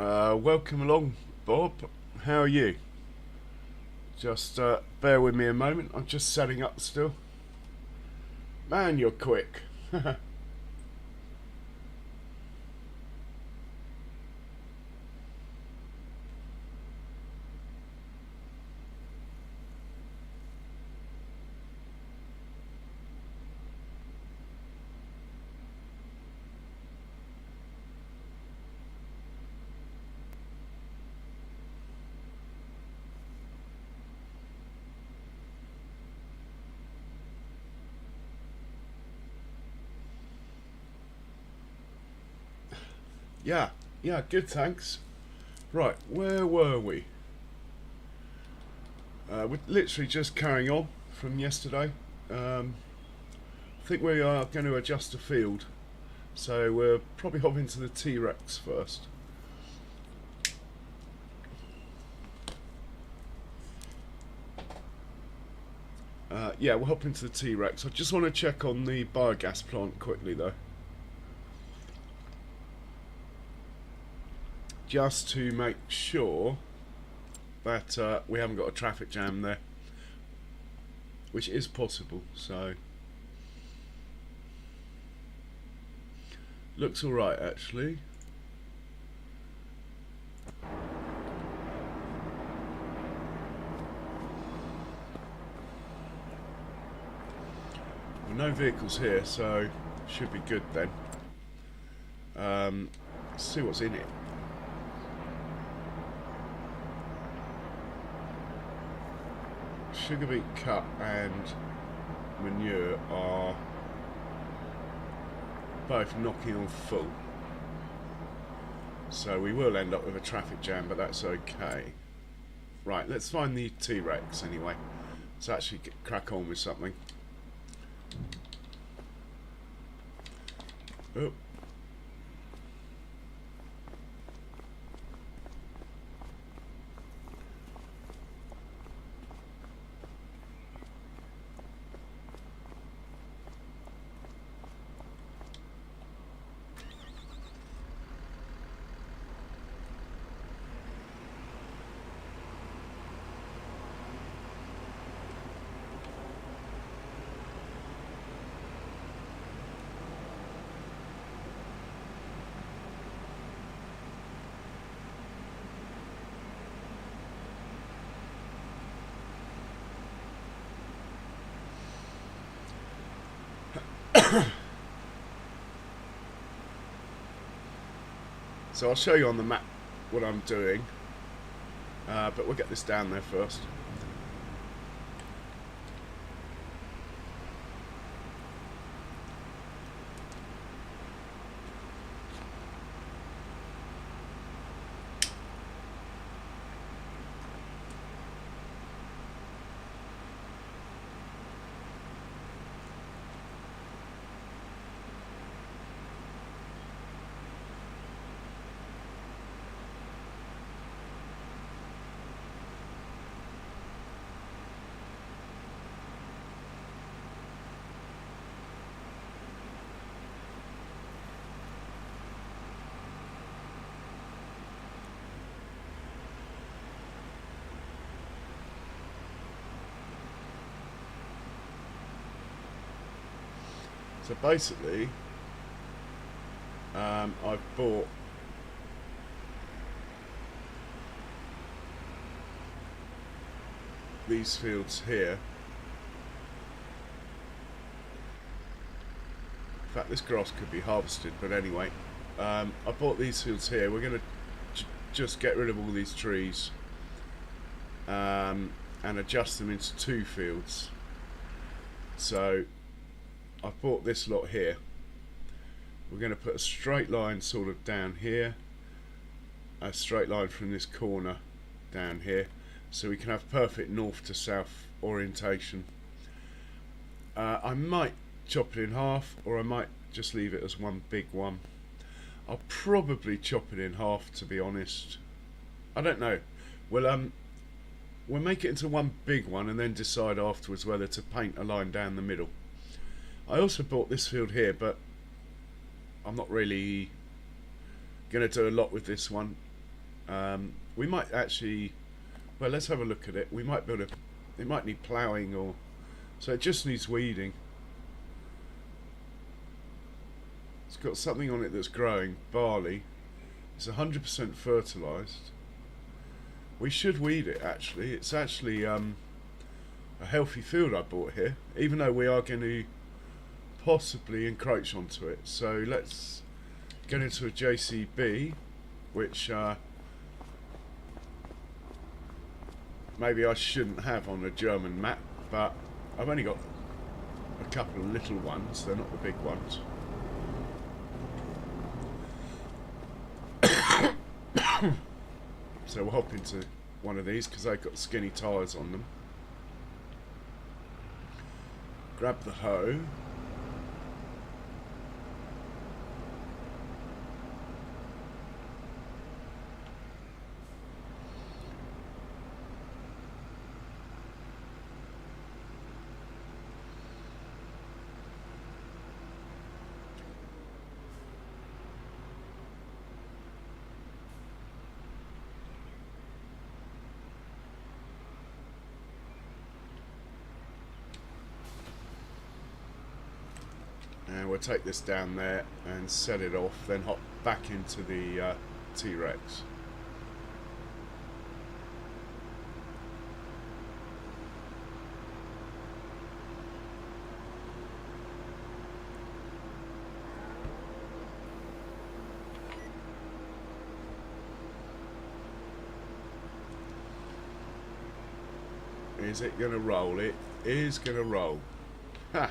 Welcome along, Bob. How are you? Just bear with me a moment. I'm just setting up still. Man, you're quick. Yeah, yeah, good, thanks. Right, where were we? We're literally just carrying on from yesterday. I think we are going to adjust the field, so we're probably hopping to the T-Rex first. Yeah, we'll hop into the T-Rex. I just want to check on the biogas plant quickly though. Just to make sure that we haven't got a traffic jam there, which is possible, so looks alright actually. Well, no vehicles here, so should be good then. Let's see what's in it. Sugar beet cut and manure are both knocking on full, so we will end up with a traffic jam, but that's okay. Right, let's find the T-Rex anyway. Let's actually crack on with something. Oh. So I'll show you on the map what I'm doing, but we'll get this down there first. So basically, I've bought these fields here. In fact, this grass could be harvested, but anyway, I bought these fields here. We're going to just get rid of all these trees and adjust them into two fields. So I've bought this lot here. We're going to put a straight line sort of down here, a straight line from this corner down here, so we can have perfect north to south orientation. I might chop it in half, or I might just leave it as one big one. I'll probably chop it in half, to be honest. I don't know. We'll make it into one big one and then decide afterwards whether to paint a line down the middle. I also bought this field here, but I'm not really going to do a lot with this one. We might actually, well, let's have a look at it. We might build a, it might need ploughing, or so it just needs weeding. It's got something on it that's growing, barley. It's 100% fertilised. We should weed it actually. It's actually a healthy field I bought here, even though we are going to possibly encroach onto it. So let's get into a JCB, which maybe I shouldn't have on a German map, but I've only got a couple of little ones, they're not the big ones. So we'll hop into one of these because they've got skinny tyres on them. Grab the hoe. And we'll take this down there and set it off, then hop back into the T-Rex. Is it going to roll? It is going to roll. Ha!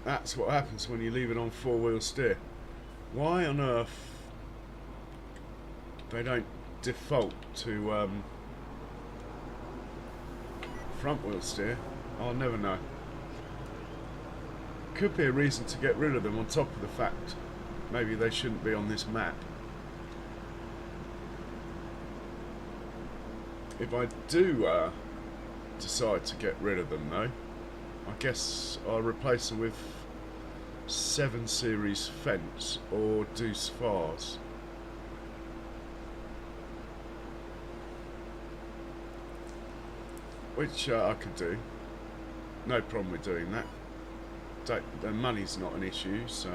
That's what happens when you leave it on four-wheel steer. Why on earth they don't default to front-wheel steer, I'll never know. Could be a reason to get rid of them, on top of the fact maybe they shouldn't be on this map. If I do decide to get rid of them though, I guess I'll replace them with 7 Series fence or Deuce Fars. Which I could do. No problem with doing that. The money's not an issue, so...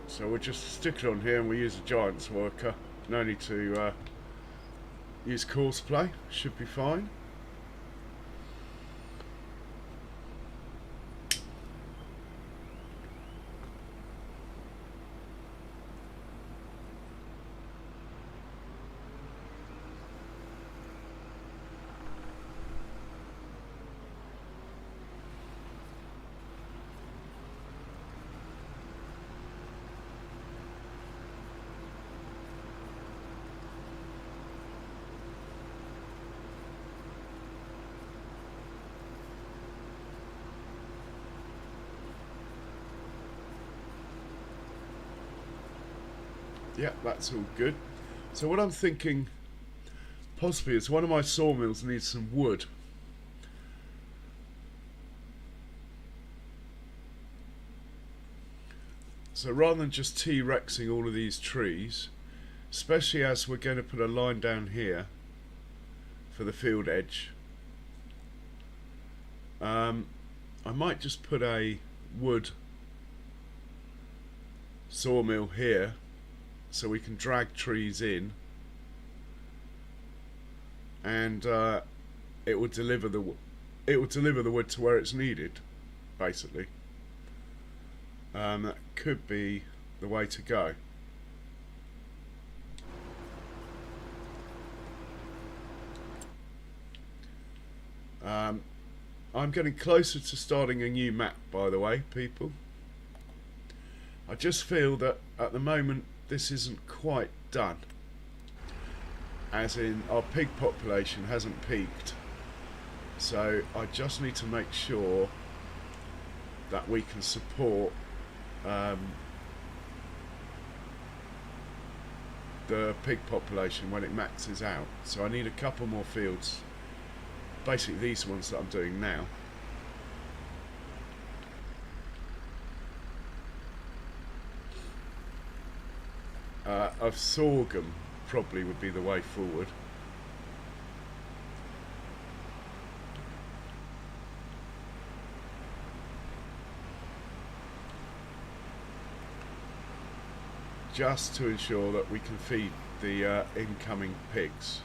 So we'll just stick it on here and we use a Giants worker. No need to use Coarseplay, should be fine. Yeah, that's all good. So what I'm thinking possibly is one of my sawmills needs some wood. So rather than just T-Rexing all of these trees, especially as we're going to put a line down here for the field edge, I might just put a wood sawmill here so we can drag trees in, and it will deliver the wood to where it's needed, basically. That could be the way to go. I'm getting closer to starting a new map, by the way, people. I just feel that at the moment this isn't quite done, as in our pig population hasn't peaked, so I just need to make sure that we can support the pig population when it maxes out. So I need a couple more fields, basically these ones that I'm doing now. Of sorghum probably would be the way forward. Just to ensure that we can feed the incoming pigs.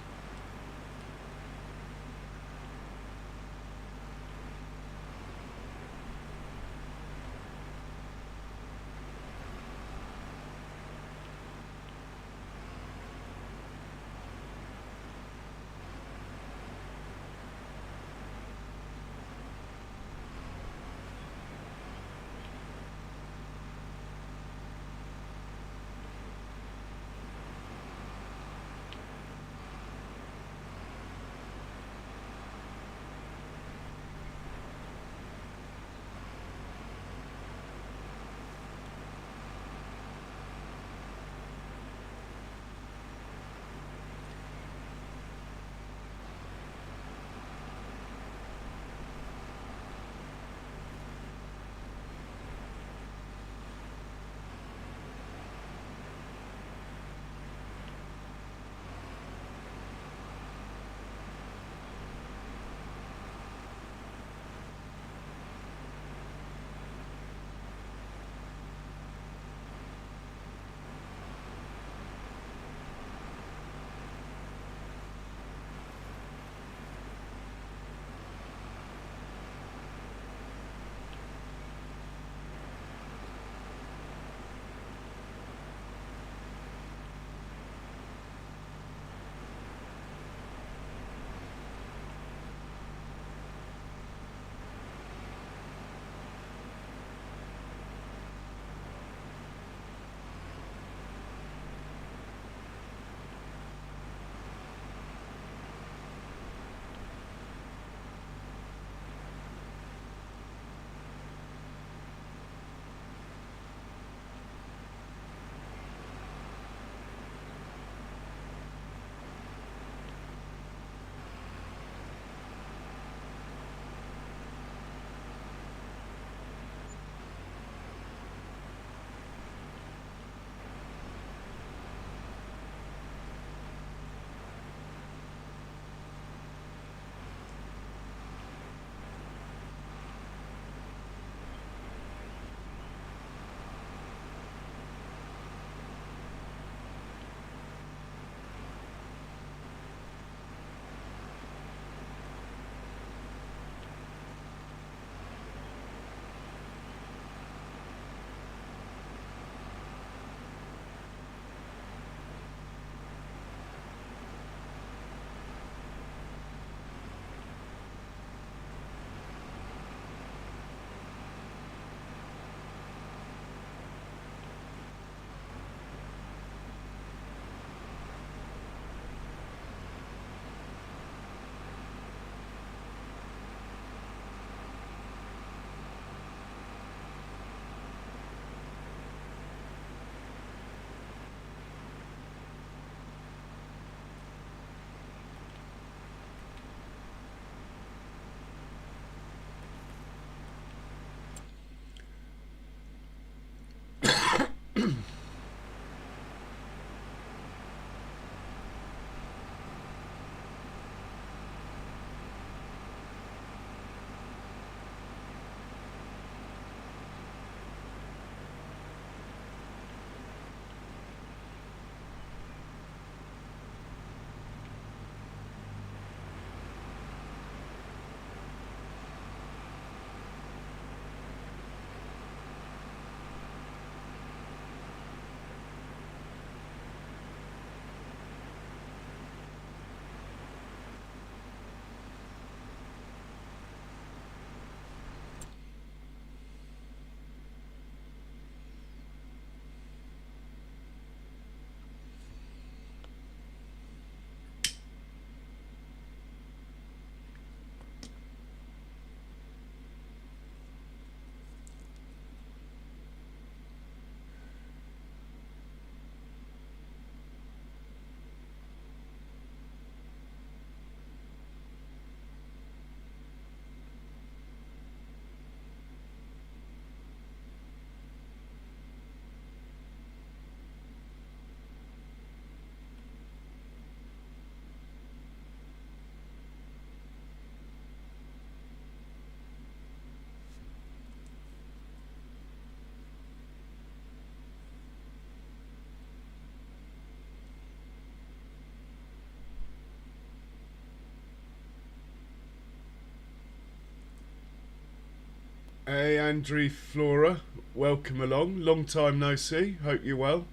Hey Andrew Flora, welcome along. Long time no see. Hope you're well.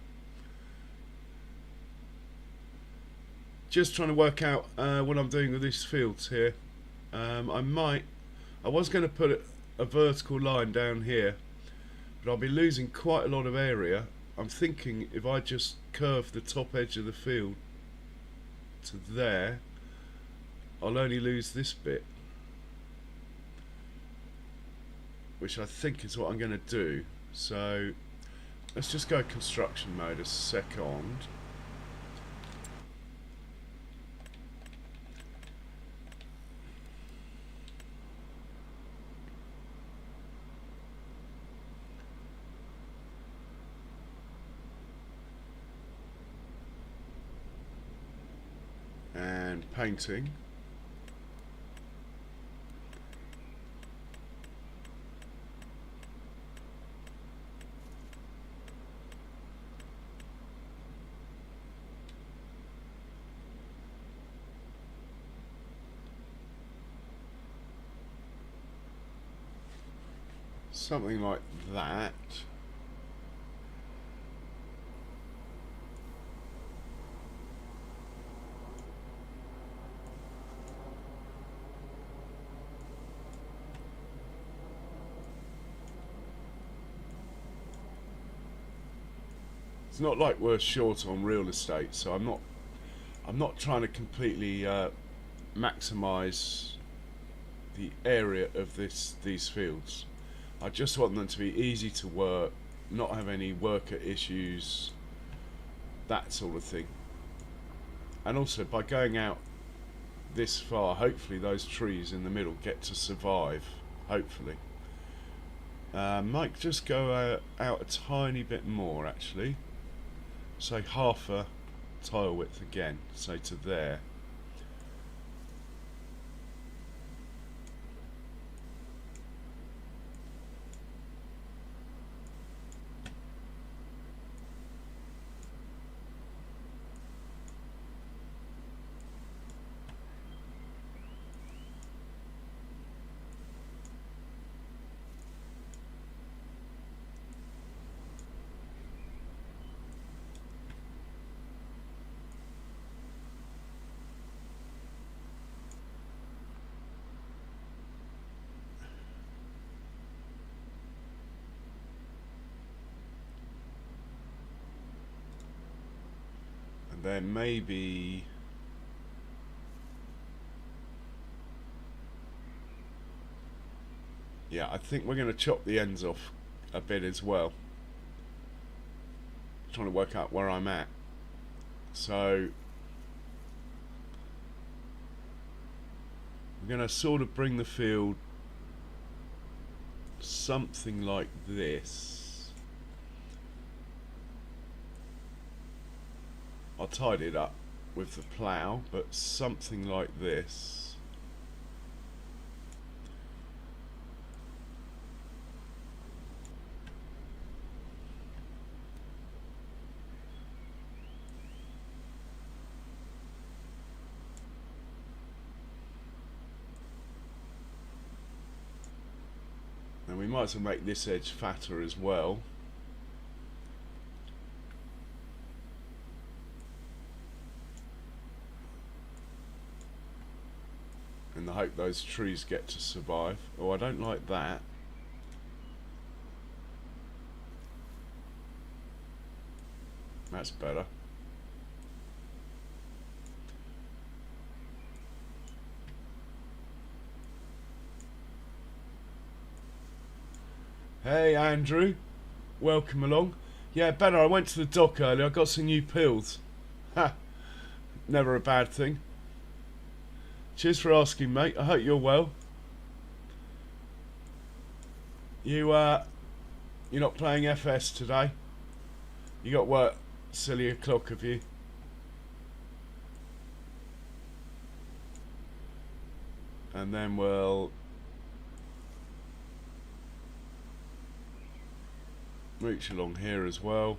Just trying to work out what I'm doing with these fields here. I was going to put a vertical line down here, but I'll be losing quite a lot of area. I'm thinking if I just curve the top edge of the field to there, I'll only lose this bit, which I think is what I'm going to do. So let's just go construction mode a second. And painting. Something like that. It's not like we're short on real estate, so I'm not trying to completely maximize the area of these fields. I just want them to be easy to work, not have any worker issues, that sort of thing. And also by going out this far, hopefully those trees in the middle get to survive, hopefully. Might just go out a tiny bit more actually. Say half a tile width again, say to there. Then maybe yeah, I think we're going to chop the ends off a bit as well. Trying to work out where I'm at. So I'm going to sort of bring the field something like this. I tied it up with the plough, but something like this. And we might as well make this edge fatter as well. In the hope those trees get to survive. Oh, I don't like that. That's better. Hey Andrew, welcome along. Yeah, better. I went to the dock earlier. I got some new pills. Ha! Never a bad thing. Cheers for asking, mate. I hope you're well. You're not playing FS today? You got work silly o'clock, have you? And then we'll reach along here as well.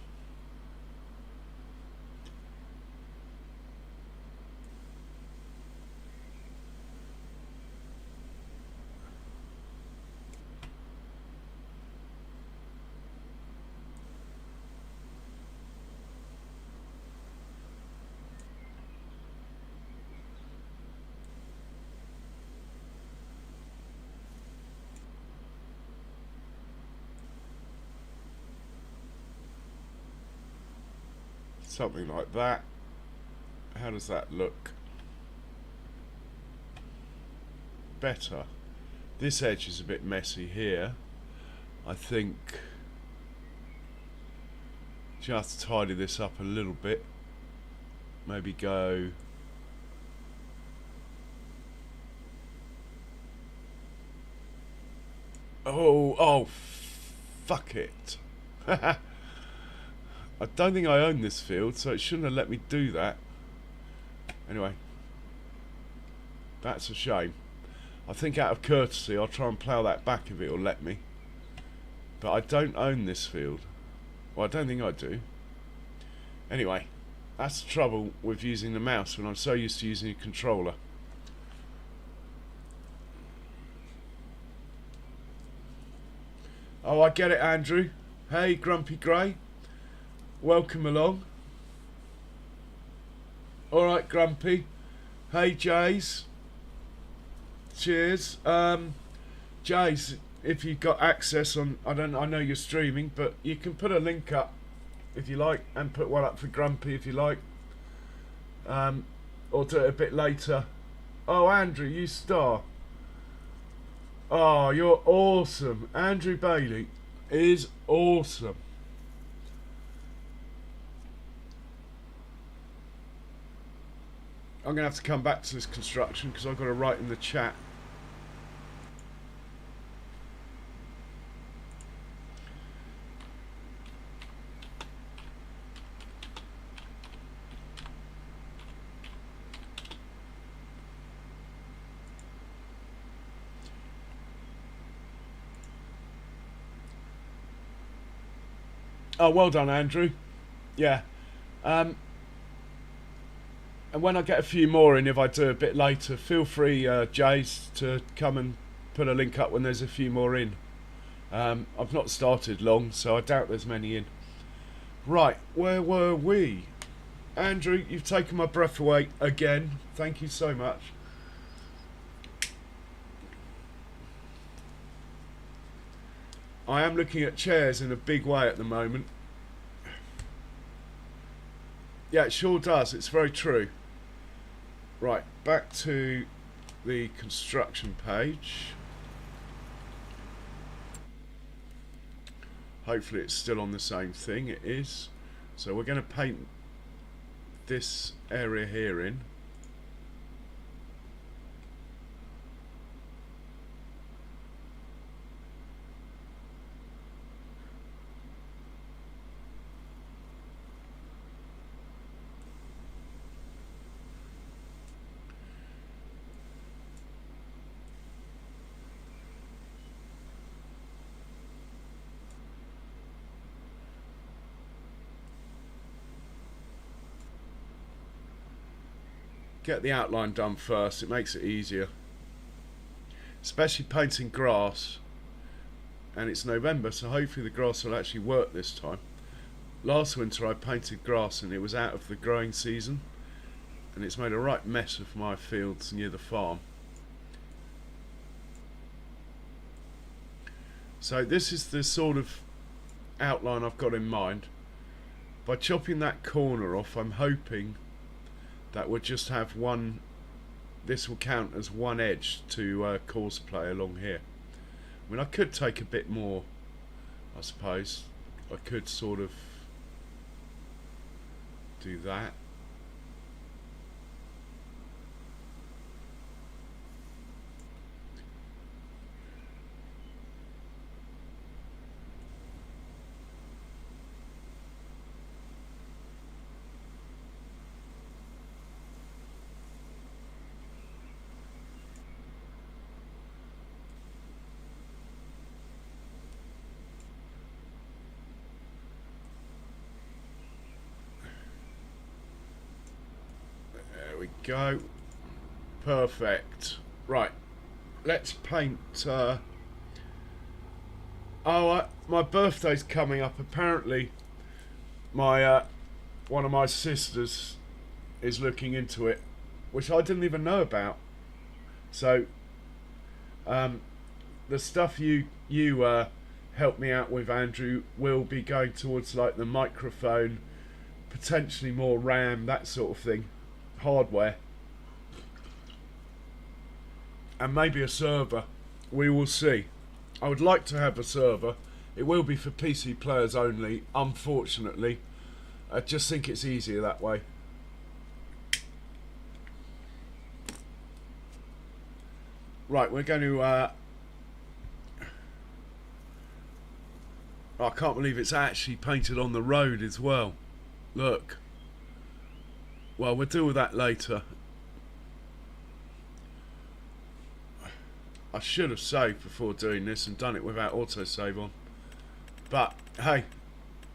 Something like that. How does that look? Better. This edge is a bit messy here. I think just tidy this up a little bit. Maybe go oh fuck it. I don't think I own this field, so it shouldn't have let me do that. Anyway, that's a shame. I think out of courtesy I'll try and plough that back if it'll let me. But I don't own this field. Well, I don't think I do. Anyway, that's the trouble with using the mouse when I'm so used to using a controller. Oh, I get it, Andrew. Hey, Grumpy Grey. Welcome along. Alright, Grumpy. Hey, Jays. Cheers. Jays, if you've got access on, I know you're streaming, but you can put a link up if you like, and put one up for Grumpy if you like. Or do it a bit later. Oh, Andrew, you star. Oh, you're awesome. Andrew Bailey is awesome. I'm going to have to come back to this construction because I've got to write in the chat. Oh, well done, Andrew. Yeah. And when I get a few more in, if I do a bit later, feel free, Jace, to come and put a link up when there's a few more in. I've not started long, so I doubt there's many in. Right, where were we? Andrew, you've taken my breath away again. Thank you so much. I am looking at chairs in a big way at the moment. Yeah, it sure does. It's very true. Right, back to the construction page. Hopefully it's still on the same thing. It is. So we're going to paint this area here in. Get the outline done first, it makes it easier. Especially painting grass. And it's November, so hopefully the grass will actually work this time. Last winter I painted grass and it was out of the growing season. And it's made a right mess of my fields near the farm. So this is the sort of outline I've got in mind. By chopping that corner off, I'm hoping that would just have one, this will count as one edge to Coarseplay along here. I mean, I could take a bit more, I suppose. I could sort of do that. There we go. Perfect. Right. Let's paint. My birthday's coming up. Apparently, my one of my sisters is looking into it, which I didn't even know about. So, the stuff you helped me out with, Andrew, will be going towards like the microphone, potentially more RAM, that sort of thing, hardware, and maybe a server. We will see. I would like to have a server. It will be for PC players only, unfortunately. I just think it's easier that way. Right, we're going to I can't believe it's actually painted on the road as well. Look. Well, we'll deal with that later. I should have saved before doing this and done it without autosave on. But, hey,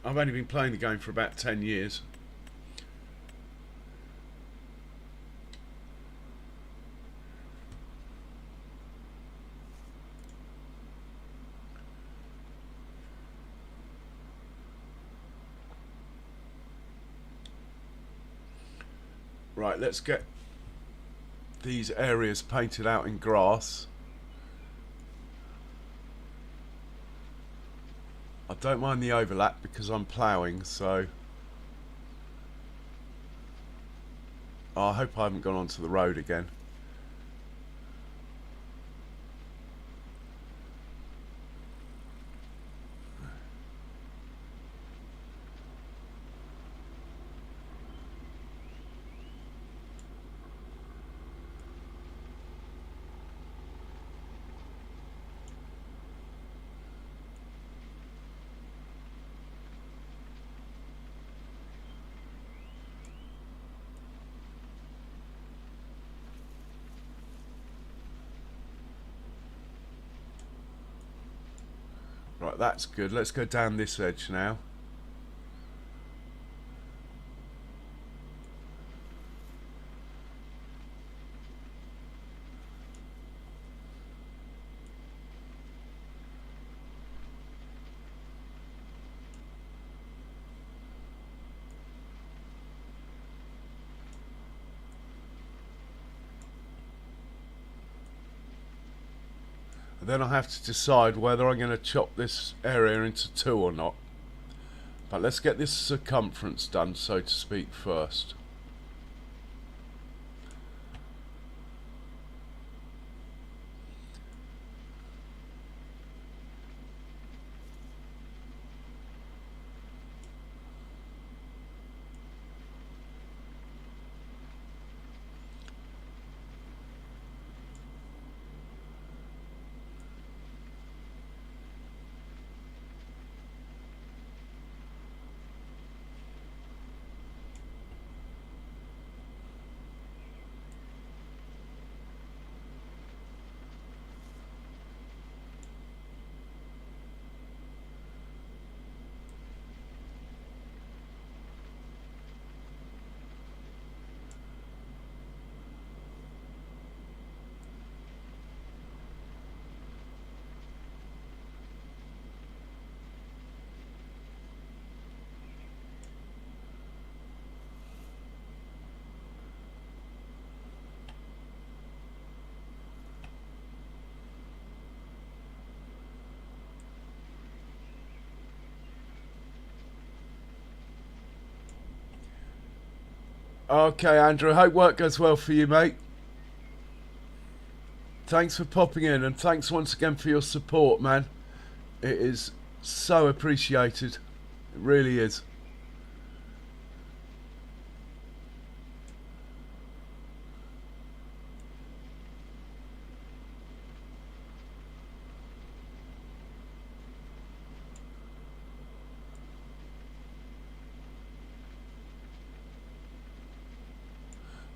I've only been playing the game for about 10 years. Right, let's get these areas painted out in grass. I don't mind the overlap because I'm ploughing, so I hope I haven't gone onto the road again. Right, that's good. Let's go down this edge now. Then I have to decide whether I'm going to chop this area into two or not. But let's get this circumference done, so to speak, first. Okay, Andrew, hope work goes well for you, mate. Thanks for popping in, and thanks once again for your support, man. It is so appreciated. It really is.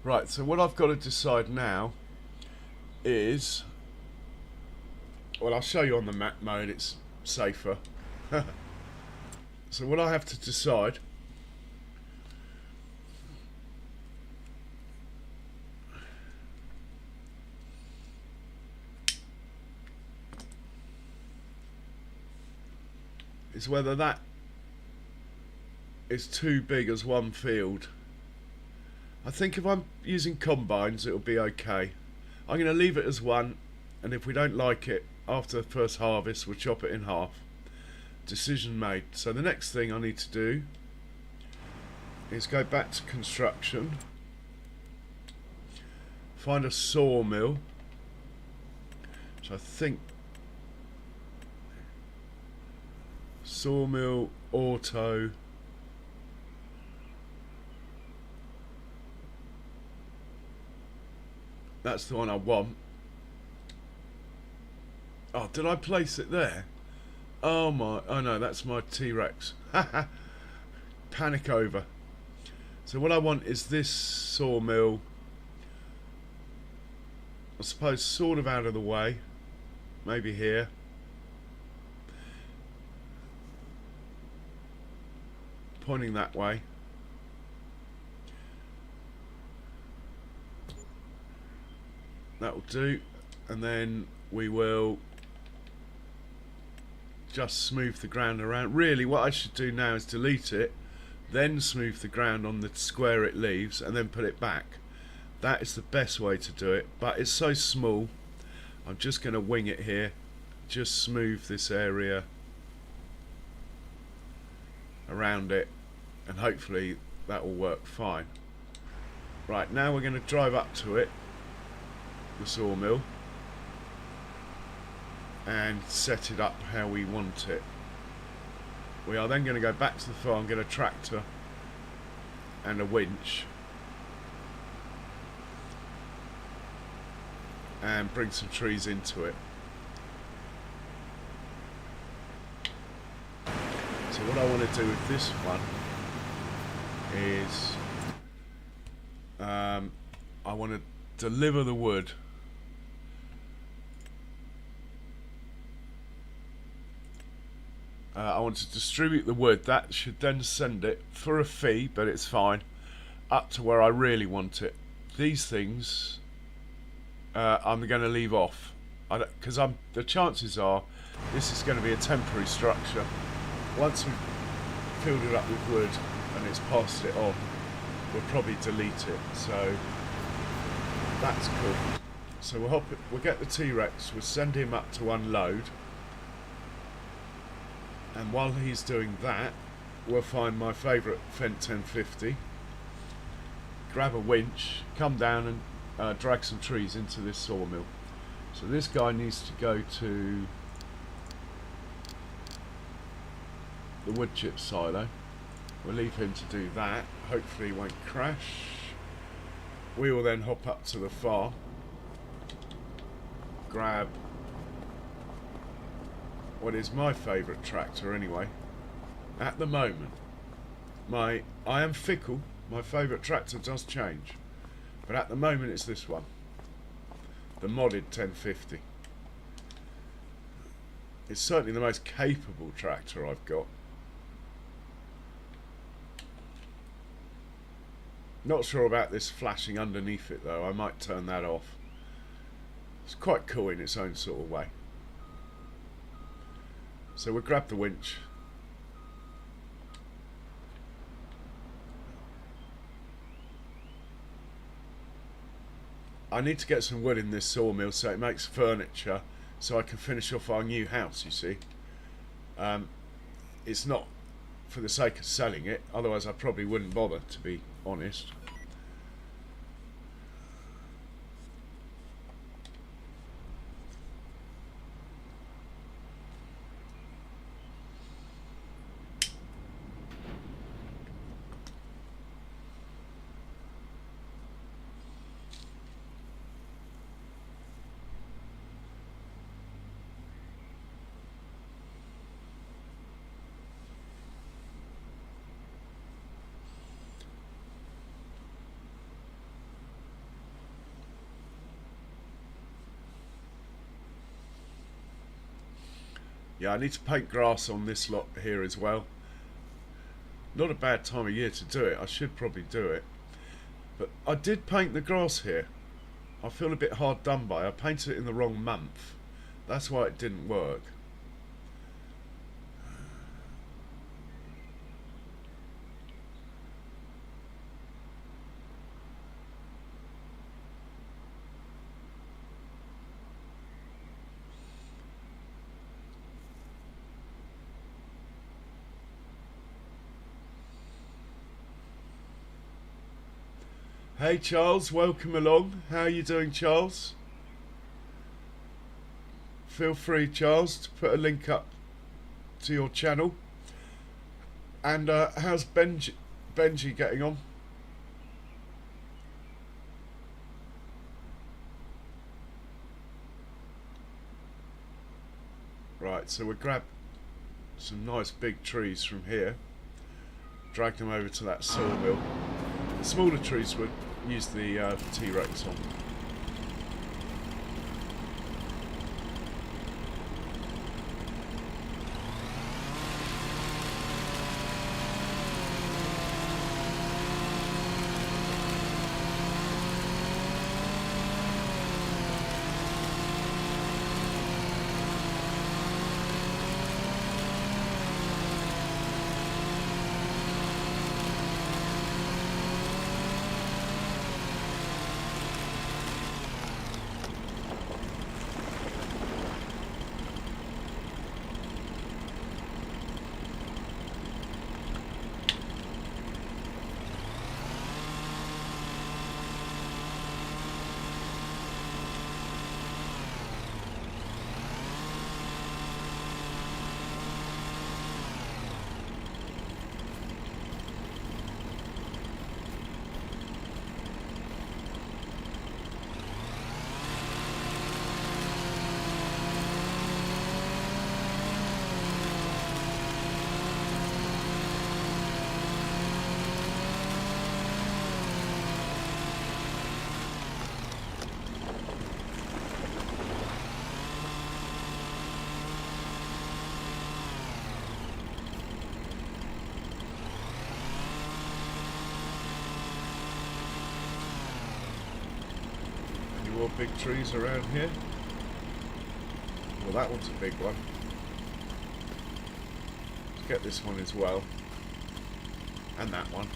Right, so what I've got to decide now is, well, I'll show you on the map mode, it's safer. So what I have to decide is whether that is too big as one field. I think if I'm using combines it'll be okay. I'm going to leave it as one, and if we don't like it after the first harvest we'll chop it in half. Decision made. So the next thing I need to do is go back to construction, find a sawmill, which I think Sawmill Auto. That's the one I want. Oh, did I place it there? Oh my, oh no, that's my T-Rex. Panic over. So what I want is this sawmill, I suppose, sort of out of the way. Maybe here. Pointing that way. That'll do. And then we will just smooth the ground around. Really, what I should do now is delete it, then smooth the ground on the square it leaves, and then put it back. That is the best way to do it, but it's so small, I'm just going to wing it here. Just smooth this area around it, and hopefully that will work fine. Right, now we're going to drive up to it, the sawmill, and set it up how we want it. We are then going to go back to the farm, get a tractor and a winch, and bring some trees into it. So what I want to do with this one is I want to deliver the wood. I want to distribute the wood. That should then send it for a fee, but it's fine, up to where I really want it. These things I'm going to leave off, because the chances are this is going to be a temporary structure. Once we've filled it up with wood and it's passed it on, we'll probably delete it. So that's cool. So we'll get the T-Rex, we'll send him up to unload. And while he's doing that, we'll find my favourite Fent 1050, grab a winch, come down and drag some trees into this sawmill. So this guy needs to go to the wood chip silo. We'll leave him to do that. Hopefully he won't crash. We will then hop up to the farm, grab what is my favourite tractor anyway. At the moment, I am fickle, my favourite tractor does change, but at the moment it's this one, the modded 1050. It's certainly the most capable tractor I've got. Not sure about this flashing underneath it though, I might turn that off. It's quite cool in its own sort of way. So we'll grab the winch. I need to get some wood in this sawmill so it makes furniture, so I can finish off our new house, you see. It's not for the sake of selling it, otherwise I probably wouldn't bother, to be honest. Yeah, I need to paint grass on this lot here as well. Not a bad time of year to do it. I should probably do it. But I did paint the grass here. I feel a bit hard done by. I painted it in the wrong month. That's why it didn't work. Hey Charles, welcome along. How are you doing, Charles? Feel free, Charles, to put a link up to your channel. And how's Benji getting on? Right, so we'll grab some nice big trees from here, drag them over to that sawmill. The smaller trees would use the T-Rex on. More big trees around here. Well, that one's a big one. Let's get this one as well. And that one.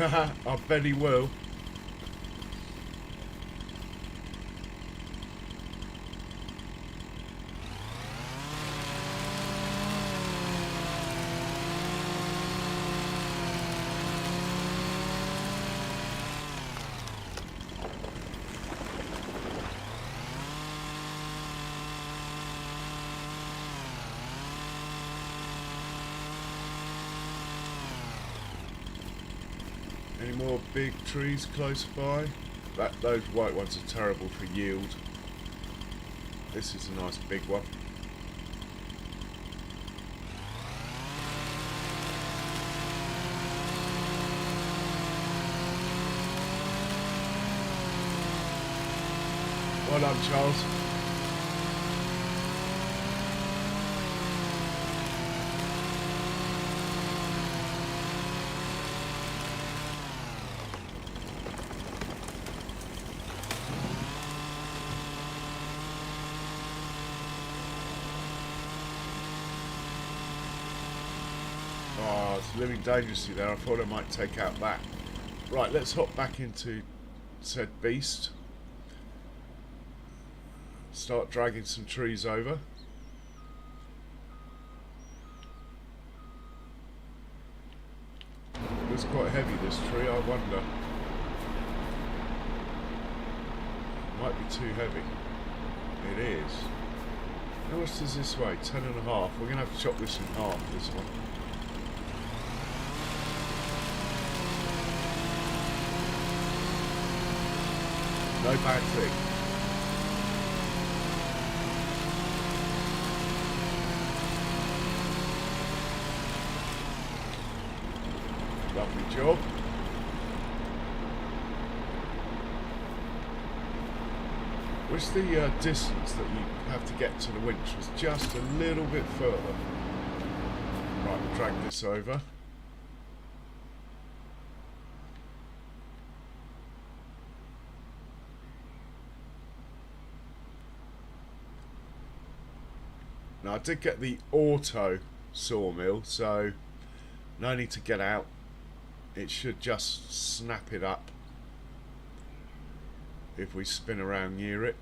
I bet he will. Any more big trees close by? Those white ones are terrible for yield. This is a nice big one. Well done, Charles. Oh, it's living dangerously there. I thought I might take out that. Right, let's hop back into said beast. Start dragging some trees over. It's quite heavy, this tree, I wonder. Might be too heavy. It is. How much does this weigh? 10.5. We're going to have to chop this in half, this one. No bad thing. Lovely job. Wish the distance that you have to get to the winch was just a little bit further. drag this over. Now I did get the auto sawmill, so no need to get out. It should just snap it up if we spin around near it.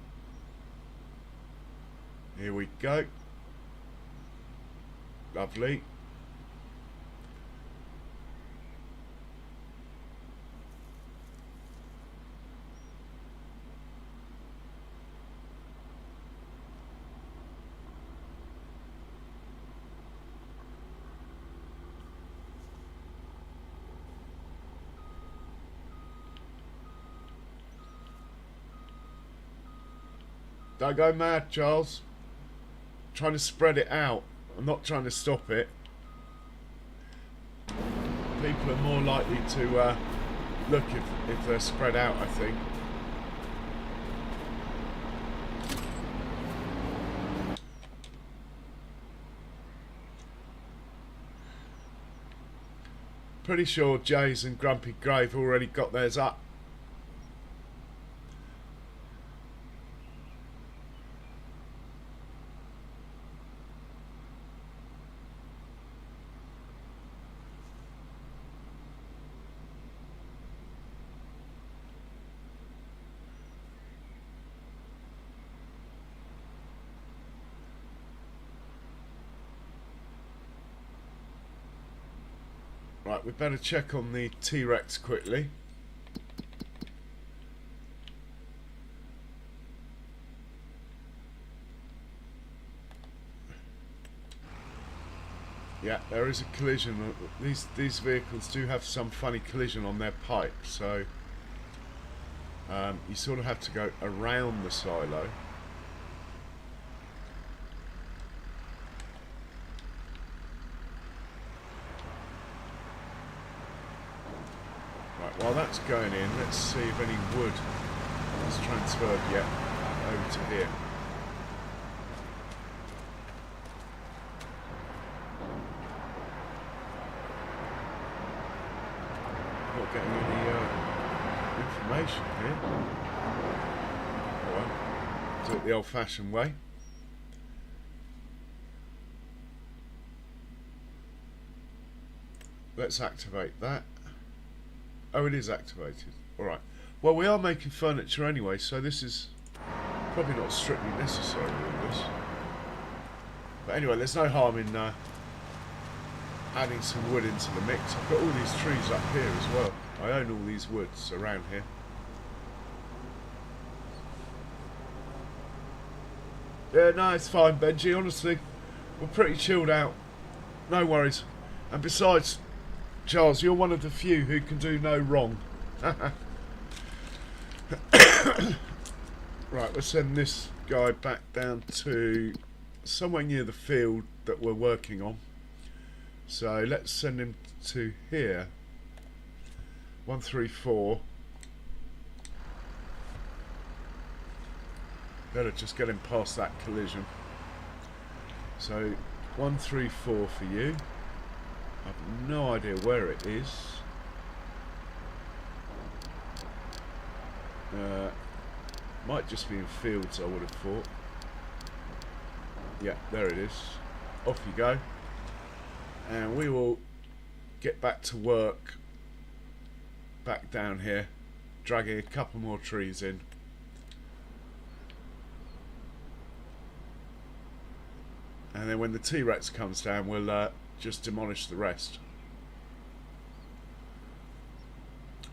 Here we go. Lovely. Don't go mad, Charles. I'm trying to spread it out. I'm not trying to stop it. People are more likely to look if they're spread out, I think. Pretty sure Jays and Grumpy Grave already got theirs up. Right, we better check on the T-Rex quickly. Yeah, there is a collision. These vehicles do have some funny collision on their pipe, so you sort of have to go around the silo. Right, while that's going in, let's see if any wood is transferred yet over to here. Not getting any information here. Alright, do it the old-fashioned way. Let's activate that. Oh, it is activated. Alright. Well, we are making furniture anyway, so this is probably not strictly necessary with this. But anyway, there's no harm in adding some wood into the mix. I've got all these trees up here as well. I own all these woods around here. Yeah, no, it's fine, Benji. Honestly, we're pretty chilled out. No worries. And besides, Charles, you're one of the few who can do no wrong. Right, let's send this guy back down to somewhere near the field that we're working on. So let's send him to here. 134. Better just get him past that collision. So 134 for you. I've no idea where it is. Might just be in fields, I would have thought. Yeah, there it is. Off you go. And we will get back to work back down here, dragging a couple more trees in. And then when the T-Rex comes down, we'll just demolish the rest.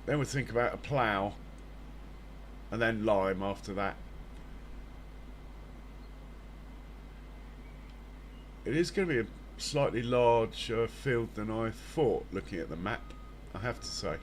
Then we'll think about a plough, and then lime after that. It is going to be a slightly larger field than I thought, looking at the map, I have to say.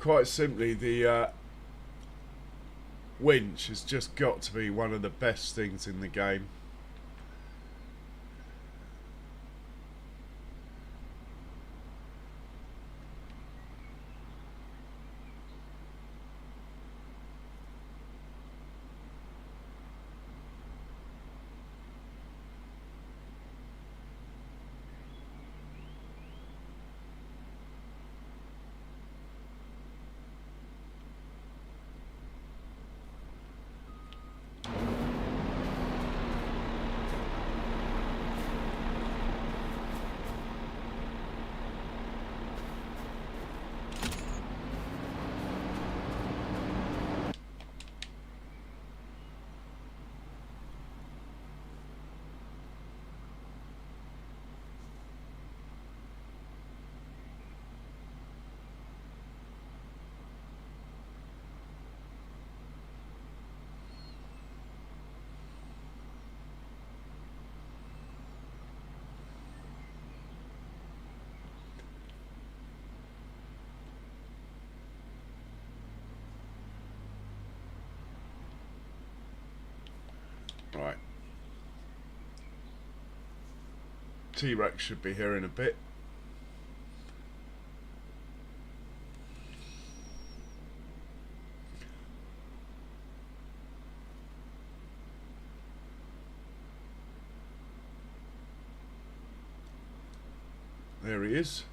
quite simply, the winch has just got to be one of the best things in the game. Right. T-Rex should be here in a bit. There he is.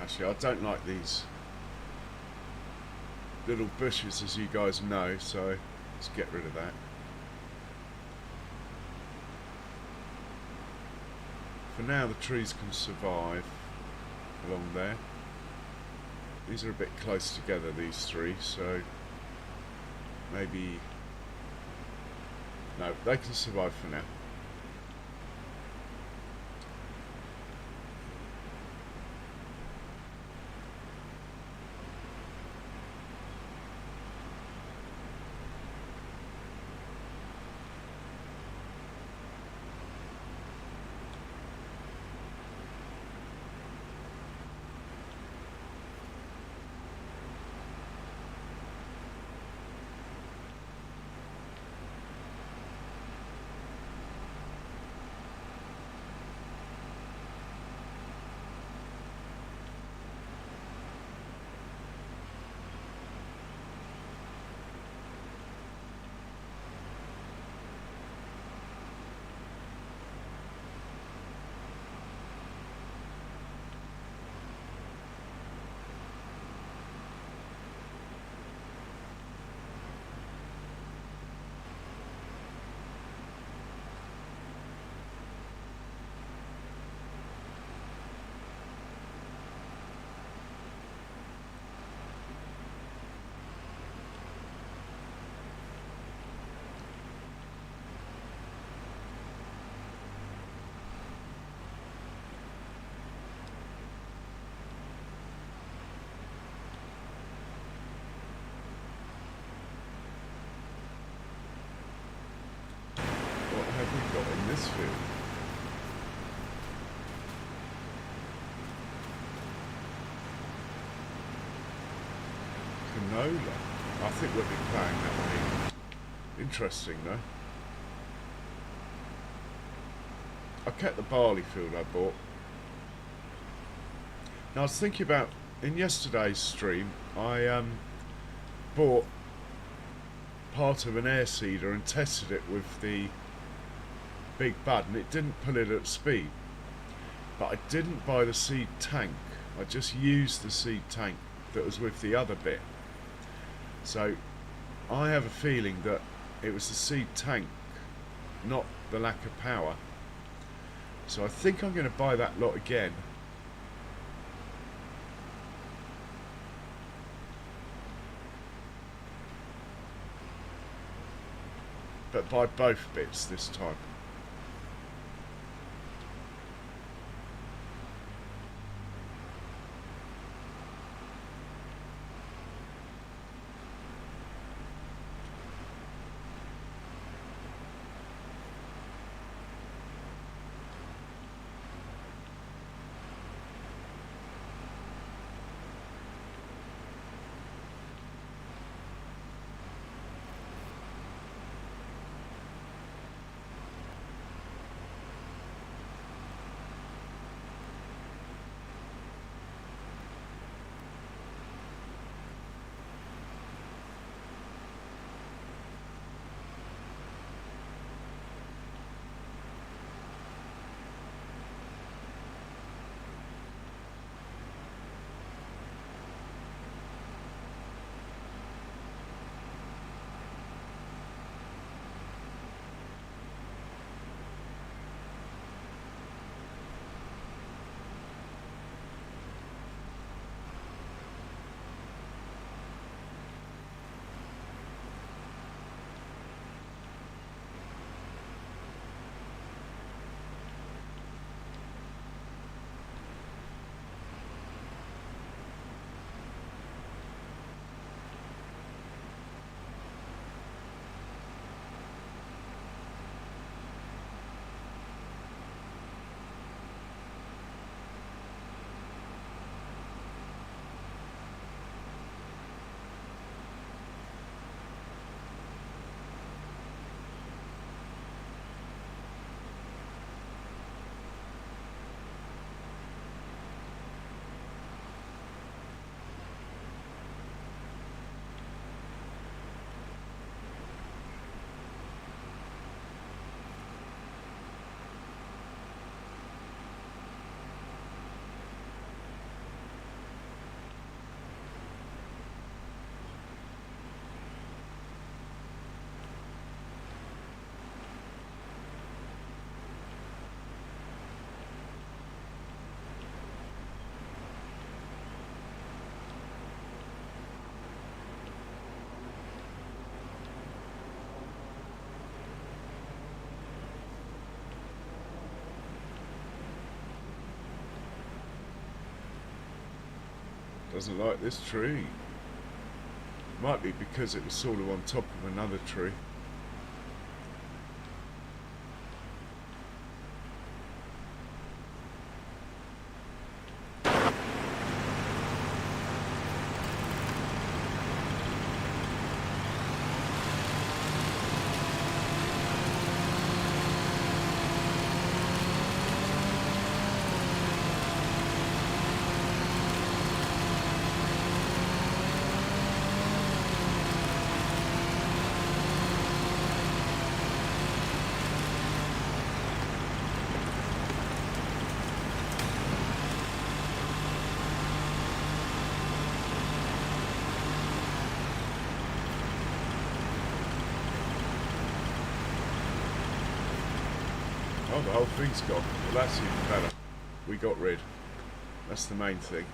Actually, I don't like these little bushes, as you guys know, so let's get rid of that. For now, the trees can survive along there. These are a bit close together, these three, so maybe... No, they can survive for now. Have we got in this field? Canola. I think we'll be playing that one in. Interesting though. I kept the barley field I bought. Now I was thinking about in yesterday's stream, I bought part of an air seeder and tested it with the big bud, and it didn't pull it at speed. But I didn't buy the seed tank. I just used the seed tank that was with the other bit. So I have a feeling that it was the seed tank, not the lack of power. So I think I'm going to buy that lot again. But buy both bits this time. Doesn't like this tree. Might be because it was sort of on top of another tree. Oh, the whole thing's gone. Well, that's even better. We got rid. That's the main thing.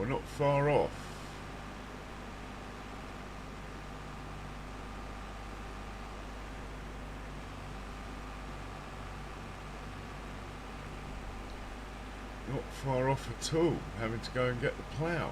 we're not far off. Not far off at all, having to go and get the plough.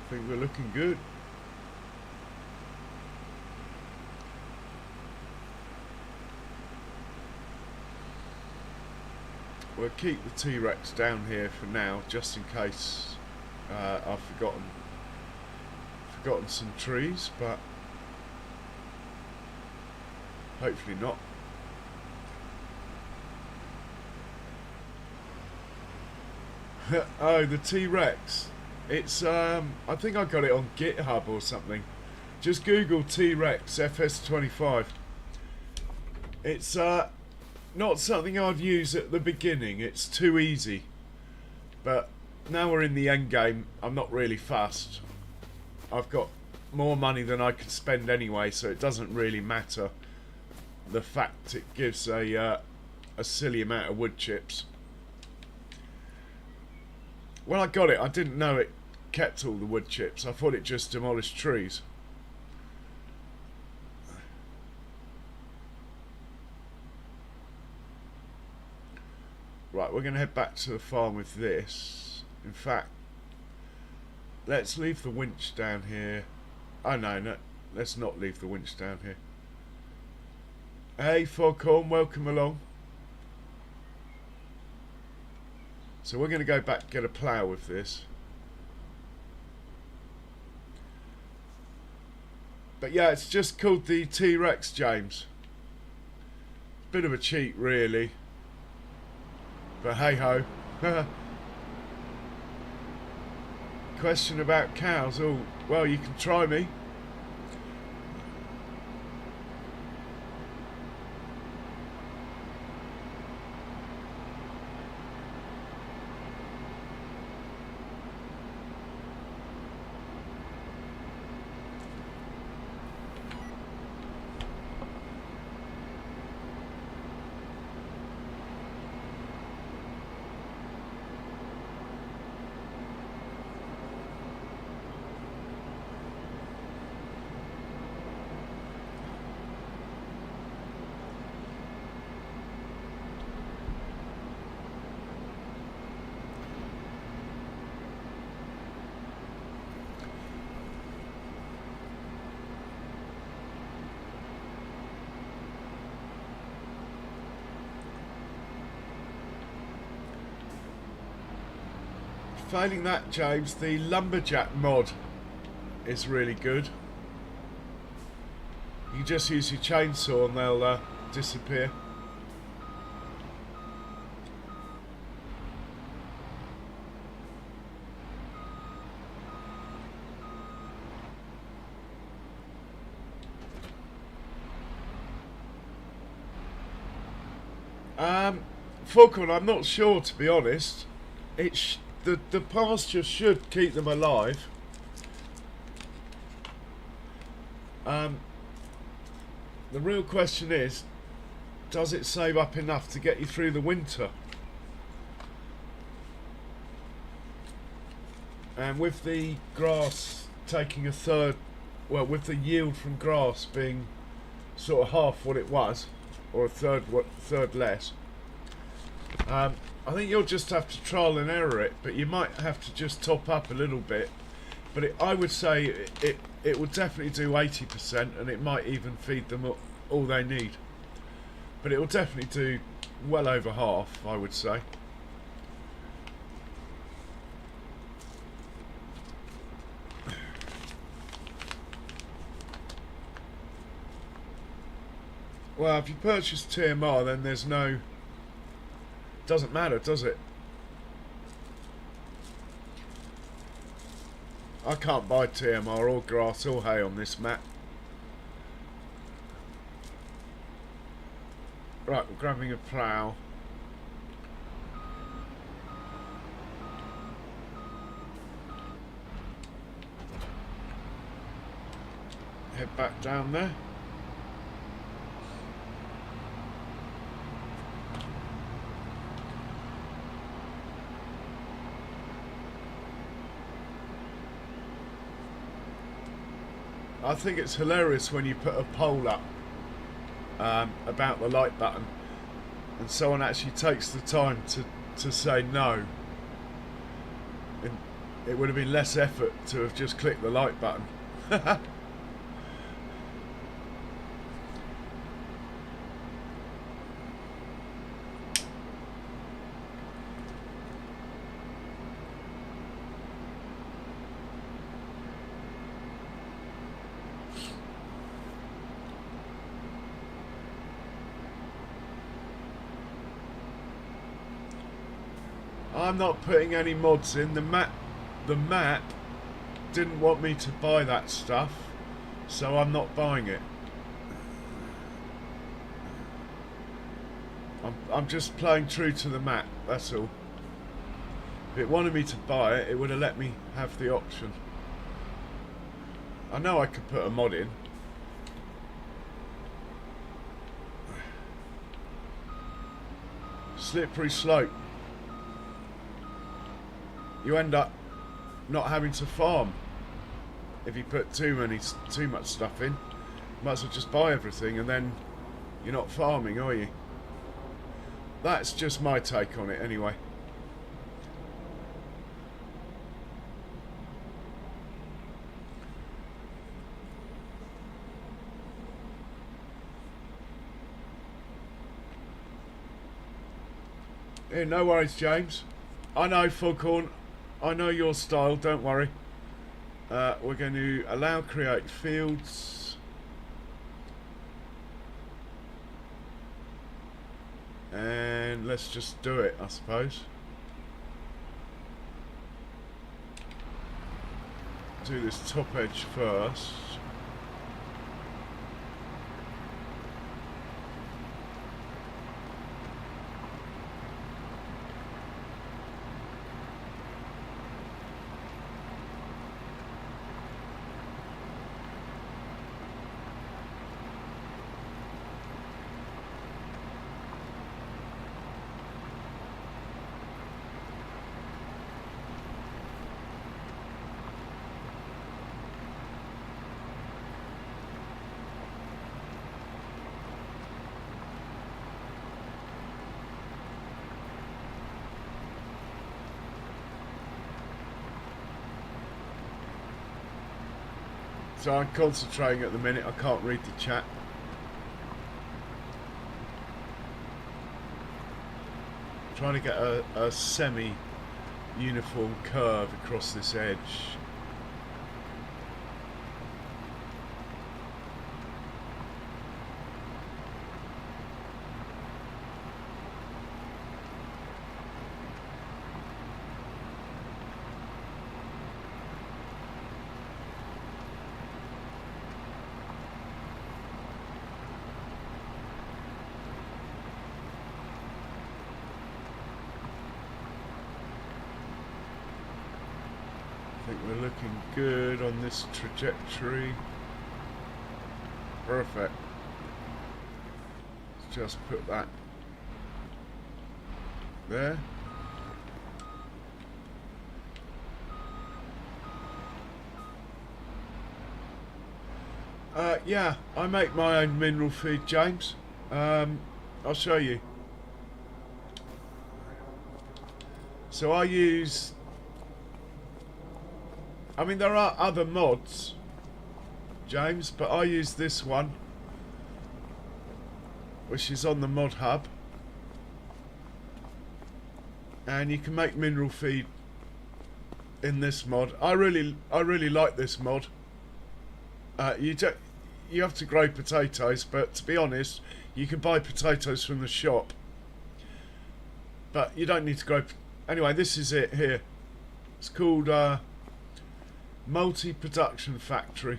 I think we're looking good. We'll keep the T-Rex down here for now, just in case I've forgotten some trees, but hopefully not. Oh, the T-Rex. It's I think I got it on GitHub or something. Just Google T-Rex FS25. It's not something I'd use at the beginning. It's too easy. But now we're in the end game, I'm not really fussed. I've got more money than I can spend anyway, so it doesn't really matter. The fact it gives a silly amount of wood chips. When I got it, I didn't know it kept all the wood chips. I thought it just demolished trees. Right, we're going to head back to the farm with this. In fact, let's leave the winch down here. Oh no, let's not leave the winch down here. Hey Foghorn, welcome along. So we're going to go back and get a plough with this. But yeah, it's just called the T-Rex, James. Bit of a cheat, really. But hey ho. Question about cows. Oh, well, you can try me. Failing that, James, the lumberjack mod is really good. You can just use your chainsaw and they'll disappear. Foghorn, I'm not sure, to be honest. the pasture should keep them alive. The real question is, does it save up enough to get you through the winter? And with the grass taking a third, well, with the yield from grass being sort of half what it was, or a third less, I think you'll just have to trial and error it, but you might have to just top up a little bit. But I would say it would definitely do 80%, and it might even feed them all they need. But it will definitely do well over half, I would say. Well, if you purchase TMR, then there's no... Doesn't matter, does it? I can't buy TMR or grass or hay on this map. Right, we're grabbing a plough. Head back down there. I think it's hilarious when you put a poll up about the like button and someone actually takes the time to say no. And it would have been less effort to have just clicked the like button. I'm not putting any mods in. The map didn't want me to buy that stuff, so I'm not buying it. I'm just playing true to the map, that's all. If it wanted me to buy it, it would have let me have the option. I know I could put a mod in. Slippery slope. You end up not having to farm if you put too much stuff in. Might as well just buy everything and then you're not farming, are you? That's just my take on it anyway. Yeah, no worries, James. I know, Foghorn. I know your style, don't worry. We're going to allow create fields. And let's just do it, I suppose. Do this top edge first. So I'm concentrating at the minute, I can't read the chat. Trying to get a semi-uniform curve across this edge. think we're looking good on this trajectory. Perfect. Let's just put that there. Yeah, I make my own mineral feed, James. I'll show you. So I use... I mean, there are other mods, James, but I use this one, which is on the mod hub. And you can make mineral feed in this mod. I really like this mod. You have to grow potatoes, but to be honest, you can buy potatoes from the shop. But you don't need to grow... Anyway, this is it here. It's called Multi-Production Factory.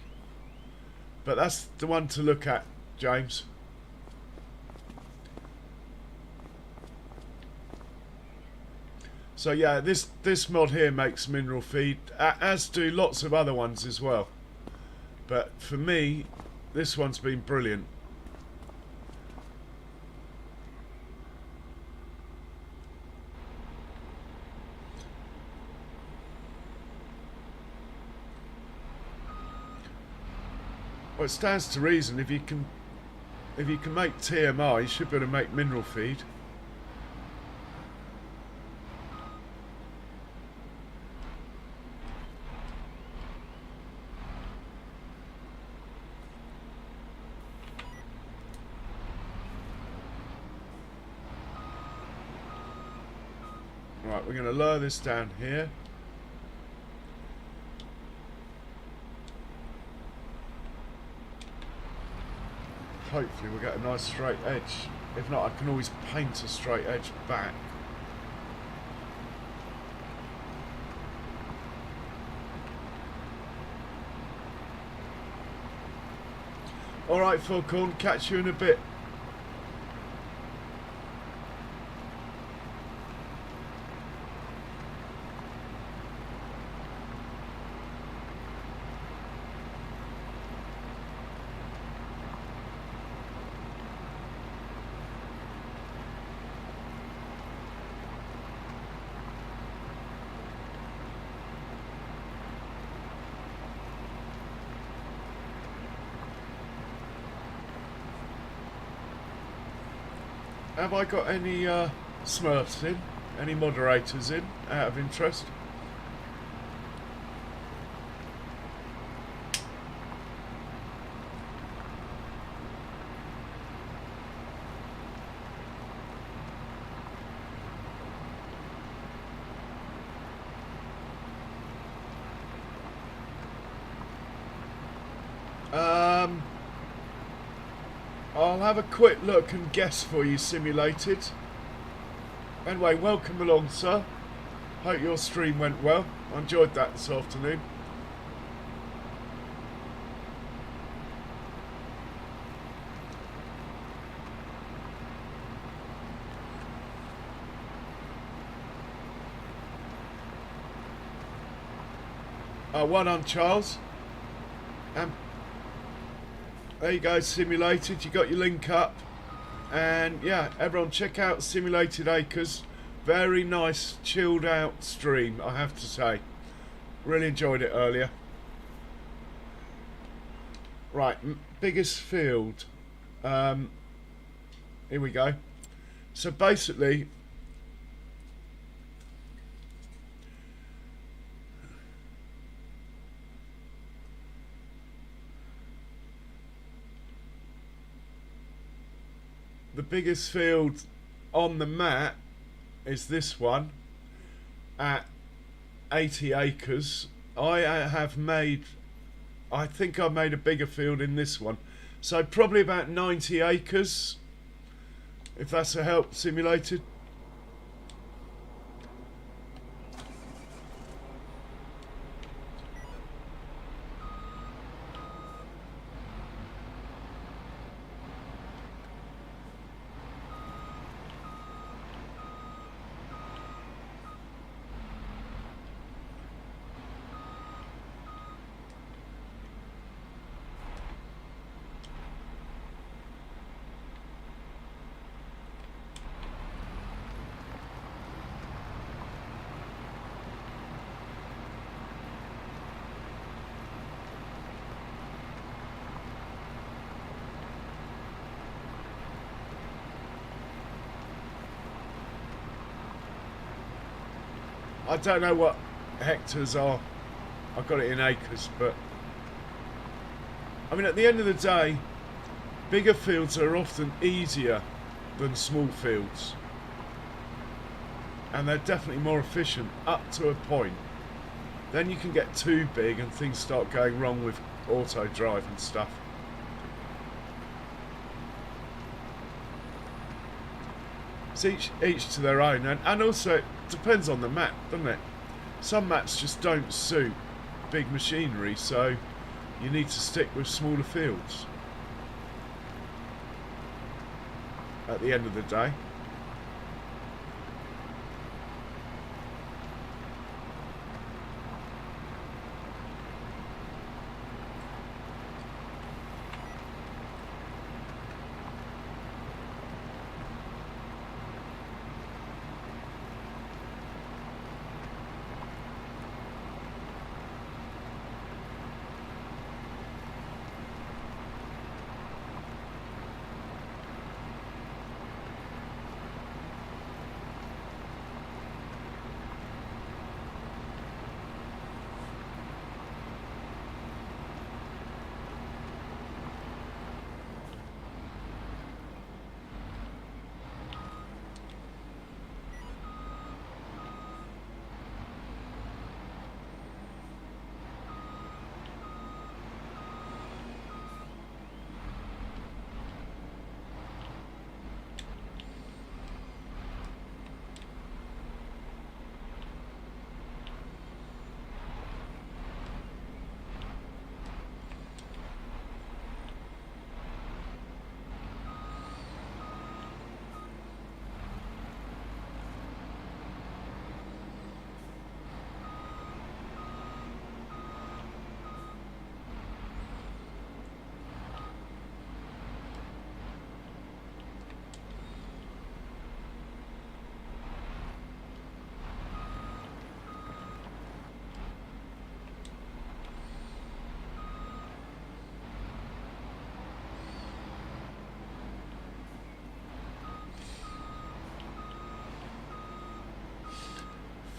But that's the one to look at, James. So yeah, this mod here makes mineral feed, as do lots of other ones as well. But for me, this one's been brilliant. Well, it stands to reason if you can make TMI, you should be able to make mineral feed. Right, we're going to lower this down here. Hopefully we'll get a nice straight edge. If not, I can always paint a straight edge back. Alright, Falcon, catch you in a bit. Have I got any Smurfs in? Any moderators in, out of interest? I'll have a quick look and guess for you, Simulated. Anyway, welcome along, sir. Hope your stream went well. I enjoyed that this afternoon. One on Charles. There you go, Simulated. You got your link up. And yeah, everyone check out Simulated Acres. Very nice, chilled out stream, I have to say. Really enjoyed it earlier. Right, biggest field. Here we go. So basically, the biggest field on the map is this one at 80 acres. I think I've made a bigger field in this one. So probably about 90 acres, if that's a help, Simulated. I don't know what hectares are. I've got it in acres, but I mean, at the end of the day, bigger fields are often easier than small fields, and they're definitely more efficient up to a point. Then you can get too big and things start going wrong with auto drive and stuff. It's each to their own, and also it depends on the map, doesn't it? Some maps just don't suit big machinery, so you need to stick with smaller fields at the end of the day.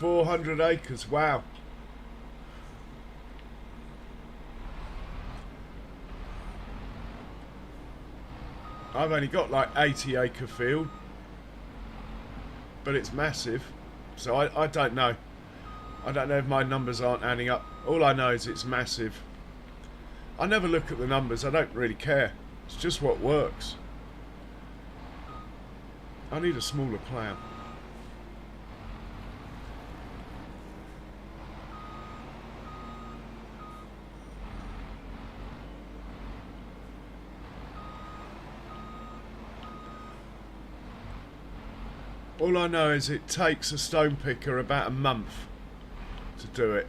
$400 acres, wow. I've only got like 80-acre field, but it's massive, so I don't know. I don't know if my numbers aren't adding up. All I know is it's massive. I never look at the numbers, I don't really care. It's just what works. I need a smaller plough. All I know is it takes a stone picker about a month to do it.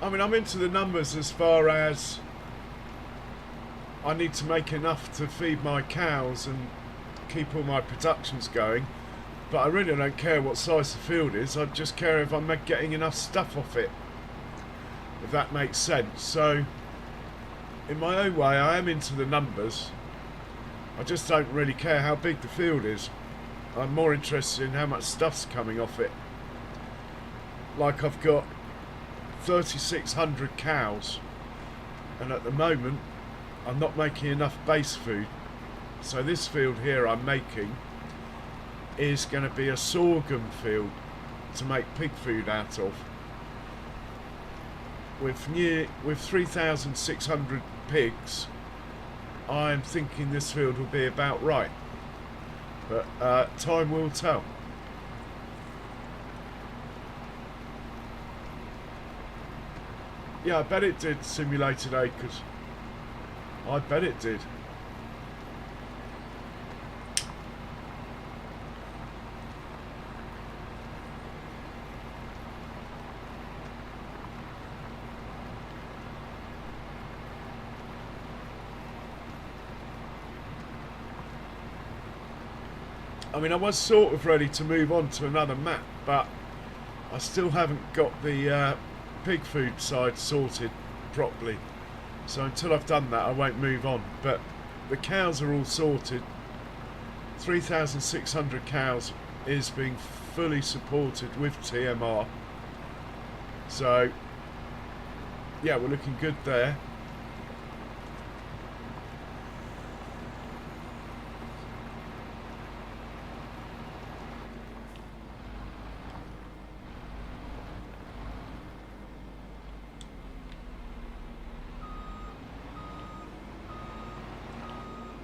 I mean, I'm into the numbers as far as I need to make enough to feed my cows and keep all my productions going, but I really don't care what size the field is. I just care if I'm getting enough stuff off it, if that makes sense. So in my own way, I am into the numbers. I just don't really care how big the field is. I'm more interested in how much stuff's coming off it. Like, I've got 3,600 cows, and at the moment I'm not making enough base food, so this field here I'm making is going to be a sorghum field to make pig food out of. with 3,600 pigs, I'm thinking this field will be about right. But time will tell. Yeah, I bet it did, simulated acres. I bet it did. I mean, I was sort of ready to move on to another map, but I still haven't got the pig food side sorted properly. So until I've done that, I won't move on. But the cows are all sorted. 3,600 cows is being fully supported with TMR. So, yeah, we're looking good there.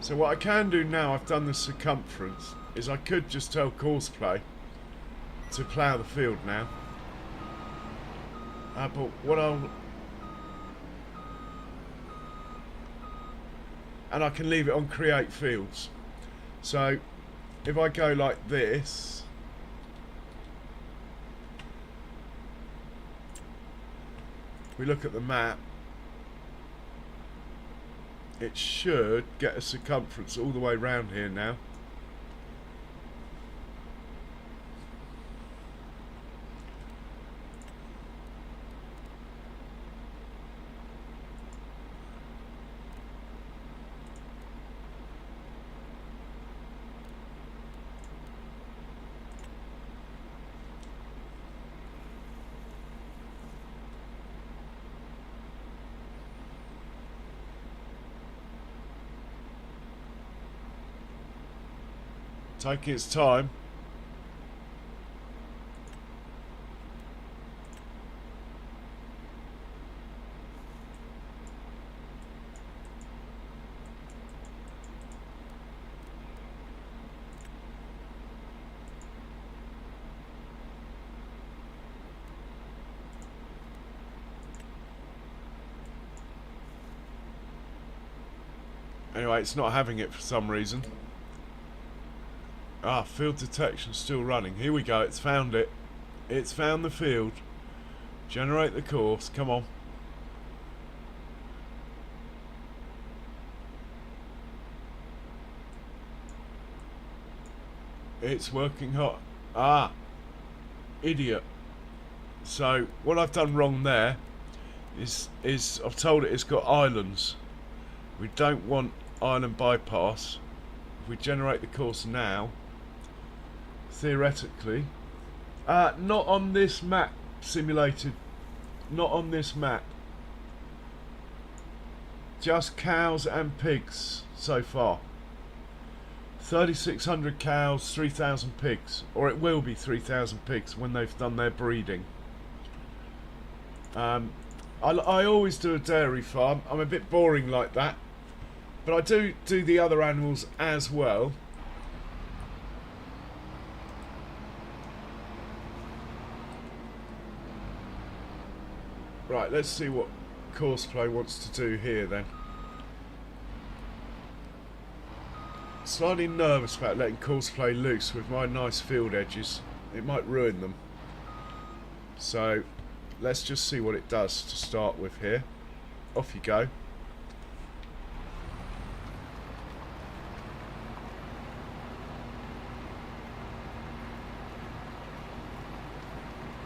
So what I can do now, I've done the circumference, is I could just tell Coarseplay to plough the field now. But what I'll... And I can leave it on create fields. So if I go like this, we look at the map, it should get a circumference all the way around here now. Taking its time. Anyway, it's not having it for some reason. Ah, field detection still running. Here we go, it's found it. It's found the field. Generate the course, come on. It's working hot. Ah, idiot. So, what I've done wrong there is I've told it it's got islands. We don't want island bypass. If we generate the course now, theoretically, not on this map, simulated, not on this map, just cows and pigs so far. 3,600 cows, 3,000 pigs, or it will be 3,000 pigs when they've done their breeding. I always do a dairy farm. I'm a bit boring like that, but I do the other animals as well. Right, let's see what Coarseplay wants to do here then. Slightly nervous about letting Coarseplay loose with my nice field edges. It might ruin them. So, let's just see what it does to start with here. Off you go.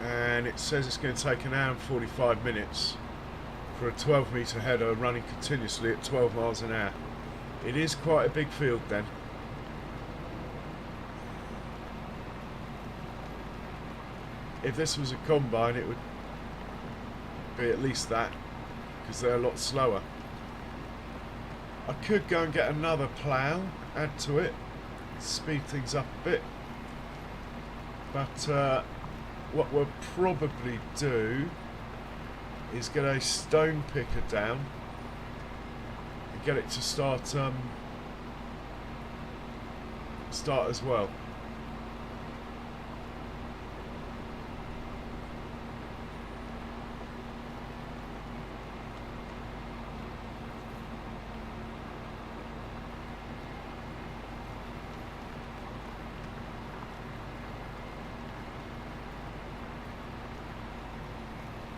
And it says it's going to take an hour and 45 minutes for a 12 metre header running continuously at 12 miles an hour. It is quite a big field then. If this was a combine, it would be at least that, because they're a lot slower. I could go and get another plough, add to it, speed things up a bit. But what we'll probably do is get a stone picker down and get it to start as well.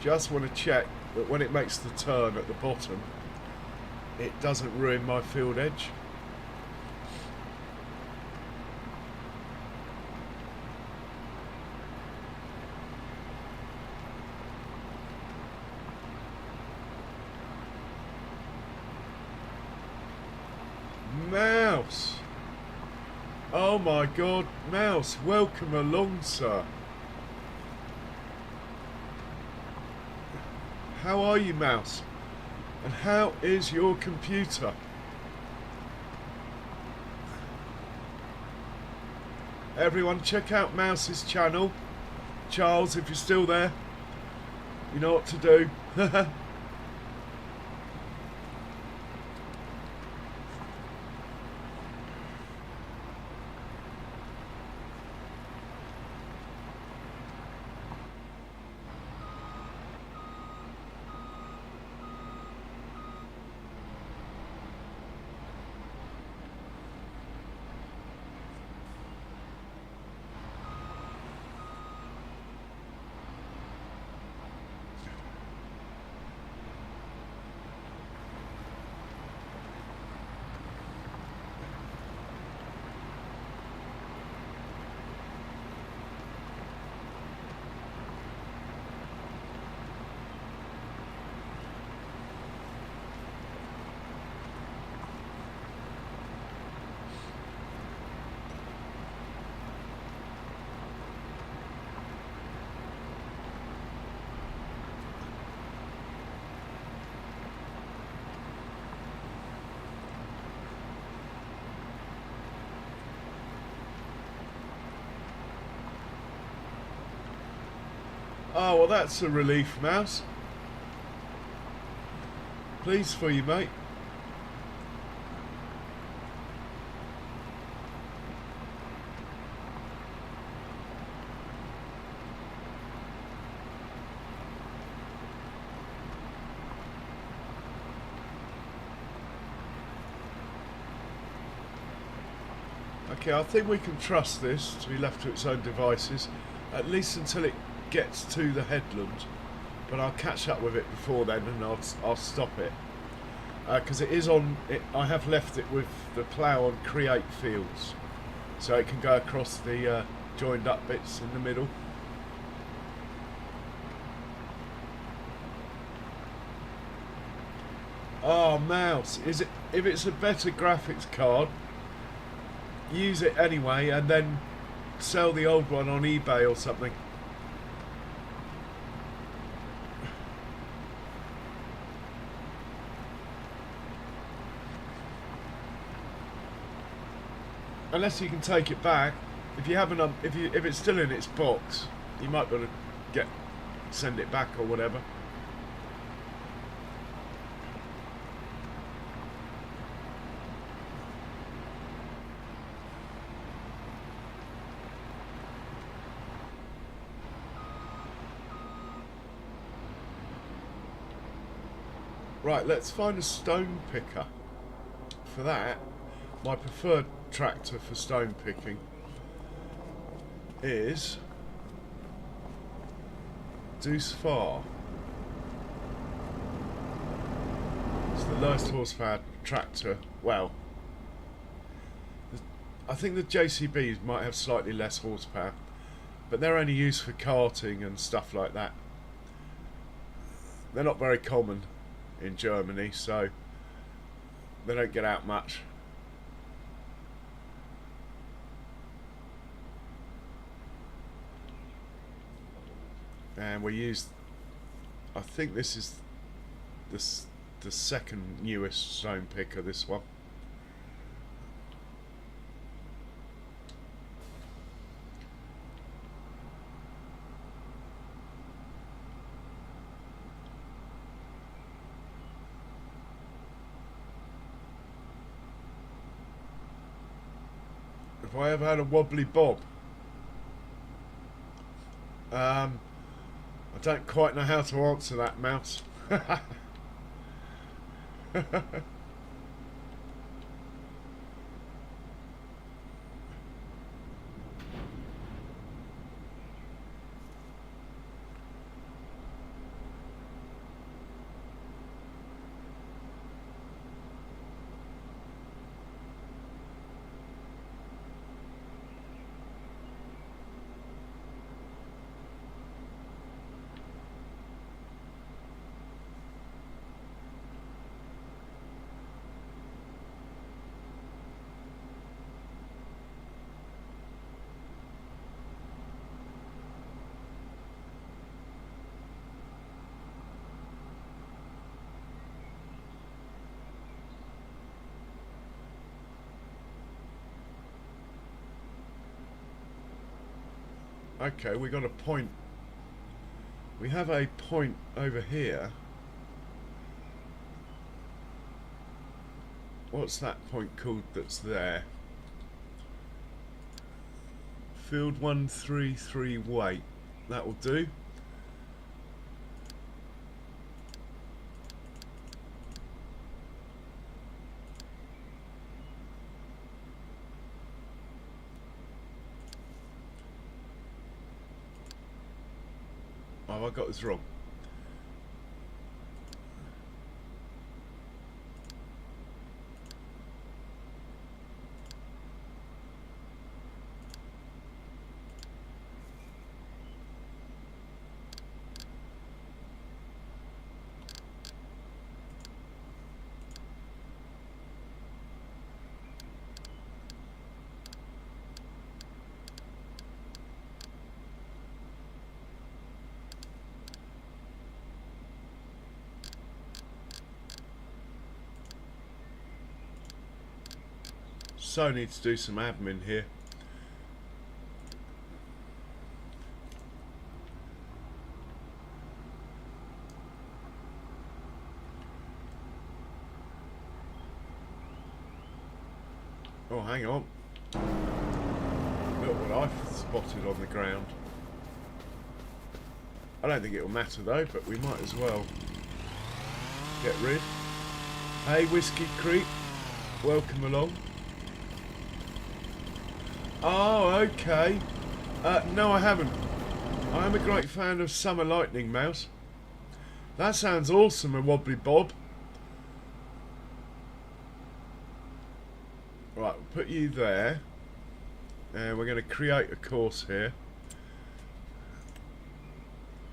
Just want to check that when it makes the turn at the bottom, it doesn't ruin my field edge. Mouse! Oh my god, Mouse, welcome along, sir. How are you, Mouse? And how is your computer? Everyone, check out Mouse's channel. Charles, if you're still there, you know what to do. Oh, well, that's a relief, Mouse. Pleased for you, mate. Okay, I think we can trust this to be left to its own devices, at least until it gets to the headland, but I'll catch up with it before then and I'll stop it because it is on it. I have left it with the plough on create fields so it can go across the joined up bits in the middle. Oh, Mouse, is it, if it's a better graphics card, use it anyway and then sell the old one on eBay or something. Unless you can take it back. If you haven't, if it's still in its box, you might be able to send it back or whatever. Right, let's find a stone picker. For that, my preferred tractor for stone picking is Deuce Far. It's the lowest horsepower tractor. Well, I think the JCBs might have slightly less horsepower, but they're only used for carting and stuff like that. They're not very common in Germany, so they don't get out much. And we used, I think this is the second newest stone picker, this one. Have I ever had a wobbly bob? I don't quite know how to answer that, Mouse. Okay, we got a point. We have a point over here. What's that point called that's there? Field 133 wait. That will do. Oh, I got this wrong. So need to do some admin here. Oh, hang on. Look what I've spotted on the ground. I don't think it'll matter though, but we might as well get rid. Hey, Whiskey Creek, welcome along. Oh, okay. No, I haven't. I am a great fan of Summer Lightning, Mouse. That sounds awesome, a wobbly bob. Right, we'll put you there. And we're going to create a course here.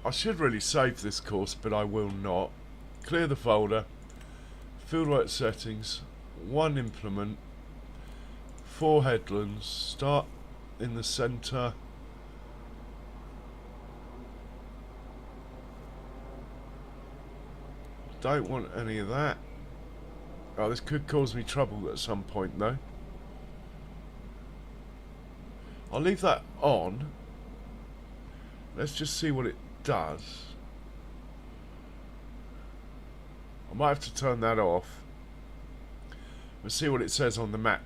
I should really save this course, but I will not. Clear the folder. Fieldwork settings. 1 implement. 4 headlands, start in the centre. Don't want any of that. Oh, this could cause me trouble at some point though. I'll leave that on. Let's just see what it does. I might have to turn that off. Let's see what it says on the map.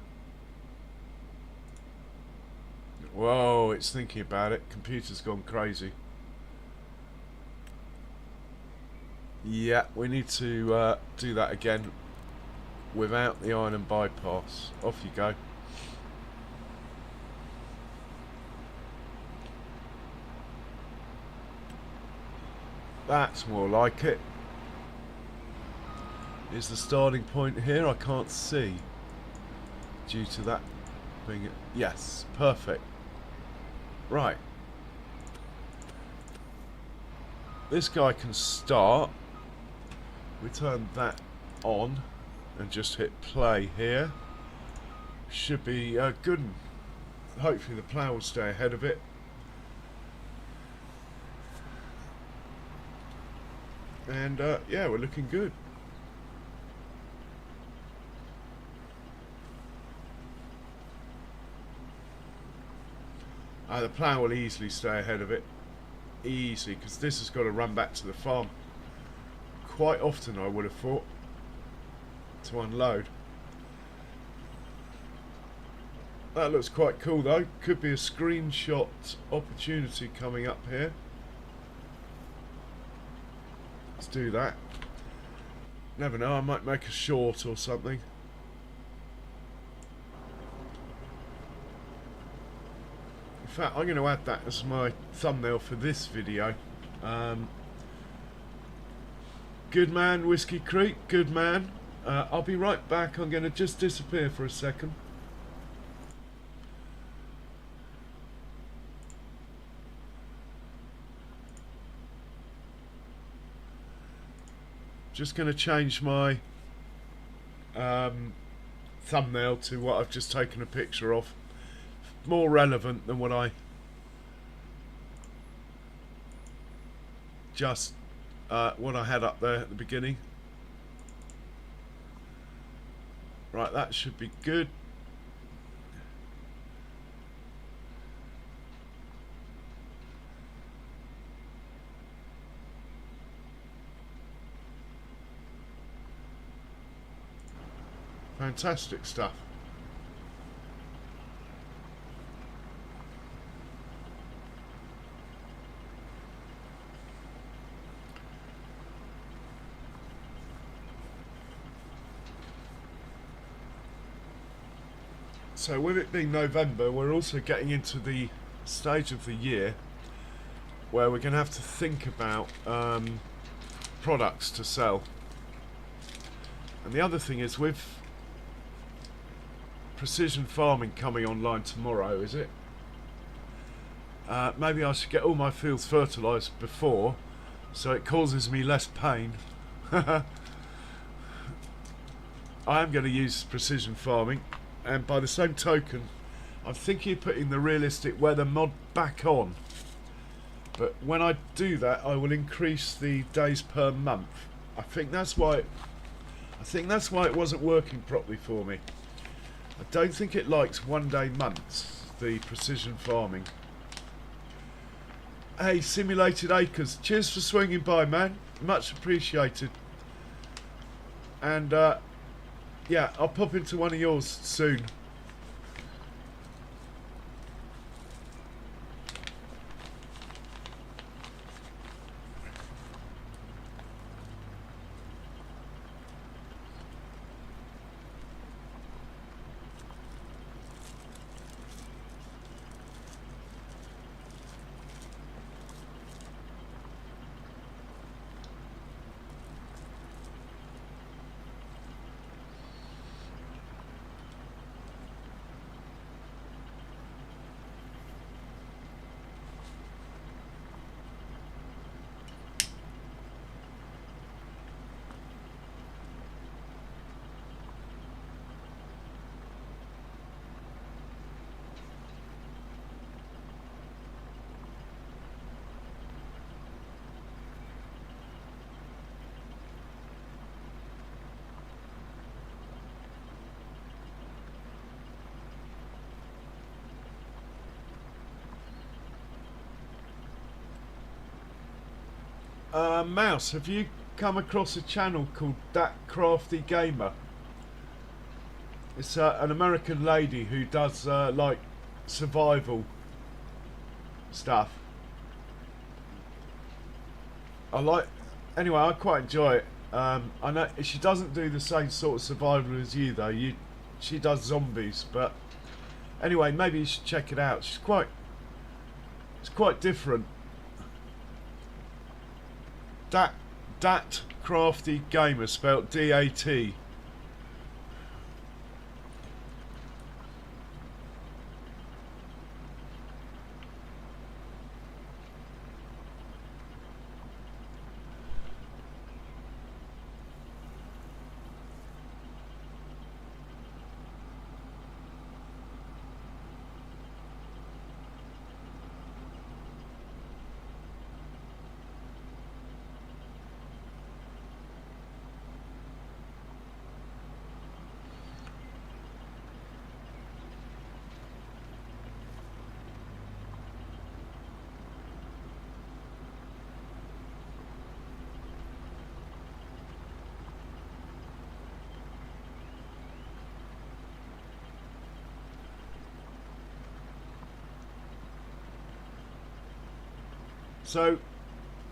Whoa, it's thinking about it. Computer's gone crazy. Yeah, we need to do that again without the iron and bypass. Off you go. That's more like it. Is the starting point here? I can't see. Due to that being... Yes, perfect. Right. This guy can start. We turn that on and just hit play here. Should be good. Hopefully the plough will stay ahead of it. And yeah, we're looking good. The plough will easily stay ahead of it. Easy, because this has got to run back to the farm quite often, I would have thought, to unload. That looks quite cool though. Could be a screenshot opportunity coming up here. Let's do that. Never know, I might make a short or something. In fact, I'm going to add that as my thumbnail for this video. Good man, Whiskey Creek, good man. I'll be right back. I'm going to just disappear for a second. Just going to change my thumbnail to what I've just taken a picture of. More relevant than what I just what I had up there at the beginning. Right, that should be good. Fantastic stuff. So with it being November, we're also getting into the stage of the year where we're going to have to think about products to sell. And the other thing is, with precision farming coming online tomorrow, is it? Maybe I should get all my fields fertilised before, so it causes me less pain. I am going to use precision farming, and by the same token, I'm thinking of putting the realistic weather mod back on. But when I do that, I will increase the days per month. I think that's why it wasn't working properly for me. I don't think it likes 1 day months, the precision farming. Hey, Simulated Acres, cheers for swinging by, man. Much appreciated. And yeah, I'll pop into one of yours soon. Mouse, have you come across a channel called That Crafty Gamer? It's an American lady who does like survival stuff. Anyway, I quite enjoy it. I know she doesn't do the same sort of survival as you though. She does zombies, but anyway, maybe you should check it out. It's quite different. Dat Crafty Gamer, spelled D-A-T. So,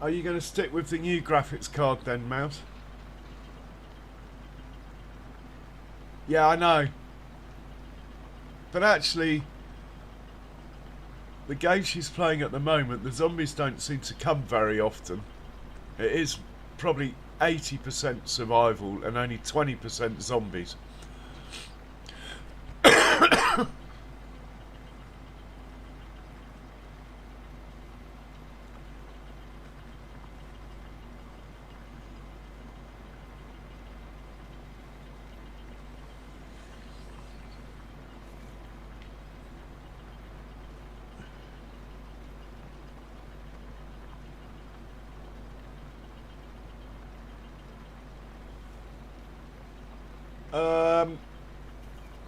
are you going to stick with the new graphics card then, Mouse? Yeah, I know. But actually, the game she's playing at the moment, the zombies don't seem to come very often. It is probably 80% survival and only 20% zombies.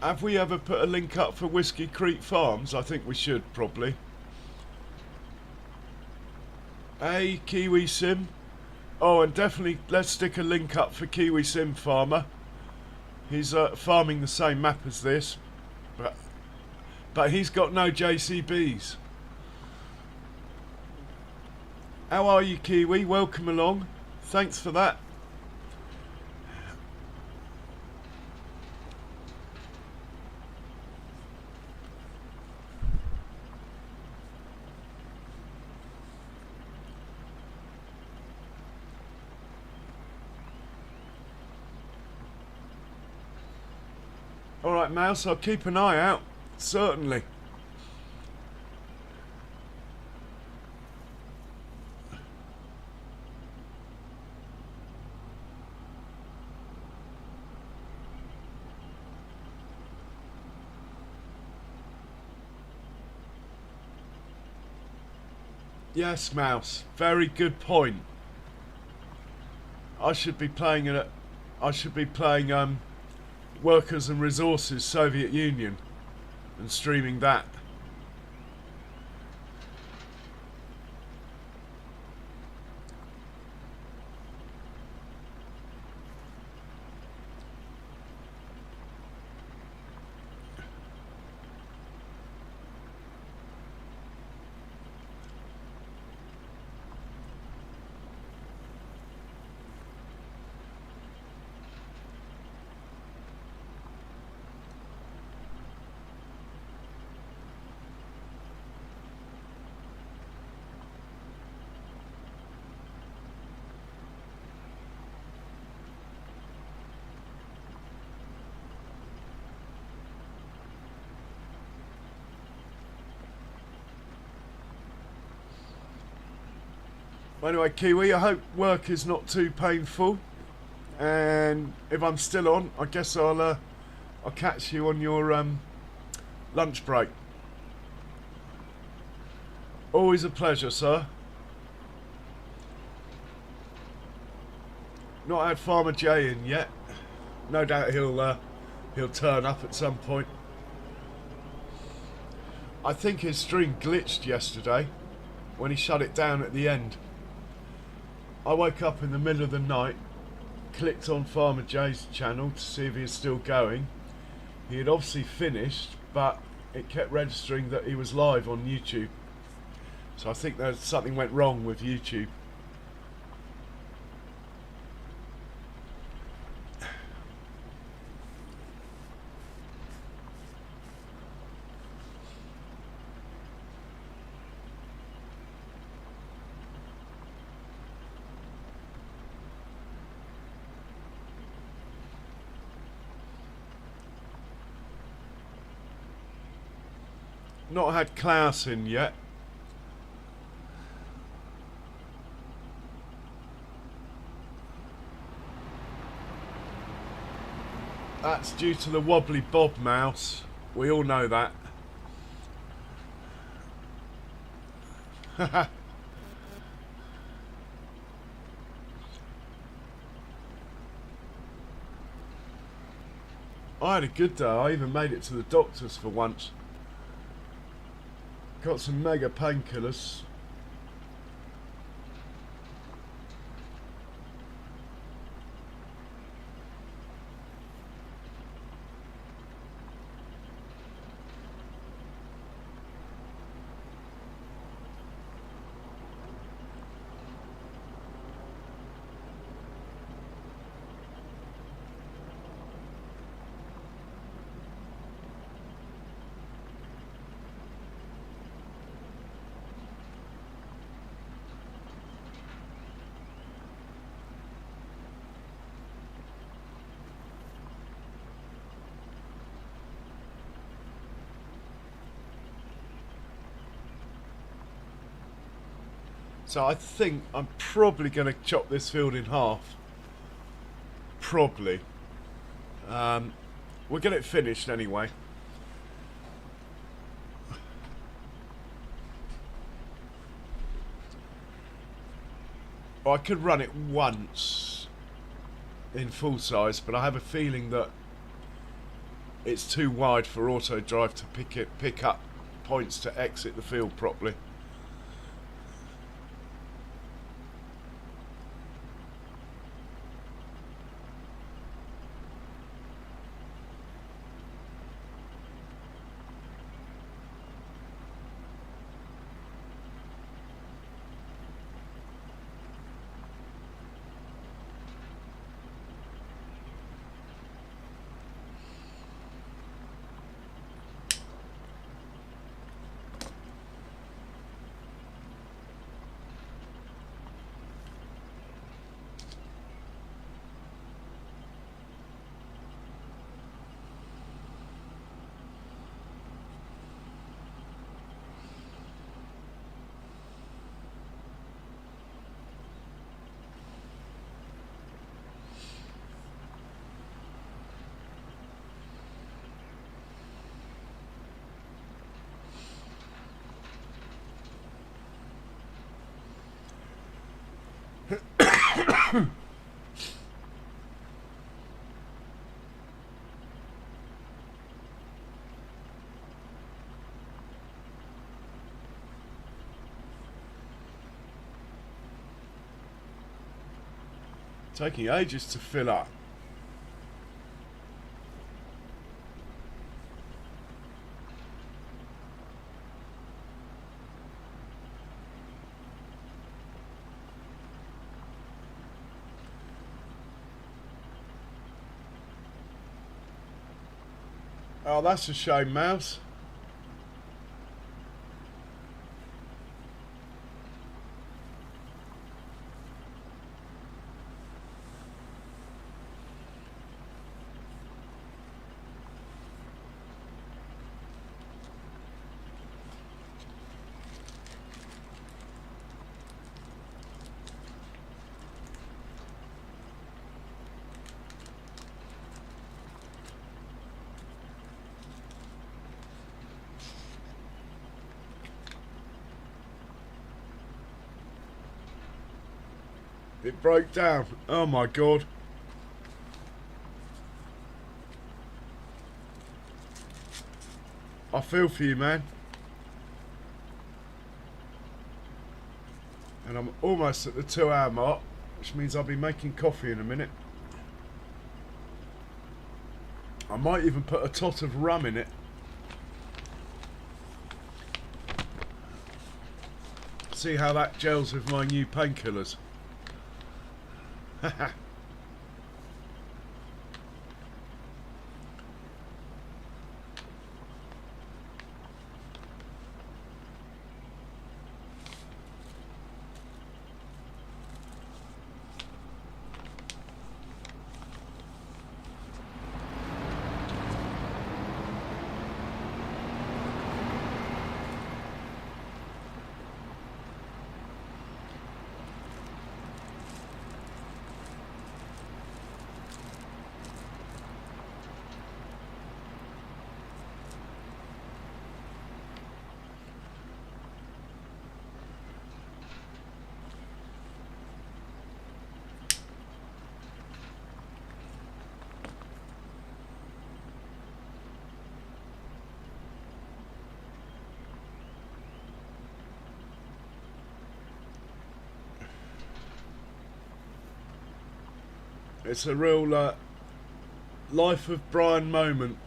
Have we ever put a link up for Whiskey Creek Farms? I think we should, probably. Hey, Kiwi Sim. Oh, and definitely let's stick a link up for Kiwi Sim Farmer. He's farming the same map as this, but he's got no JCBs. How are you, Kiwi? Welcome along. Thanks for that. Alright, Mouse, I'll keep an eye out. Certainly. Yes, Mouse. Very good point. I should be playing Workers and Resources Soviet Union and streaming that. Anyway, Kiwi, I hope work is not too painful, and if I'm still on, I guess I'll catch you on your lunch break. Always a pleasure, sir. Not had Farmer J in yet. No doubt he'll turn up at some point. I think his stream glitched yesterday when he shut it down at the end. I woke up in the middle of the night, clicked on Farmer J's channel to see if he was still going. He had obviously finished, but it kept registering that he was live on YouTube. So I think there's something went wrong with YouTube. Not had Klaus in yet. That's due to the wobbly bob mouse. We all know that. I had a good day. I even made it to the doctors for once. Got some mega painkillers. So I think I'm probably going to chop this field in half. Probably. We'll get it finished anyway. I could run it once in full size, but I have a feeling that it's too wide for auto drive to pick up points to exit the field properly. Taking ages to fill up. Oh, that's a shame, Mouse. It broke down. Oh my god. I feel for you, man. And I'm almost at the 2-hour mark, which means I'll be making coffee in a minute. I might even put a tot of rum in it. See how that gels with my new painkillers. It's a real life of Brian moment.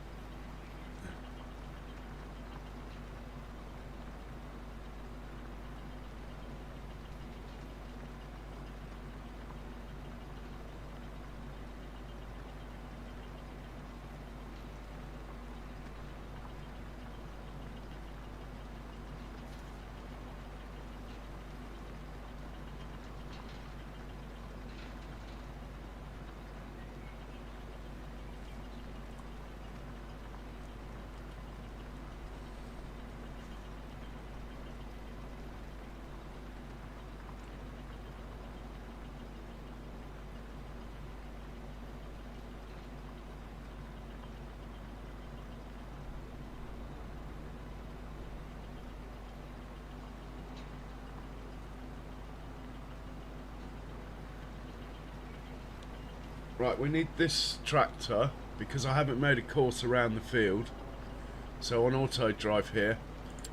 Right, we need this tractor because I haven't made a course around the field. So on auto drive here,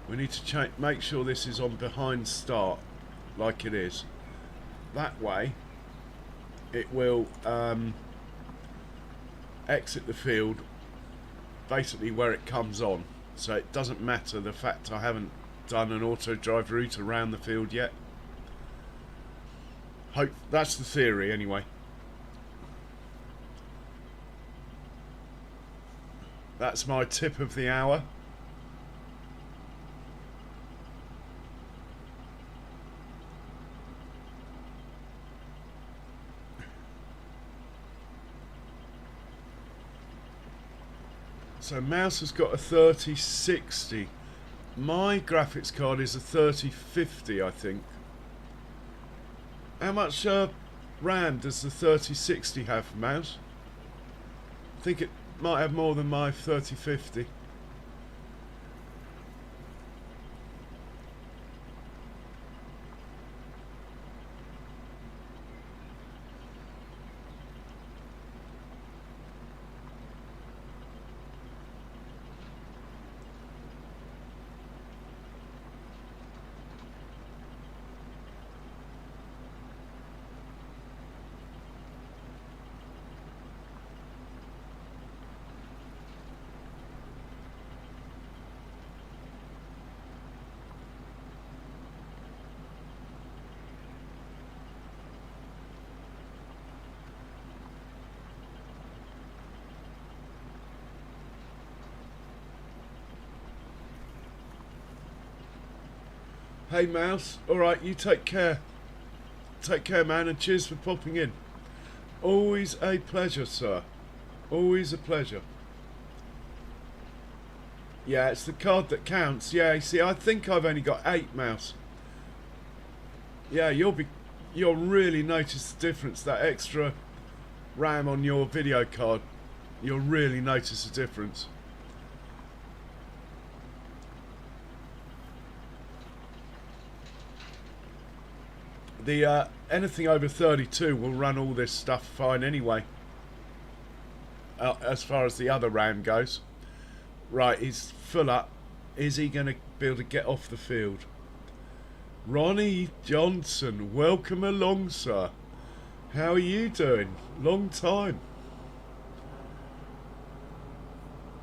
we need to make sure this is on behind start, like it is. That way, it will exit the field basically where it comes on. So it doesn't matter the fact I haven't done an auto drive route around the field yet. Hope that's the theory anyway. That's my tip of the hour. So mouse has got a 3060. My graphics card is a 3050, I think. How much RAM does the 3060 have, mouse? I think it might have more than my 3050. Hey mouse, alright, you take care. Take care, man, and cheers for popping in. Always a pleasure, sir. Always a pleasure. Yeah, it's the card that counts. Yeah, you see, I think I've only got 8, mouse. Yeah, you'll really notice the difference. That extra RAM on your video card, you'll really notice the difference. The anything over 32 will run all this stuff fine anyway. As far as the other RAM goes. Right, he's full up. Is he going to be able to get off the field? Ronnie Johnson, welcome along, sir. How are you doing? Long time.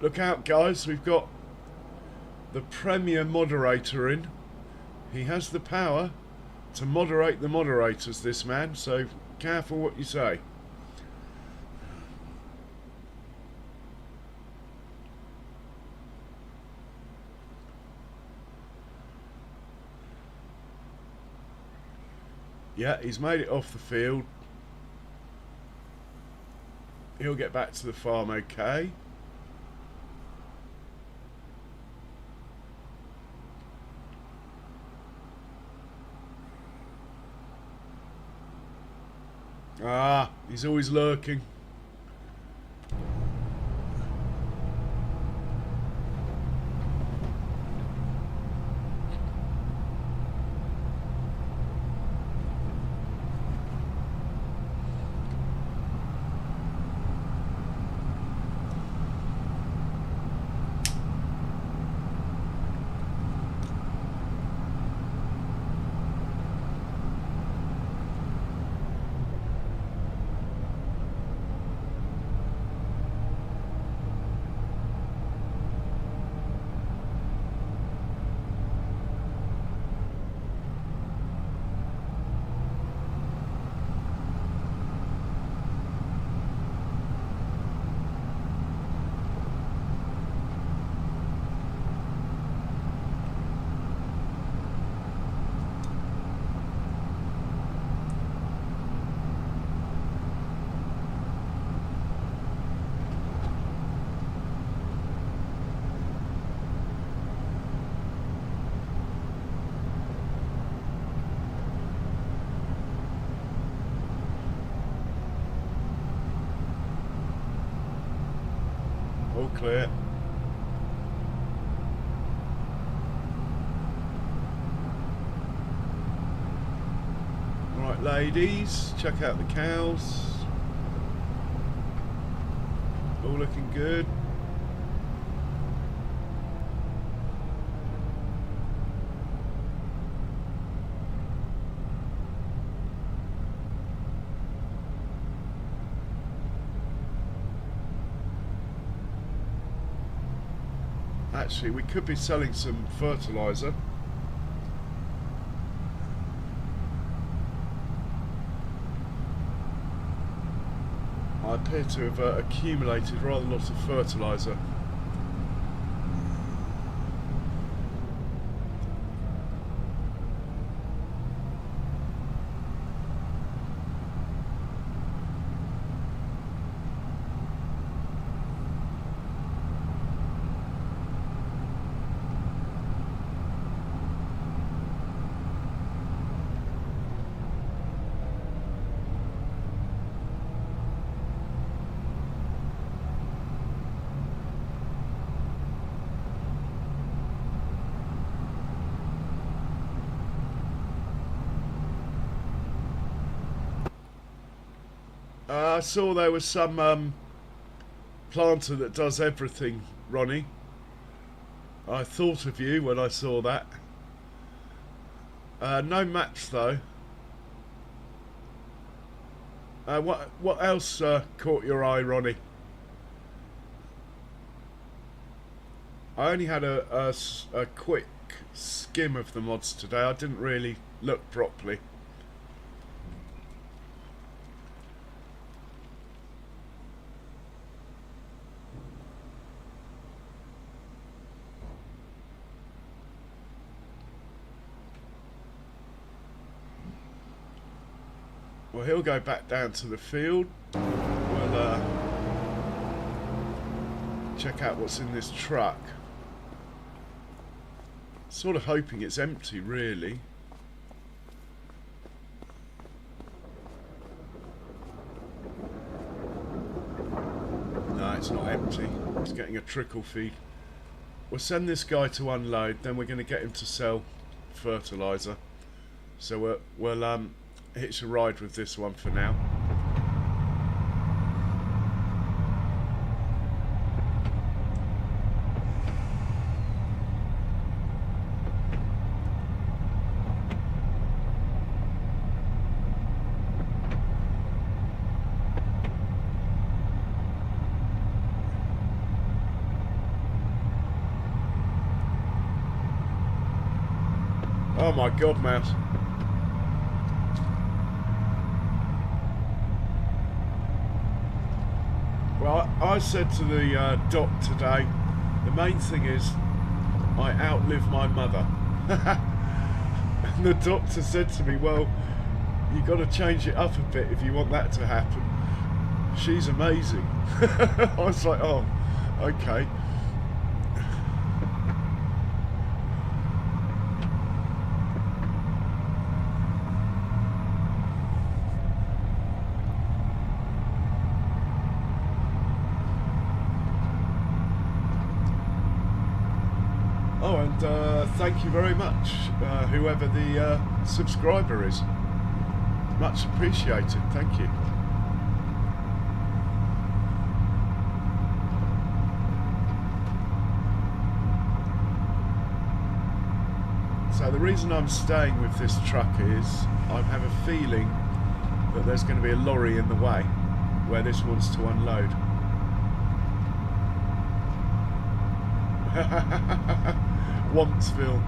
Look out, guys. We've got the premier moderator in. He has the power to moderate the moderators, this man, so careful what you say. Yeah, he's made it off the field. He'll get back to the farm okay. Ah, he's always lurking. All clear. Right, ladies, check out the cows. all looking good. Actually, we could be selling some fertilizer. I appear to have accumulated rather a lot of fertilizer. I saw there was some planter that does everything, Ronnie. I thought of you when I saw that. No maps though. What else caught your eye, Ronnie? I only had a quick skim of the mods today. I didn't really look properly. Well, he'll go back down to the field. We'll check out what's in this truck. Sort of hoping it's empty, really. No, it's not empty. It's getting a trickle feed. We'll send this guy to unload, then we're going to get him to sell fertilizer. So we'll hitch a ride with this one for now. Oh my God, man. Well, I said to the doc today, the main thing is I outlive my mother. And the doctor said to me, well, you've got to change it up a bit if you want that to happen. She's amazing. I was like, oh, okay. Oh, and thank you very much, whoever the subscriber is. Much appreciated, thank you. So the reason I'm staying with this truck is I have a feeling that there's going to be a lorry in the way where this wants to unload. Wantsville.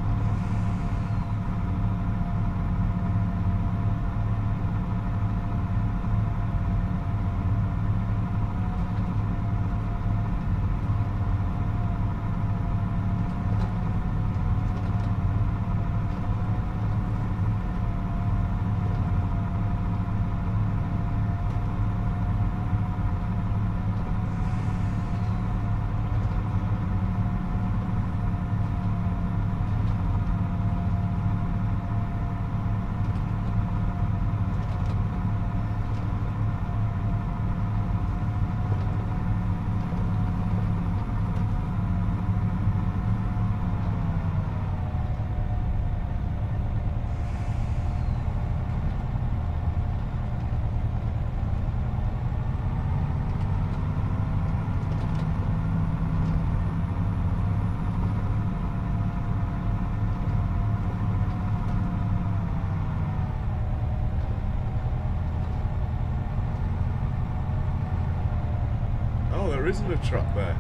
there isn't a truck there.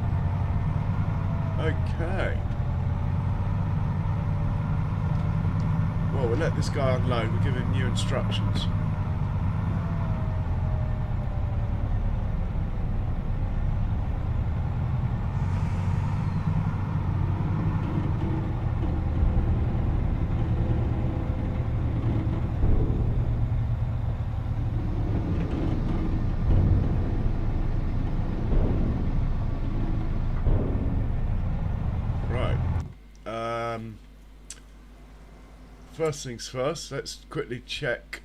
Okay. Well, we'll let this guy unload. We'll give him new instructions. First things first, let's quickly check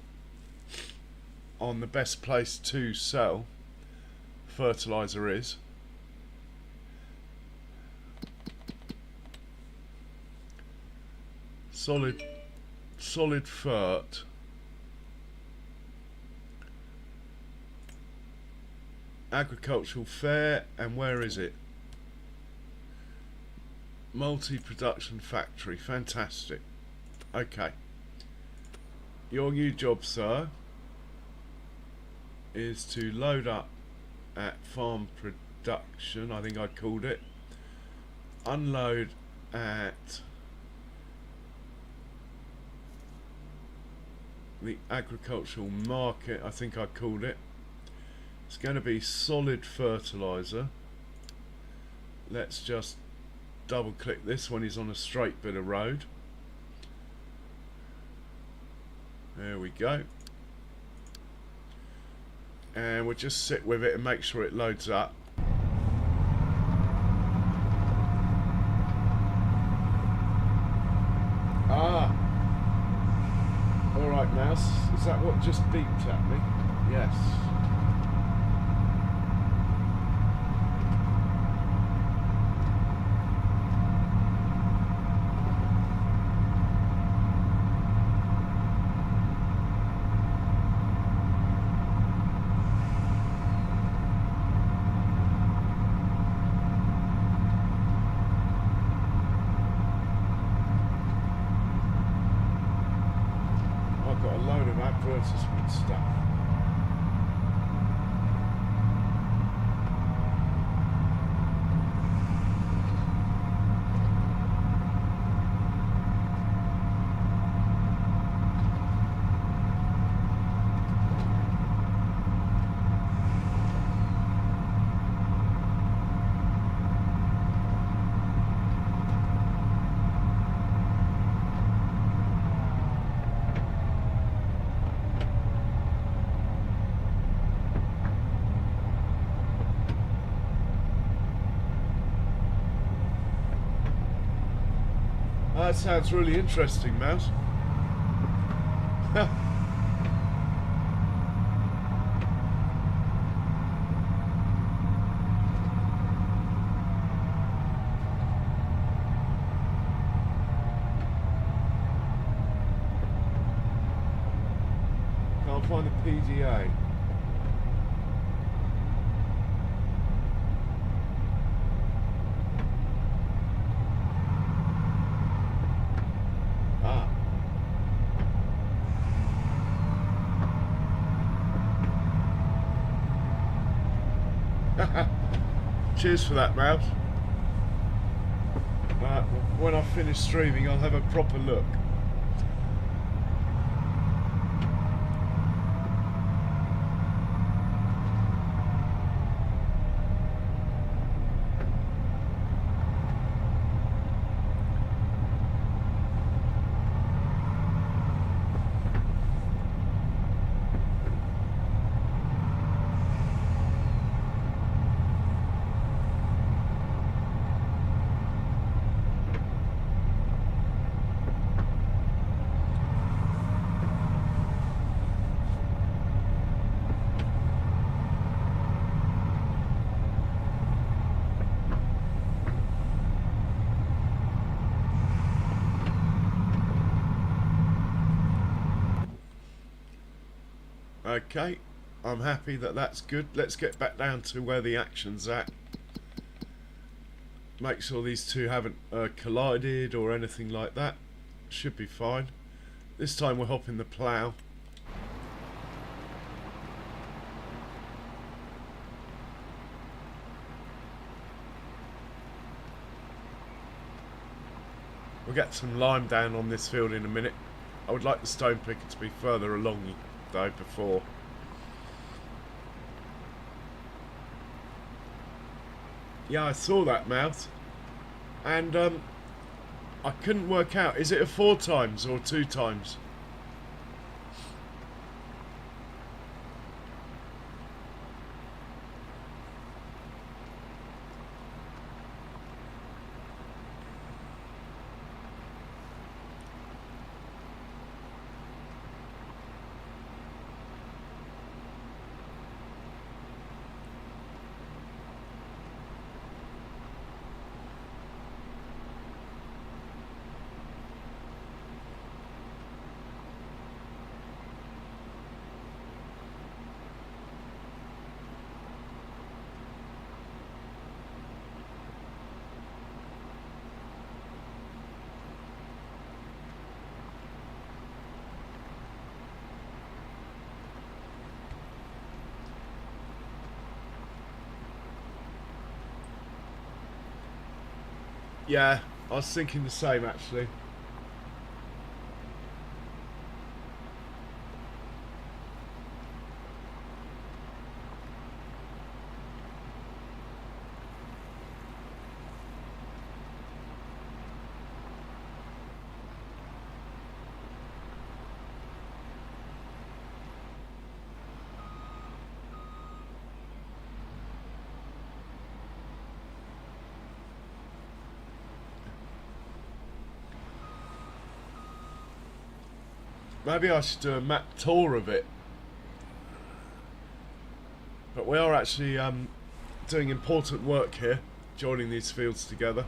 on the best place to sell fertilizer is. Solid fert. Agricultural fair, and where is it? Multi-production factory. Fantastic. Okay. Your new job, sir, is to load up at farm production, I think I called it. Unload at the agricultural market, I think I called it. It's going to be solid fertilizer. Let's just double click this when he's on a straight bit of road. There we go. And we'll just sit with it and make sure it loads up. Ah! Alright, mouse. Is that what just beeped at me? Yes. Advertisement stuff. That sounds really interesting, Mouse. Can't find the PDA. Cheers for that, Mouse. When I finish streaming, I'll have a proper look. Okay, I'm happy that that's good. Let's get back down to where the action's at. Make sure these two haven't collided or anything like that. Should be fine. This time we're hopping the plough. We'll get some lime down on this field in a minute. I would like the stone picker to be further along though before. Yeah, I saw that mouth, and I couldn't work out. Is it a 4 times or 2 times? Yeah, I was thinking the same actually. Maybe I should do a map tour of it. But we are actually doing important work here, joining these fields together.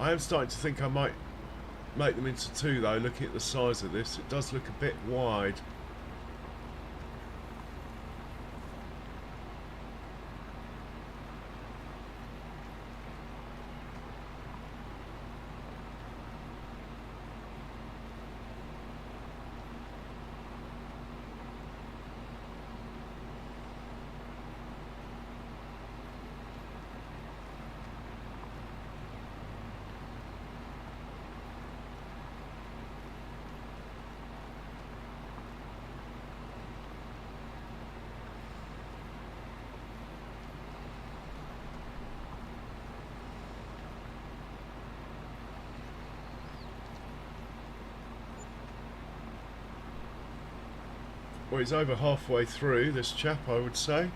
I am starting to think I might make them into 2 though, looking at the size of this. It does look a bit wide. Well, he's over halfway through, this chap, I would say.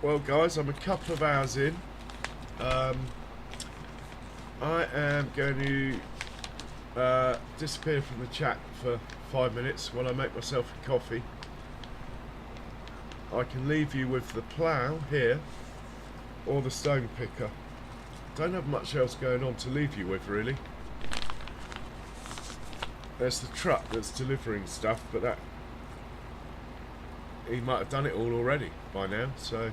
Well, guys, I'm a couple of hours in. I am going to disappear from the chat for 5 minutes while I make myself a coffee. I can leave you with the plough here or the stone picker. Don't have much else going on to leave you with, really. There's the truck that's delivering stuff, but that he might have done it all already by now, so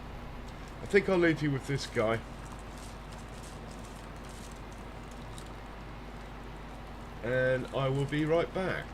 I think I'll leave you with this guy. And I will be right back.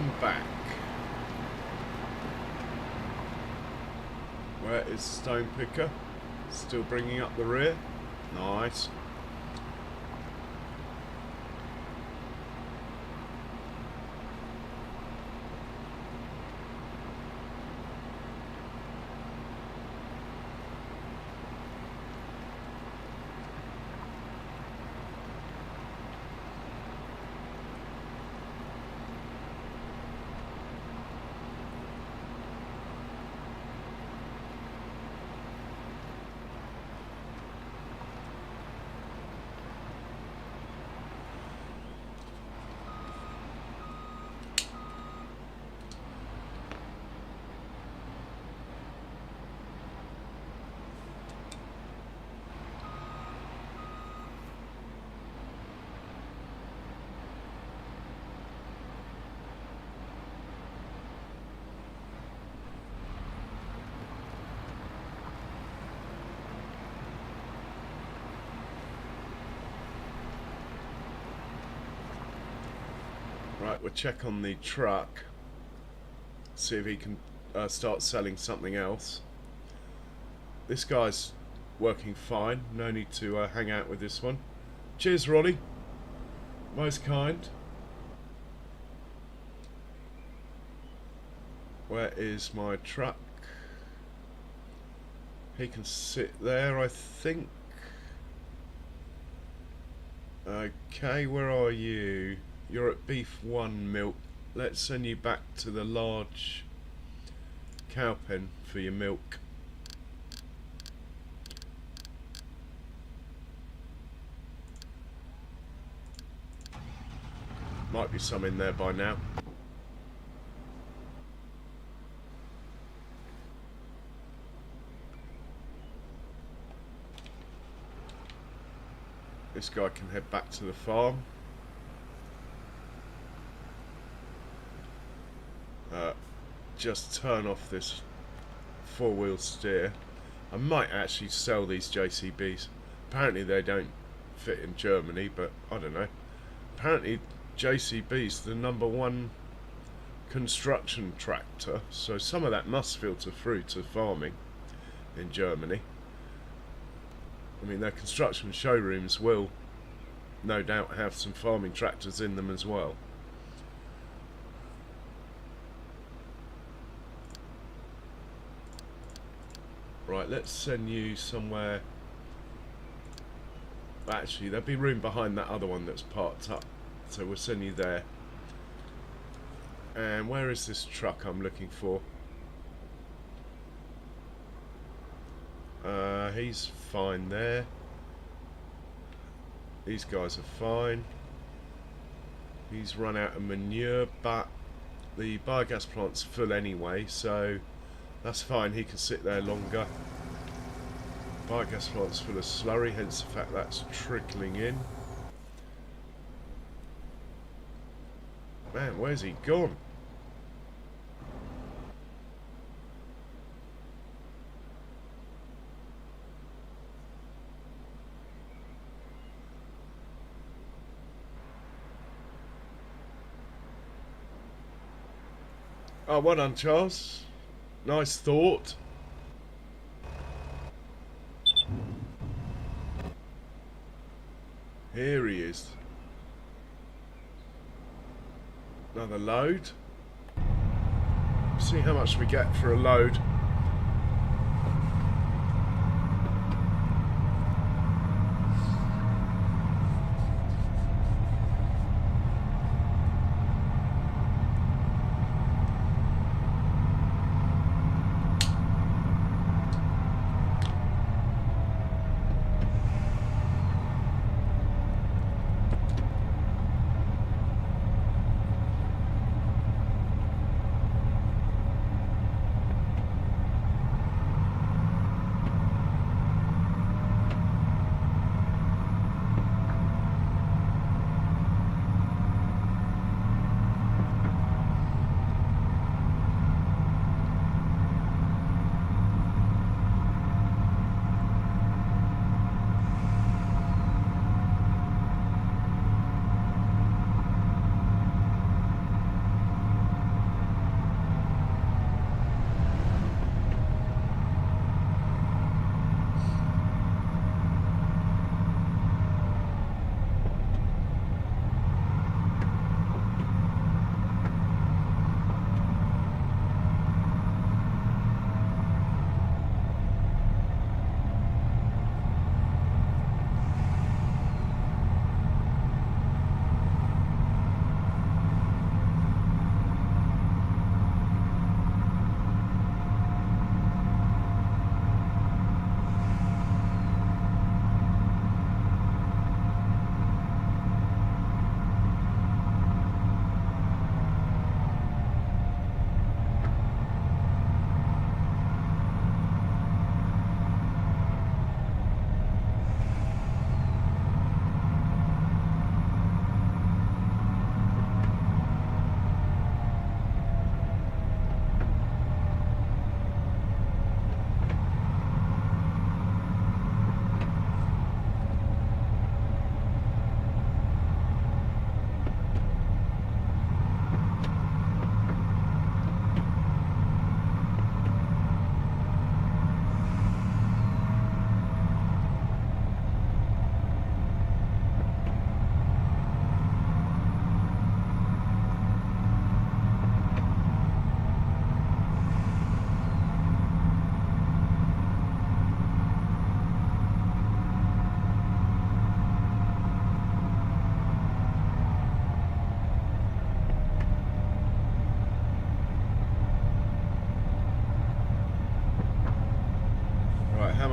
come back. Where is Stone Picker? Still bringing up the rear. Nice. Right, we'll check on the truck, see if he can start selling something else. This guy's working fine, no need to hang out with this one. Cheers, Ronnie. Most kind. Where is my truck? He can sit there, I think. Okay, where are you? You're at beef 1 milk. Let's send you back to the large cow pen for your milk. Might be some in there by now. This guy can head back to the farm. Just turn off this 4-wheel steer. I might actually sell these JCBs. Apparently they don't fit in Germany, but I don't know. Apparently JCB's the #1 construction tractor, so some of that must filter through to farming in Germany. I mean, their construction showrooms will no doubt have some farming tractors in them as well. Right, let's send you somewhere. Actually, there'll be room behind that other one that's parked up, so we'll send you there. And where is this truck I'm looking for? He's fine there. These guys are fine. He's run out of manure, but the biogas plant's full anyway, so that's fine. He can sit there longer. Biogas plant's full of slurry, hence the fact that's trickling in. Man, where's he gone? Oh, well done, Charles. Nice thought. Here he is. Another load. See how much we get for a load.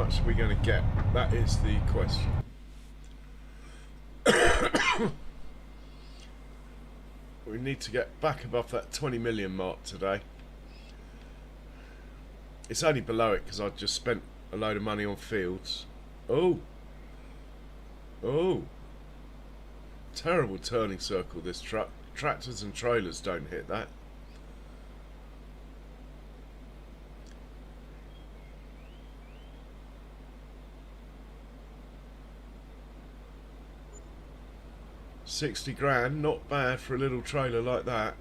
much are we going to get? That is the question. We need to get back above that 20 million mark today. It's only below it because I just spent a load of money on fields. Oh! Oh! Terrible turning circle, this truck. Tractors and trailers don't hit that. £60 not bad for a little trailer like that.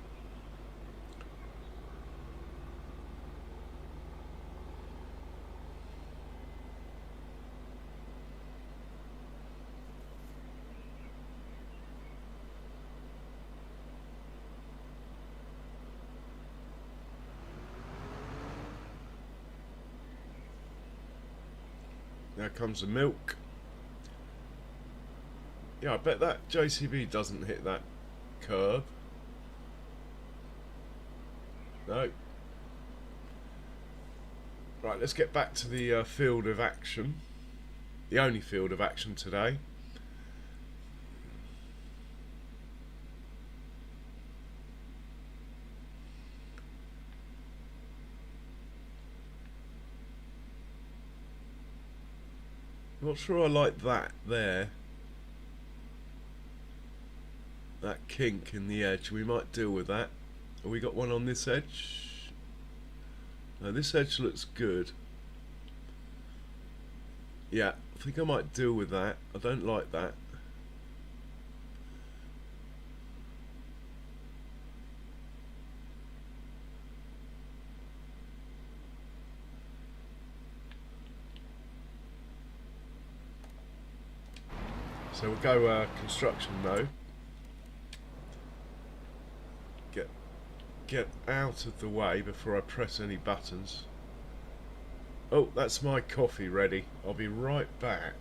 There comes the milk. Yeah, I bet that JCB doesn't hit that curb. No. Right, let's get back to the field of action. The only field of action today. Not sure I like that there. That kink in the edge. We might deal with that. Have we got one on this edge? No, this edge looks good. Yeah, I think I might deal with that. I don't like that. So we'll go construction mode. Get out of the way before I press any buttons. Oh, that's my coffee ready. I'll be right back.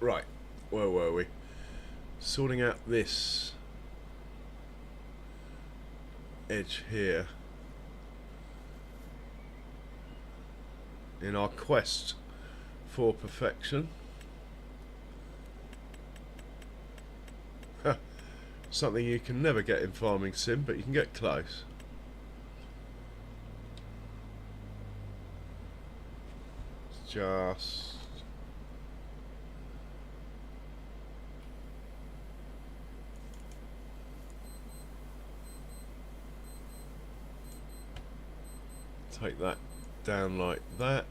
Right, where were we? Sorting out this edge here in our quest for perfection. Something you can never get in Farming Sim, but you can get close. It's just take that down like that.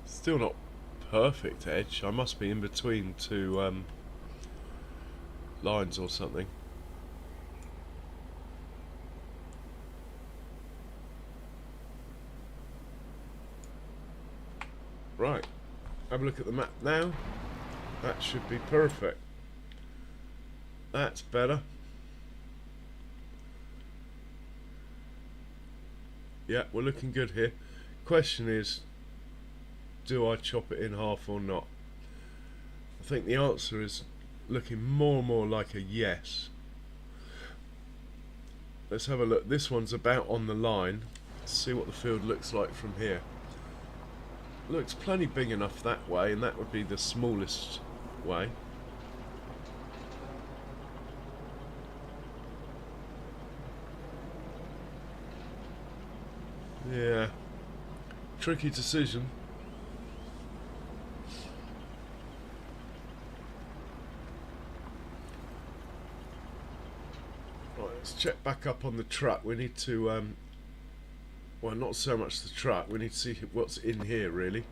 Still not perfect edge. I must be in between two lines or something. Right, have a look at the map now. That should be perfect. That's better. Yeah, we're looking good here. Question is, do I chop it in half or not? I think the answer is looking more and more like a yes. let's have a look. This one's about on the line. Let's see what the field looks like from here. Looks plenty big enough that way, and that would be the smallest way. Yeah, tricky decision. Right, let's check back up on the truck. We need to, well, not so much the truck. We need to see what's in here, really.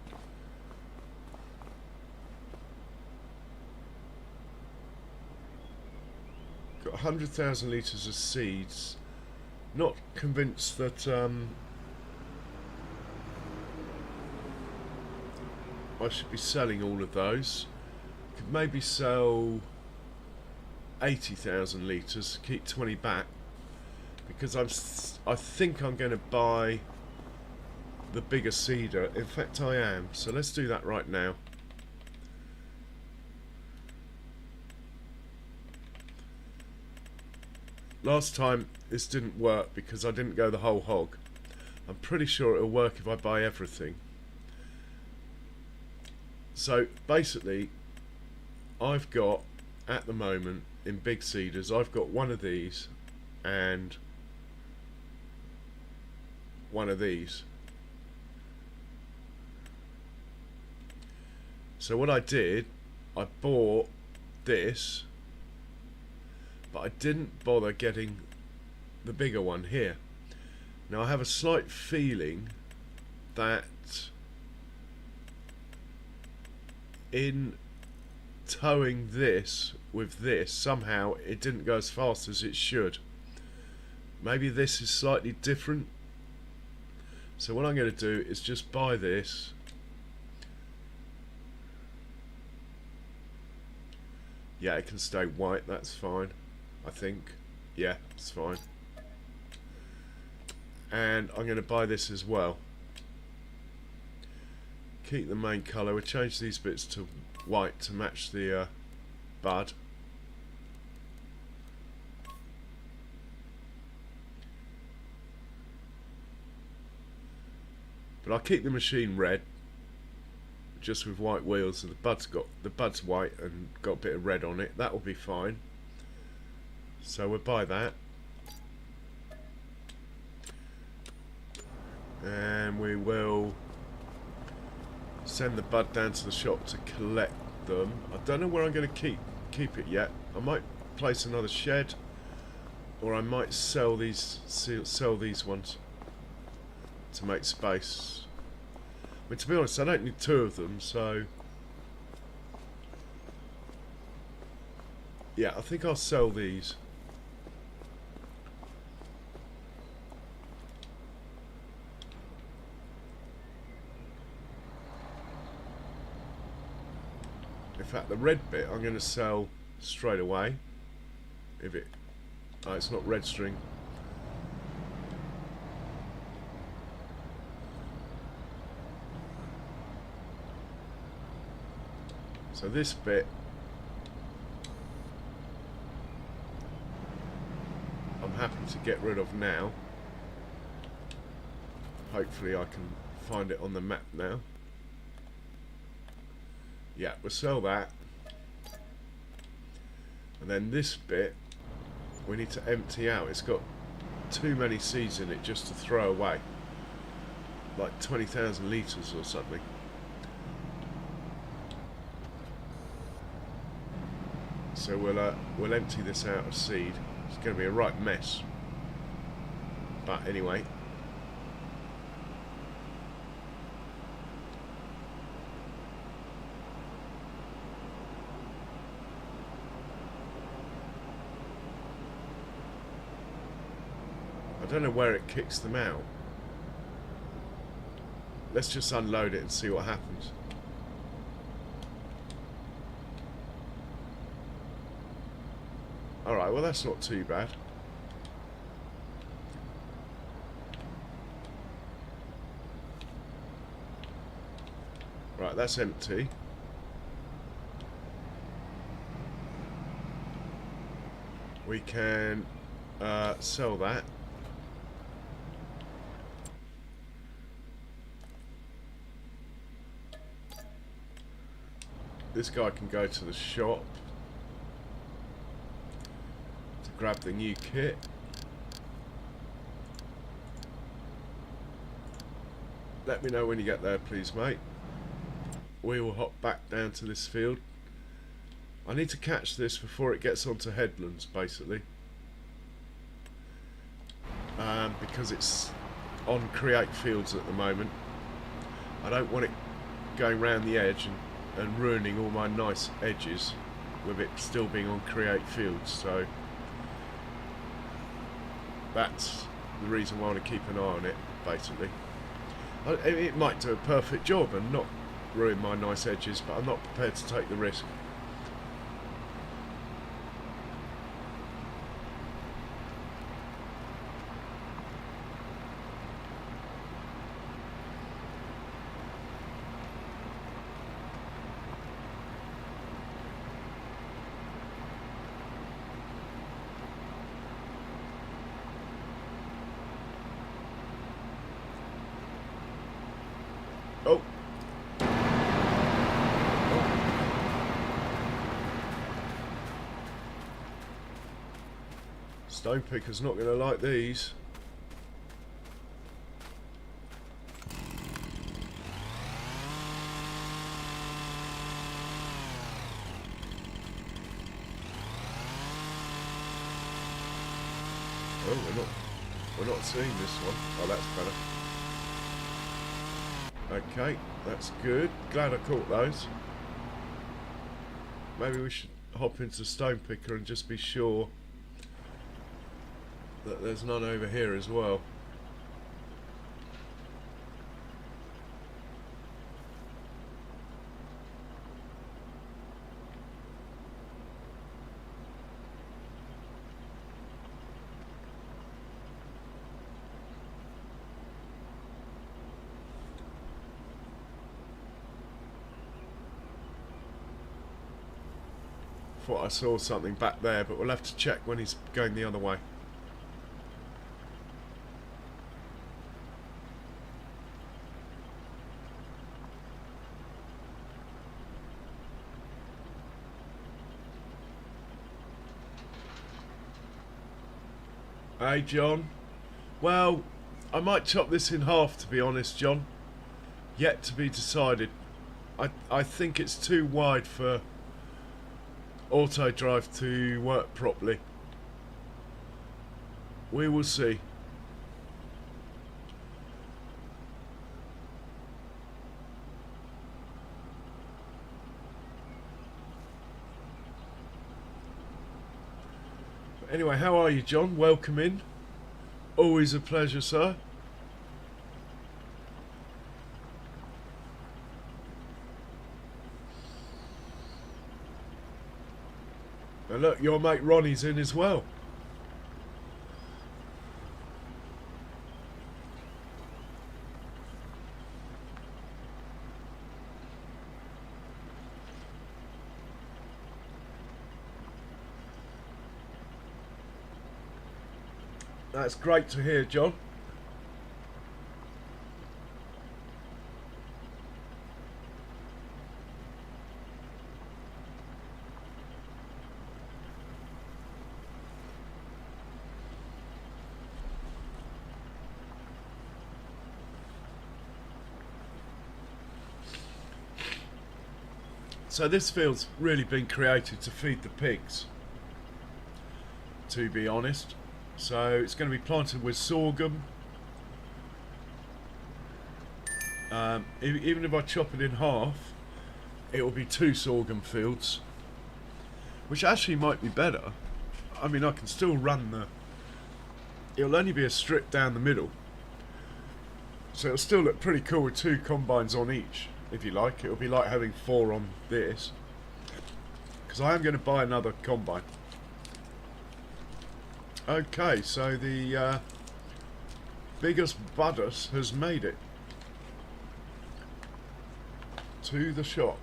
Got 100,000 litres of seeds. Not convinced that I should be selling all of those. Could maybe sell 80,000 litres, keep 20 back, because I think I'm going to buy the bigger seeder. In fact, I am. So let's do that right now. Last time this didn't work because I didn't go the whole hog. I'm pretty sure it'll work if I buy everything. So basically, I've got, at the moment, in big seeders, I've got one of these and one of these. So what I did, I bought this, but I didn't bother getting the bigger one here. Now I have a slight feeling that in towing this with this, somehow it didn't go as fast as it should. Maybe this is slightly different. So what I'm going to do is just buy this. Yeah, it can stay white, that's fine, I think. Yeah, it's fine. And I'm going to buy this as well. Keep the main colour. We'll change these bits to white to match the bud. But I'll keep the machine red, just with white wheels, and the bud's white and got a bit of red on it. That will be fine. So we'll buy that. And we will send the bud down to the shop to collect them. I don't know where I'm going to keep it yet. I might place another shed, or I might sell these ones to make space. I mean, to be honest, I don't need two of them, so yeah, I think I'll sell these. In fact, the red bit I'm going to sell straight away. If it... oh, it's not red string. So this bit I'm happy to get rid of now. Hopefully I can find it on the map now. Yeah, we'll sell that. And then this bit we need to empty out. It's got too many seeds in it just to throw away. Like 20,000 litres or something. So we'll empty this out of seed. It's going to be a right mess. But anyway. I don't know where it kicks them out. Let's just unload it and see what happens. Alright, well that's not too bad. Right, that's empty. We can sell that. This guy can go to the shop to grab the new kit. Let me know when you get there, please, mate. We will hop back down to this field. I need to catch this before it gets onto headlands, basically. Because it's on create fields at the moment. I don't want it going round the edge and ruining all my nice edges with it still being on create fields, so that's the reason why I want to keep an eye on it, basically. It might do a perfect job and not ruin my nice edges, but I'm not prepared to take the risk. Oh. Stone picker's not going to like these. Oh, we're not seeing this one. Oh, that's better. Okay, that's good. Glad I caught those. Maybe we should hop into stone picker and just be sure that there's none over here as well. Thought I saw something back there, but we'll have to check when he's going the other way. Hey, John. Well, I might chop this in half, to be honest, John. Yet to be decided. I think it's too wide for auto drive to work properly. We will see. Anyway, how are you, John? Welcome in. Always a pleasure, sir. And look, your mate Ronnie's in as well. That's great to hear, John. So this field's really been created to feed the pigs, to be honest. So it's going to be planted with sorghum. Even if I chop it in half, it will be 2 sorghum fields, which actually might be better. I mean, I can still run the... It'll only be a strip down the middle, so it'll still look pretty cool with 2 combines on each, if you like. It'll be like having 4 on this, because I am going to buy another combine. Okay, so the biggest Buddus has made it to the shop.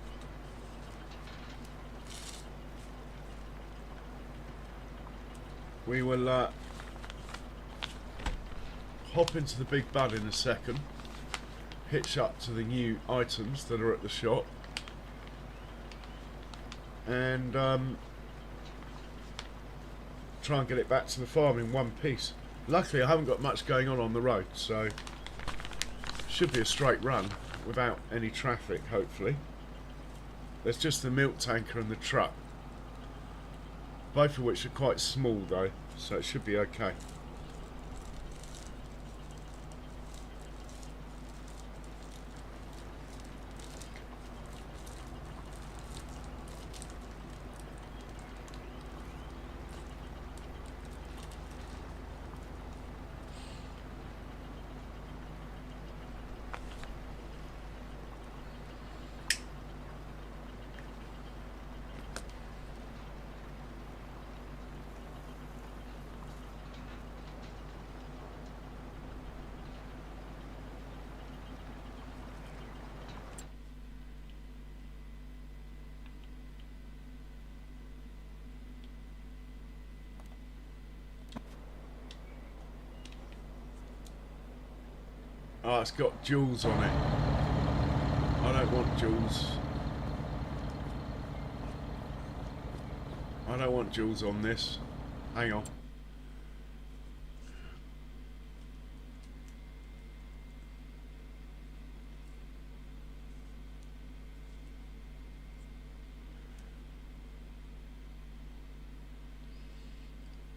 We will hop into the big bud in a second, hitch up to the new items that are at the shop, and try and get it back to the farm in one piece. Luckily I haven't got much going on the road, so should be a straight run without any traffic, hopefully. There's just the milk tanker and the truck, both of which are quite small though, so it should be okay. Oh, it's got jewels on it. I don't want jewels. I don't want jewels on this. Hang on.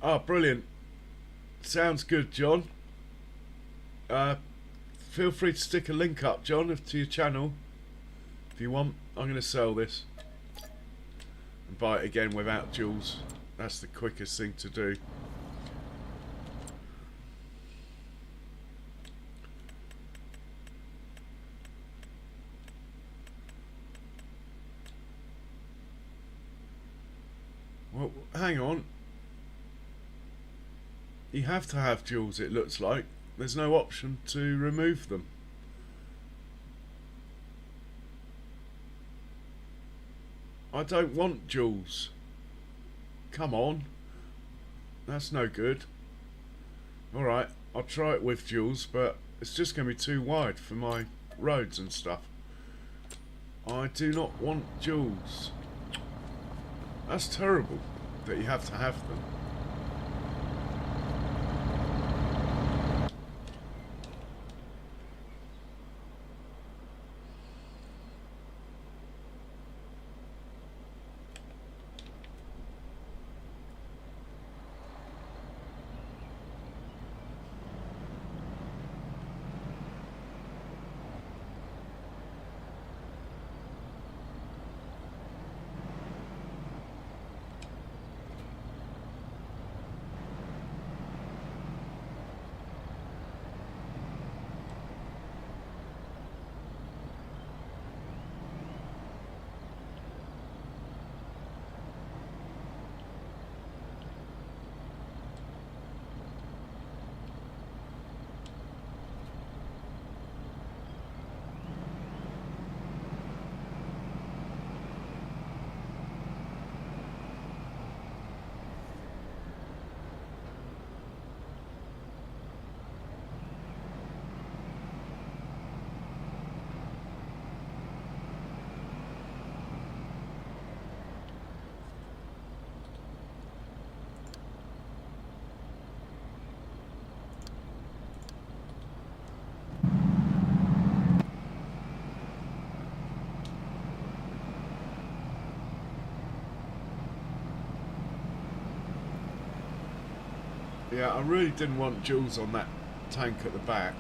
Oh, brilliant. Sounds good, John. Feel free to stick a link up, John, to your channel if you want. I'm going to sell this and buy it again without jewels. That's the quickest thing to do. Well, hang on. You have to have jewels, it looks like. There's no option to remove them. I don't want jewels. Come on. That's no good. Alright, I'll try it with jewels, but it's just going to be too wide for my roads and stuff. I do not want jewels. That's terrible that you have to have them. Yeah, I really didn't want jewels on that tank at the back,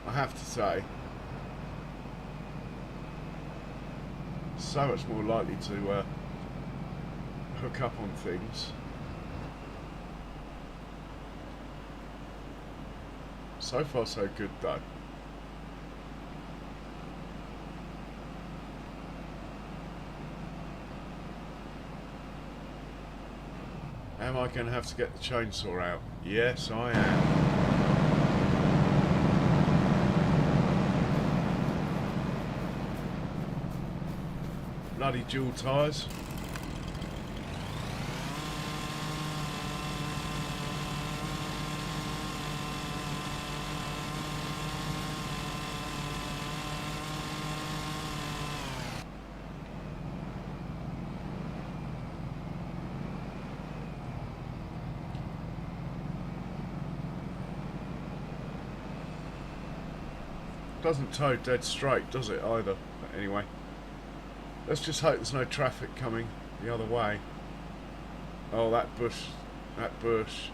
I have to say. So much more likely to hook up on things. So far so good though. Am I going to have to get the chainsaw out? Yes, I am. Bloody dual tyres. Doesn't tow dead straight, does it, either? But anyway, let's just hope there's no traffic coming the other way. Oh, that bush. That bush.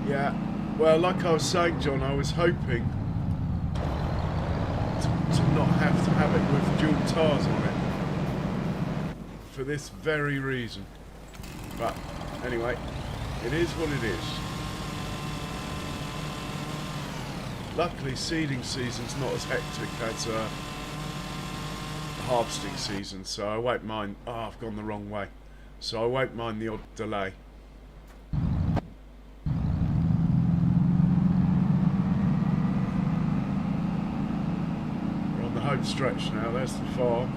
Yeah, well, like I was saying, John, I was hoping to not have to have it with dual tires on it for this very reason. But anyway, it is what it is. Luckily, seeding season's not as hectic as harvesting season, so I won't mind. Oh, I've gone the wrong way, so I won't mind the odd delay. Home stretch now, there's the farm.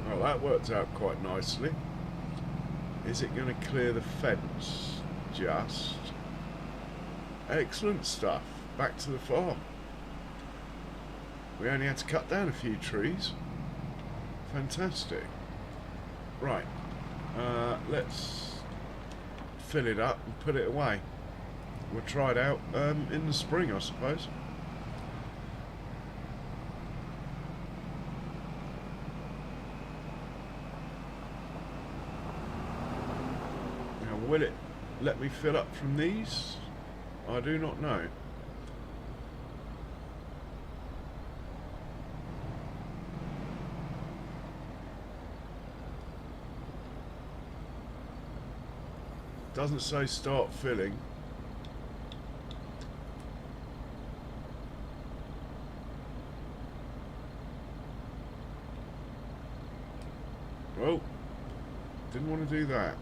Well, that worked out quite nicely. Is it going to clear the fence? Just. Excellent stuff. Back to the farm. We only had to cut down a few trees. Fantastic. Right. Let's fill it up and put it away. We'll try it out in the spring, I suppose. Will it let me fill up from these? I do not know. Doesn't say start filling. Well, didn't want to do that.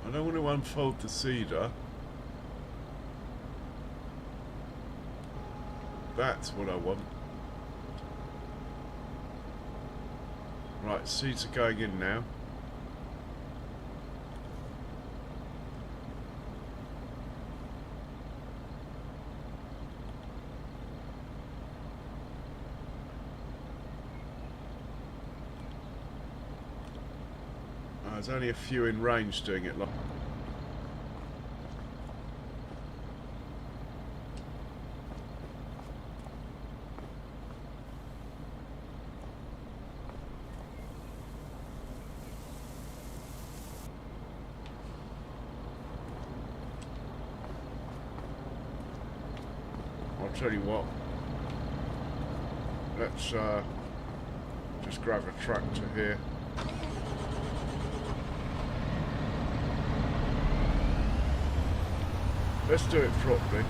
I don't want to unfold the cedar. That's what I want. Right, seeds are going in now. There's only a few in range doing it like. I'll tell you what. Let's just grab a tractor here. Let's do it properly.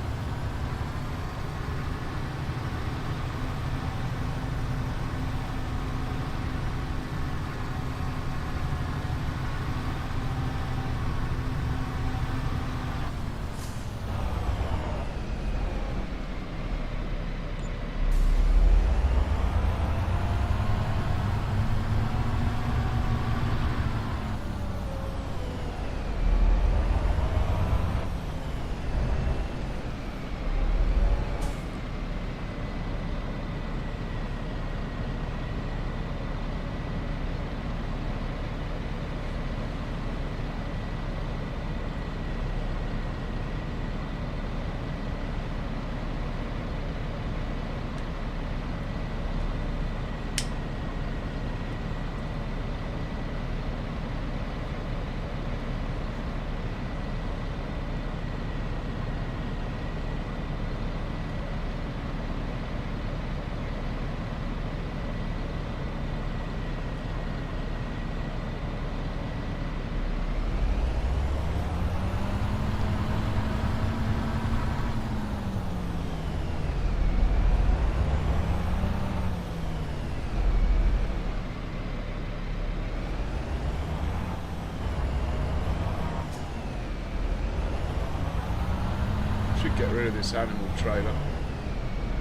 Get rid of this animal trailer.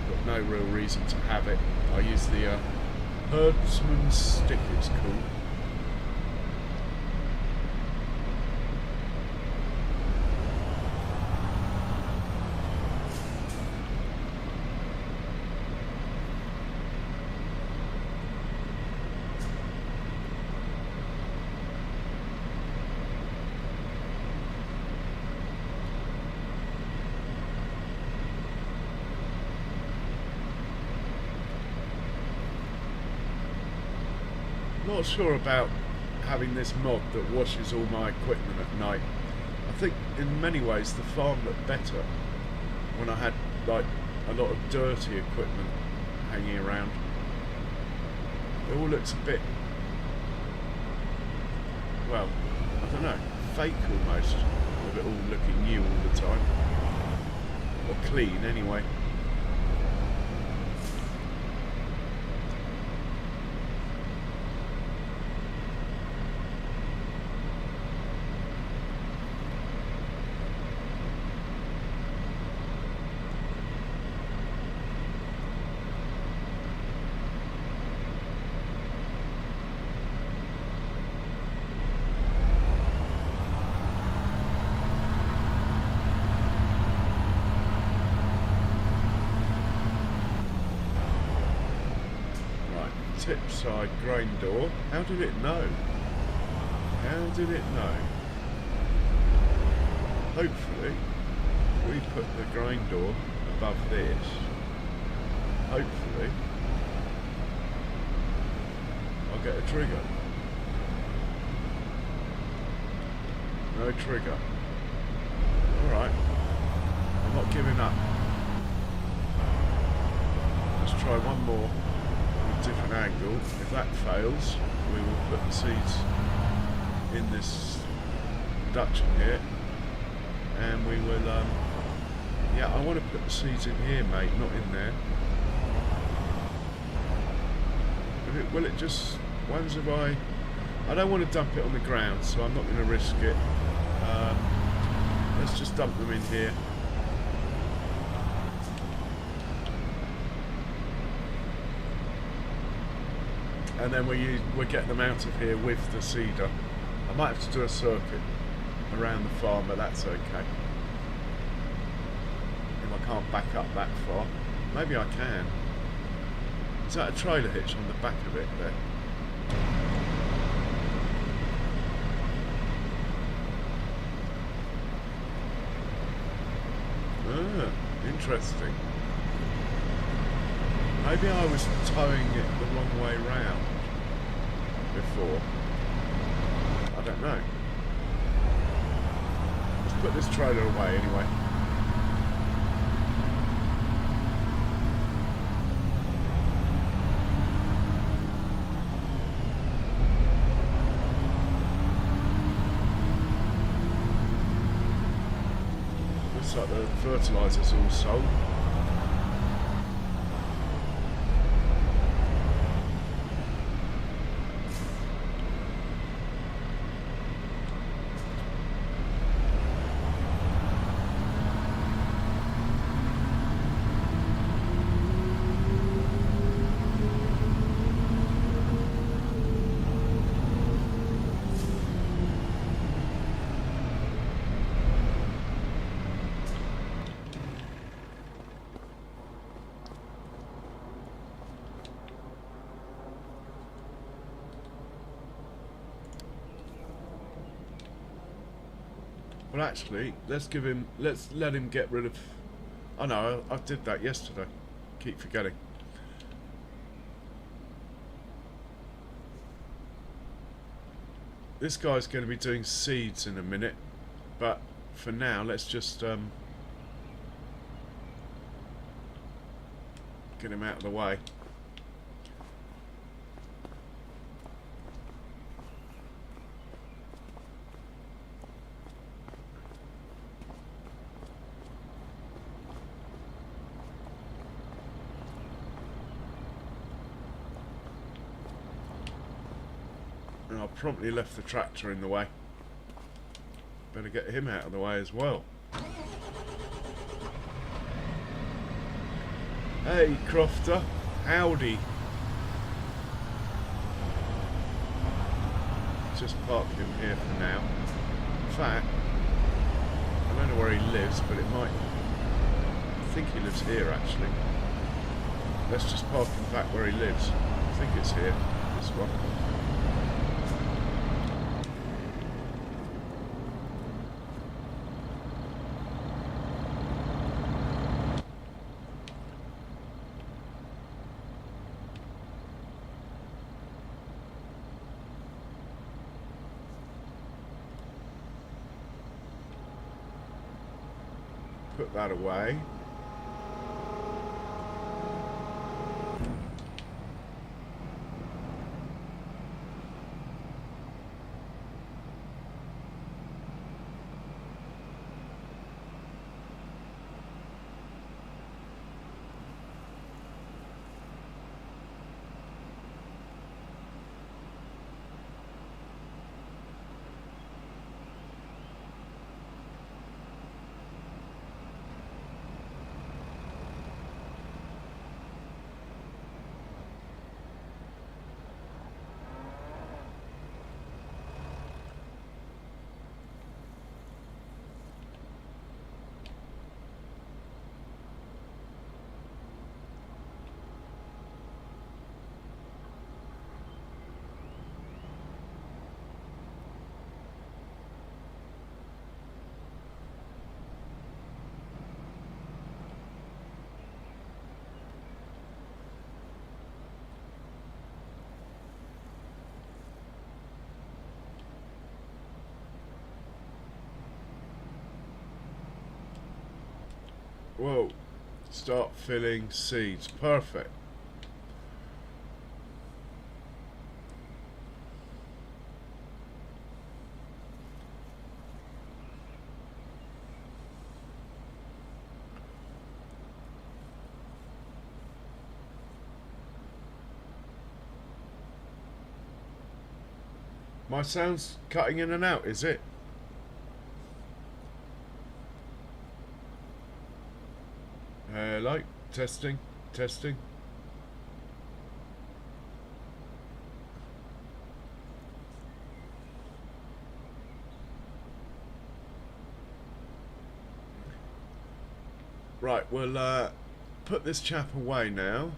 Got no real reason to have it. I use the herdsman's stick, it's called. Not sure about having this mod that washes all my equipment at night. I think in many ways the farm looked better when I had like a lot of dirty equipment hanging around. It all looks a bit, well, I don't know, fake almost, with it all looking new all the time, or clean anyway. Tip side grain door. How did it know? How did it know? Hopefully, if we put the grain door above this, hopefully, I'll get a trigger. No trigger. Alright. I'm not giving up. Let's try one more. Different angle. If that fails, we will put the seeds in this reduction here, and we will yeah, I want to put the seeds in here, mate, not in there. Will it just, ones have I don't want to dump it on the ground, so I'm not going to risk it. Let's just dump them in here. And then we get them out of here with the seeder. I might have to do a circuit around the farm, but that's okay. If I can't back up that far, maybe I can. Is that a trailer hitch on the back of it there? Ah, interesting. Maybe I was towing it the wrong way round before. I don't know. Let's put this trailer away anyway. Looks like the fertilizer's all sold. Well, actually, let's let him get rid of... Oh no, I did that yesterday. Keep forgetting. This guy's going to be doing seeds in a minute, but for now, let's just get him out of the way. And I promptly left the tractor in the way. Better get him out of the way as well. Hey, Crofter. Howdy. Just park him here for now. In fact, I don't know where he lives, but it might... I think he lives here, actually. Let's just park him back where he lives. I think it's here, this one. Put that away. Whoa, start filling seeds. Perfect. My sound's cutting in and out, is it? Hello, testing, testing. Right, we'll put this chap away now.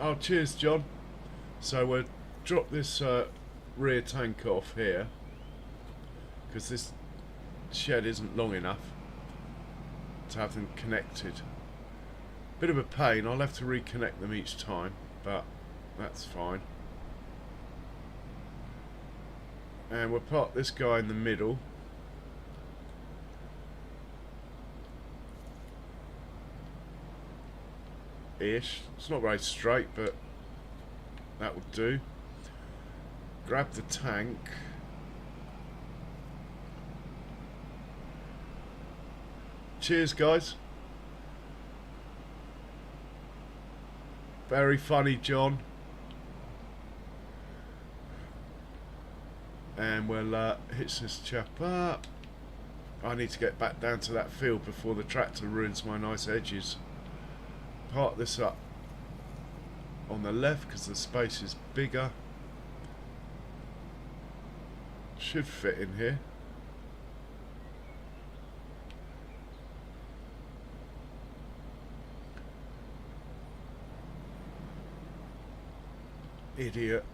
Oh, cheers, John. So we'll drop this rear tank off here because this shed isn't long enough to have them connected. Bit of a pain. I'll have to reconnect them each time, but that's fine. And we'll park this guy in the middle. Ish. It's not very straight, but that will do. Grab the tank. Cheers, guys. Very funny, John. And we'll hitch this chap up. I need to get back down to that field before the tractor ruins my nice edges. Park this up on the left because the space is bigger. Should fit in here. Idiot.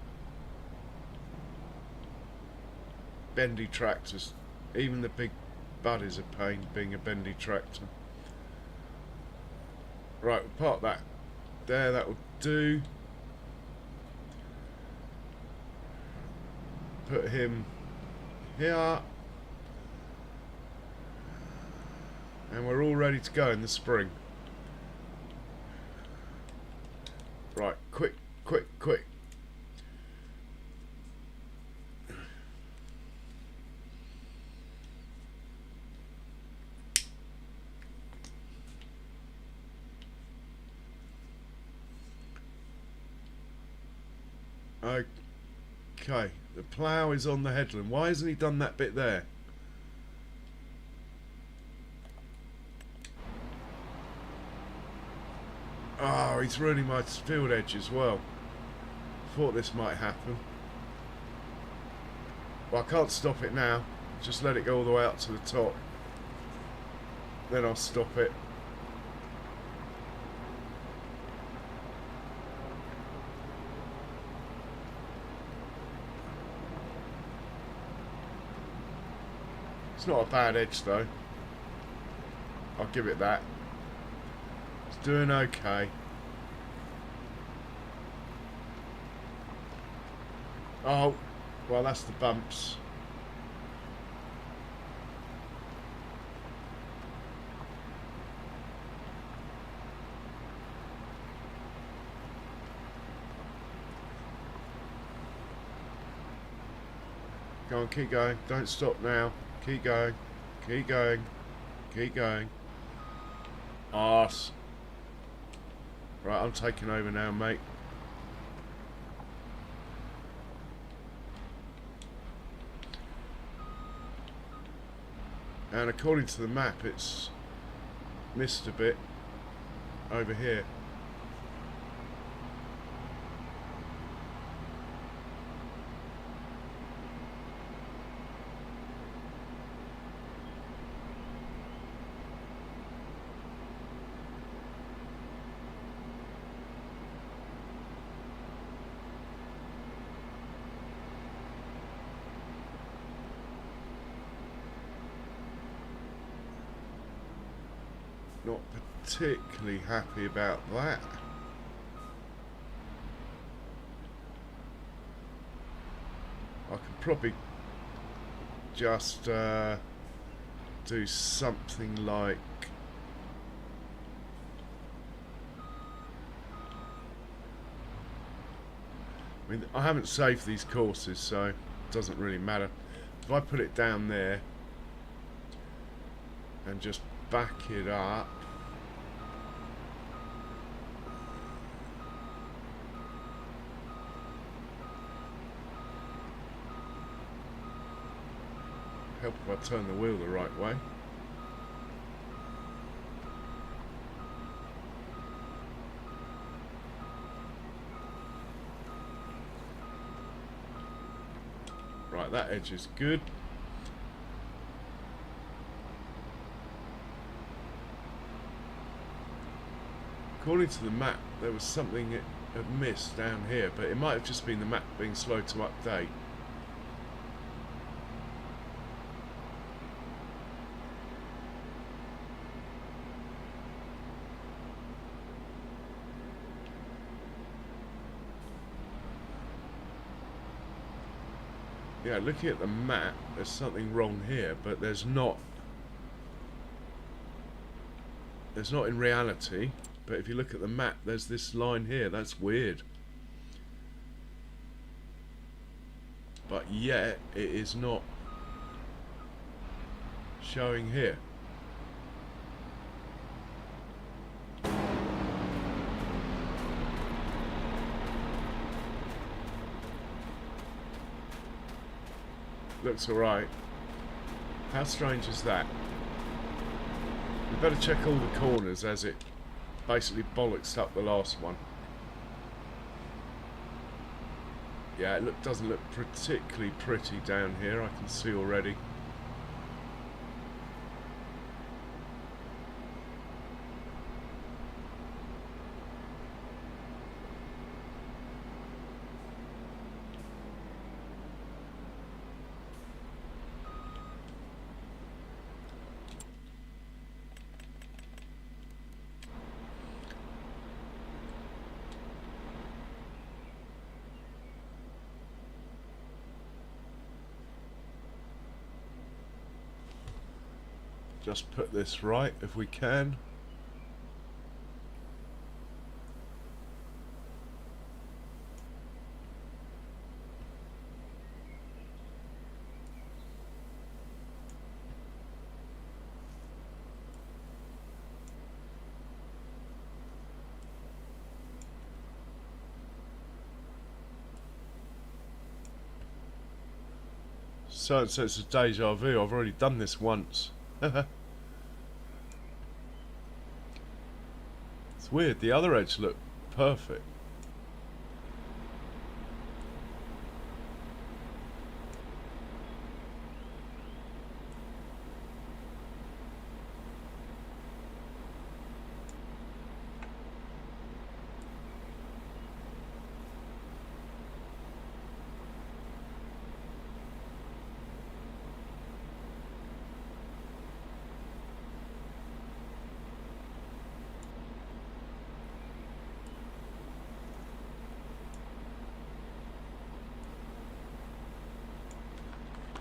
Bendy tractors. Even the big bud is a pain being a bendy tractor. Right, we'll park that there, that will do. Put him here. And we're all ready to go in the spring. Right, quick, quick, quick. Okay, the plough is on the headland. Why hasn't he done that bit there? Oh, he's ruining my field edge as well. Thought this might happen. Well, I can't stop it now. Just let it go all the way up to the top. Then I'll stop it. It's not a bad edge though. I'll give it that. It's doing okay. Oh, well that's the bumps. Go on, keep going. Don't stop now. Keep going. Keep going. Keep going. Arse. Right, I'm taking over now, mate. And according to the map, it's missed a bit over here. Not particularly happy about that. I could probably just do something like I mean, I haven't saved these courses, so it doesn't really matter. If I put it down there and just back it up, help if I turn the wheel the right way. Right, that edge is good. according to the map, there was something it had missed down here, but it might have just been the map being slow to update. Yeah, looking at the map, there's something wrong here, but there's not. There's not in reality, but if you look at the map, there's this line here. That's weird. But yet, it is not showing here. Looks alright. How strange is that? We better check all the corners as it basically bollocks up the last one. Yeah, it doesn't look particularly pretty down here, I can see already. Just put this right if we can. So it's a deja vu. I've already done this once. It's weird, the other edge looked perfect.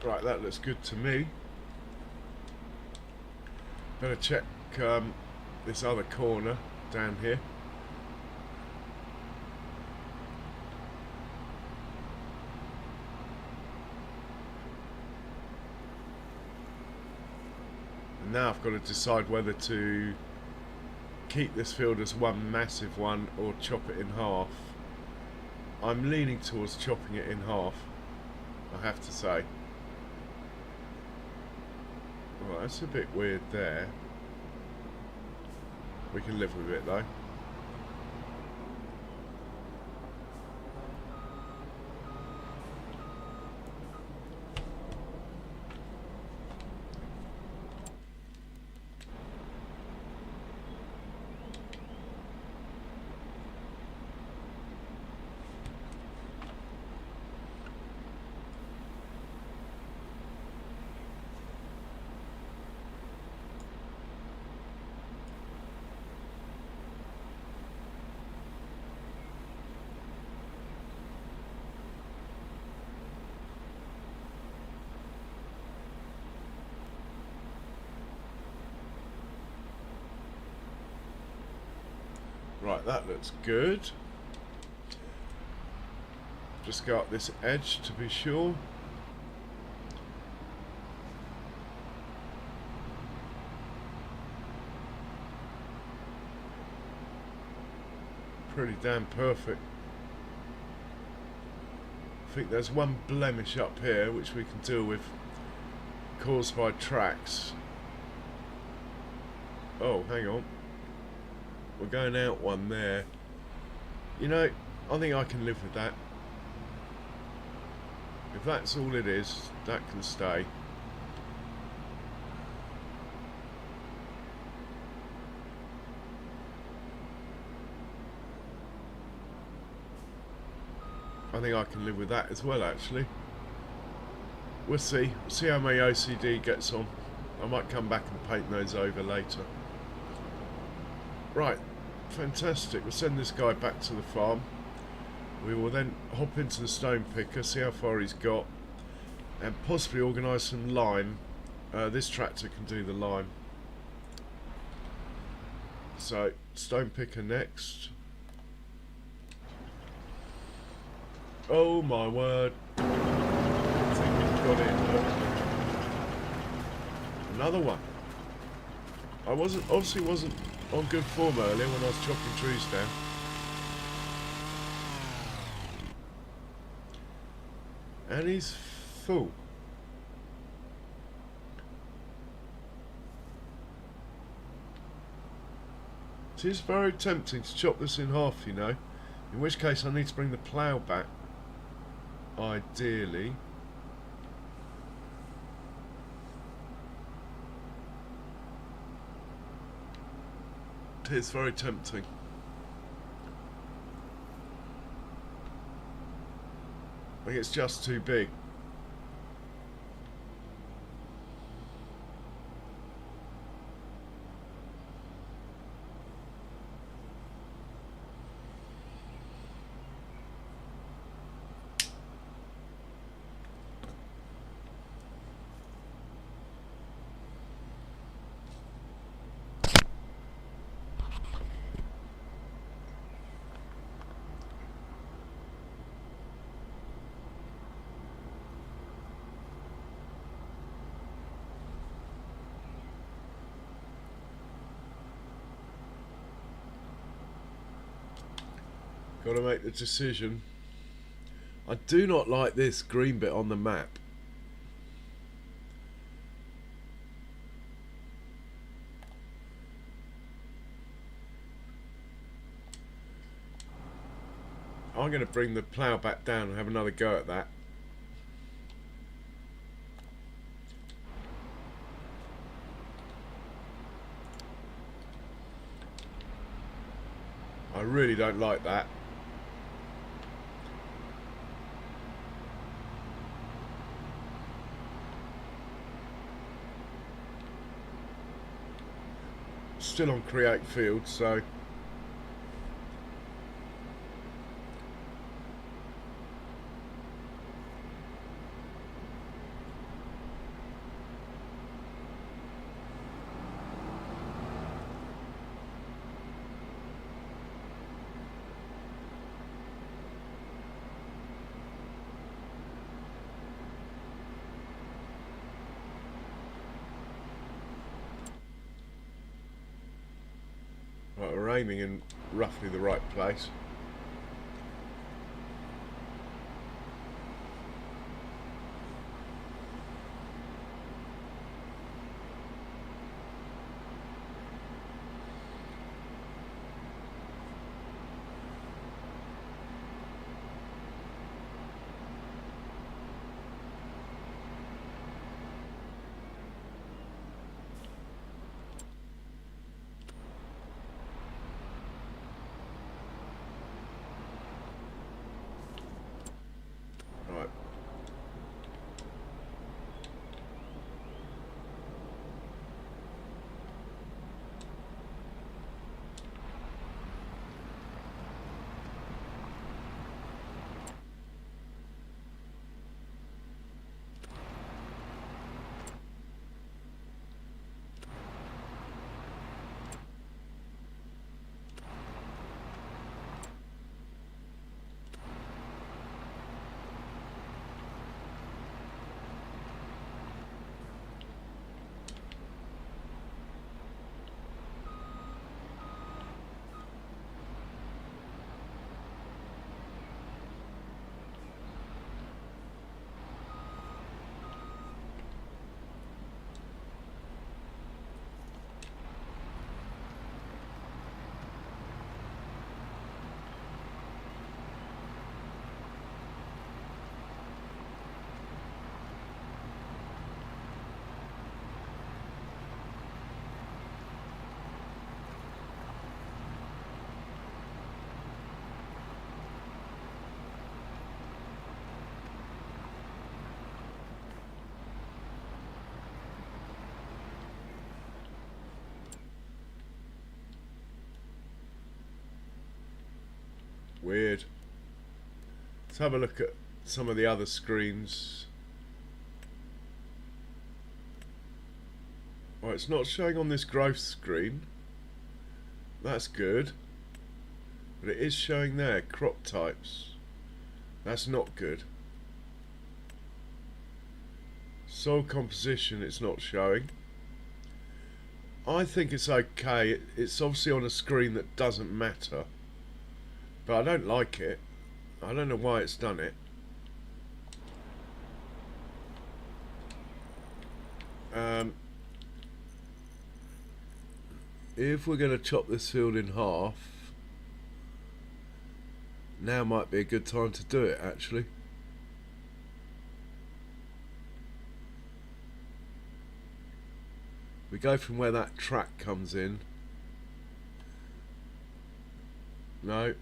Right, that looks good to me. Better check this other corner down here. And now I've got to decide whether to keep this field as one massive one or chop it in half. I'm leaning towards chopping it in half, I have to say. Well, that's a bit weird there. We can live with it though. Right, that looks good. Just go up this edge to be sure. Pretty damn perfect. I think there's one blemish up here which we can deal with, caused by tracks. Oh, hang on. We're going out one there. You know, I think I can live with that. If that's all it is, that can stay. I think I can live with that as well, actually. We'll see. See how my OCD gets on. I might come back and paint those over later. Right, fantastic. We'll send this guy back to the farm. We will then hop into the stone picker, see how far he's got, and possibly organise some lime. This tractor can do the lime. So, stone picker next. Oh my word. I think we've got it. Look. Another one. I obviously wasn't on good form earlier when I was chopping trees down. And he's full. It is very tempting to chop this in half, you know. In which case I need to bring the plough back. Ideally. It is very tempting. I think it's just too big. Got to make the decision. I do not like this green bit on the map. I'm going to bring the plough back down and have another go at that. I really don't like that. Still on create field, so right, we're aiming in roughly the right place. Weird. Let's have a look at some of the other screens. Oh, it's not showing on this growth screen. That's good. But it is showing there, crop types. That's not good. Soil composition, it's not showing. I think it's okay. It's obviously on a screen that doesn't matter. But I don't like it. I don't know why it's done it. If we're going to chop this field in half, now might be a good time to do it, actually. We go from where that track comes in. No,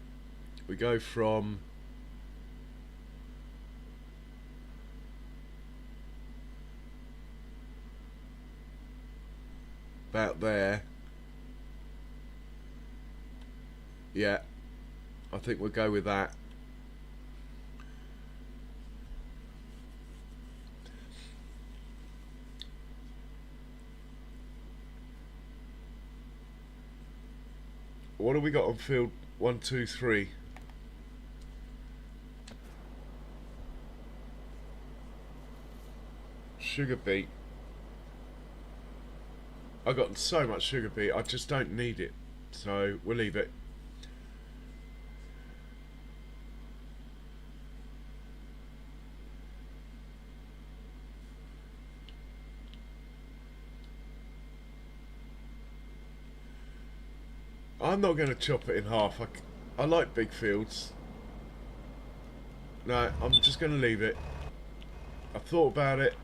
we go from about there. Yeah, I think we'll go with that. What have we got on field 1, 2, 3? Sugar beet. I've got so much sugar beet, I just don't need it. So we'll leave it. I'm not going to chop it in half. I like big fields. No, I'm just going to leave it. I've thought about it.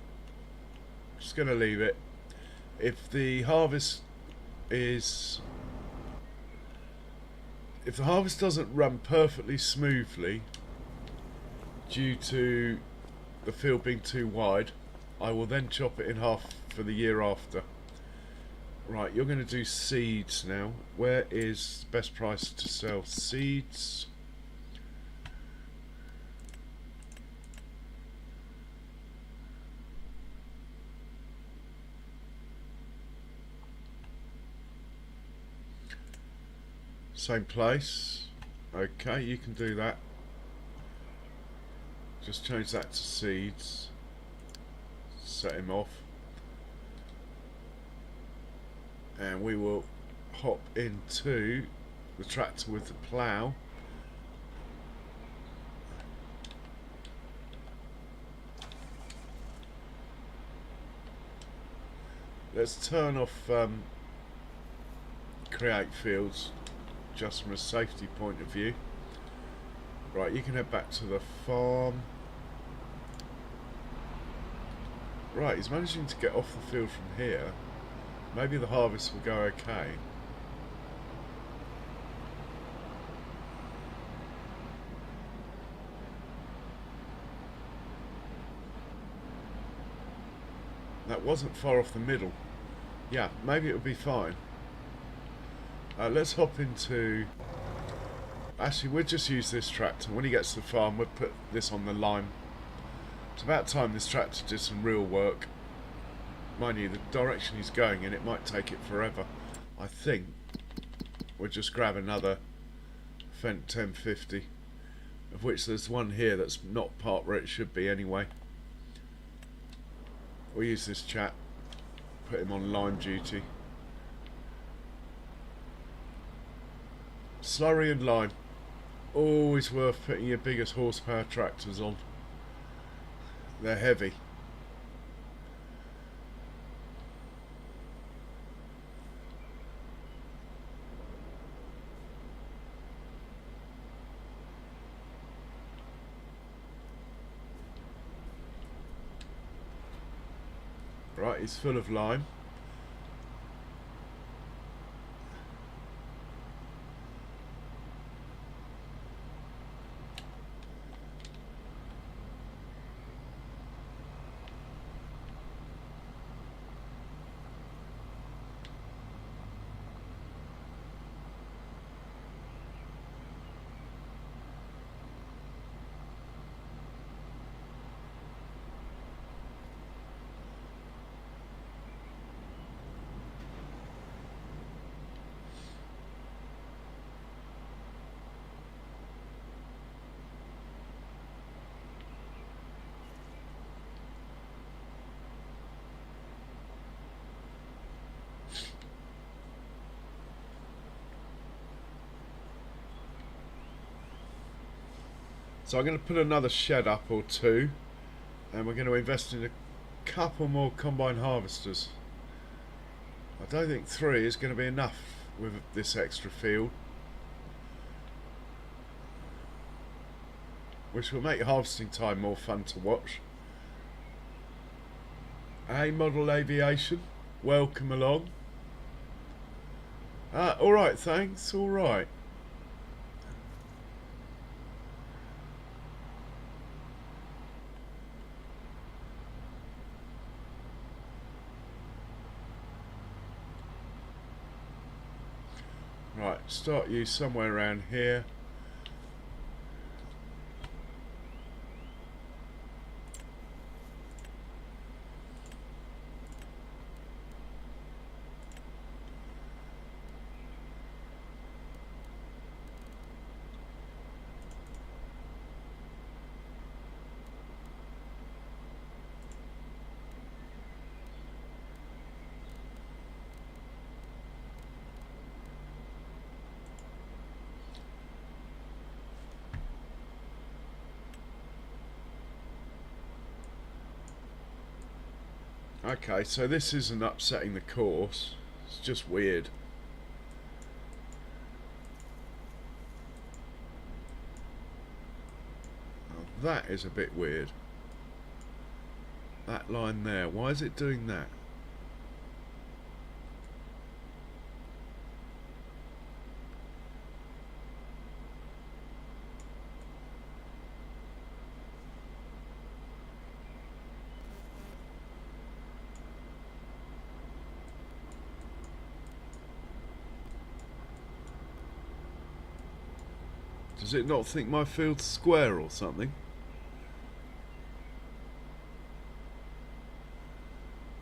Just going to leave it. If the harvest doesn't run perfectly smoothly due to the field being too wide, I will then chop it in half for the year after. Right, you're going to do seeds now. Where is best price to sell seeds? Same place. Okay, you can do that. Just change that to seeds. Set him off. And we will hop into the tractor with the plough. Let's turn off create fields just from a safety point of view. Right, you can head back to the farm. Right, he's managing to get off the field from here. Maybe the harvest will go okay. That wasn't far off the middle. Yeah, maybe it'll be fine. Let's hop into... Actually, we'll just use this tractor. When he gets to the farm, we'll put this on the line. It's about time this tractor did some real work. Mind you, the direction he's going in, it might take it forever. I think we'll just grab another Fendt 1050, of which there's one here that's not parked where it should be anyway. We'll use this chap, put him on line duty. Slurry and lime. Always worth putting your biggest horsepower tractors on. They're heavy. Right, he's full of lime. So I'm going to put another shed up or two, and we're going to invest in a couple more combine harvesters. I don't think 3 is going to be enough with this extra field, which will make harvesting time more fun to watch. Hey, Model Aviation, welcome along. Alright, thanks, alright. Right, start you somewhere around here. Okay, so this isn't upsetting the course, it's just weird. Oh, that is a bit weird. That line there, why is it doing that? Does it not think my field's square or something?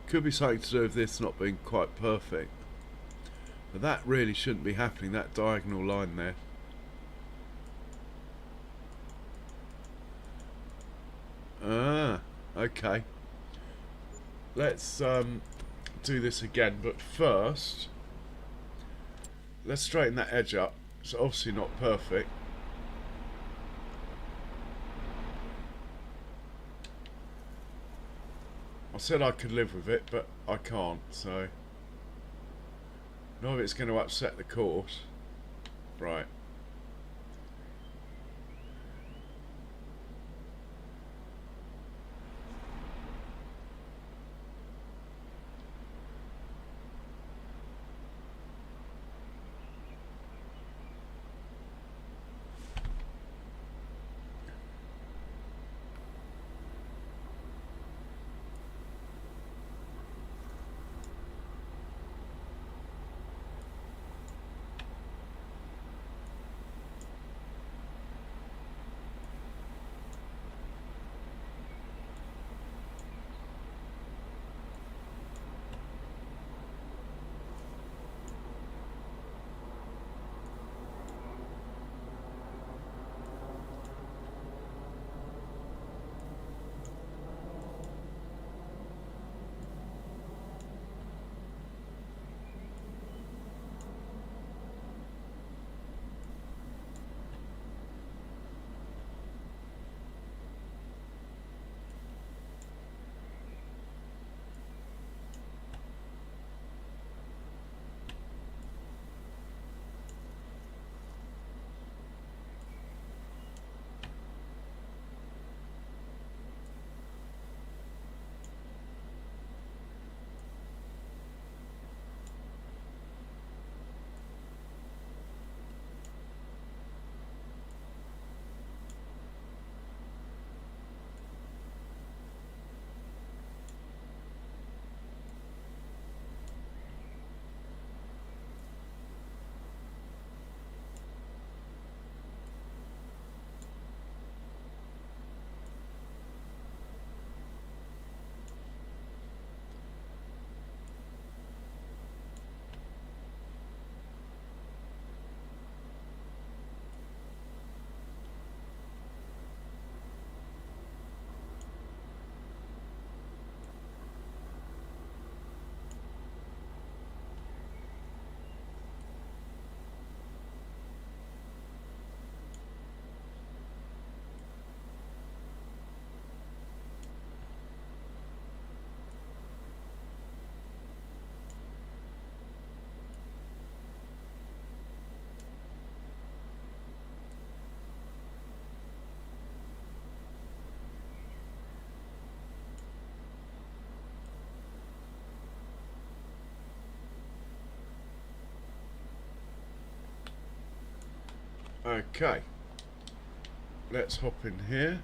Could be something to do with this not being quite perfect. But that really shouldn't be happening, that diagonal line there. Ah, okay. Let's do this again, but first let's straighten that edge up. It's obviously not perfect. I said I could live with it, but I can't, so none of it's going to upset the course. Right. Okay, let's hop in here,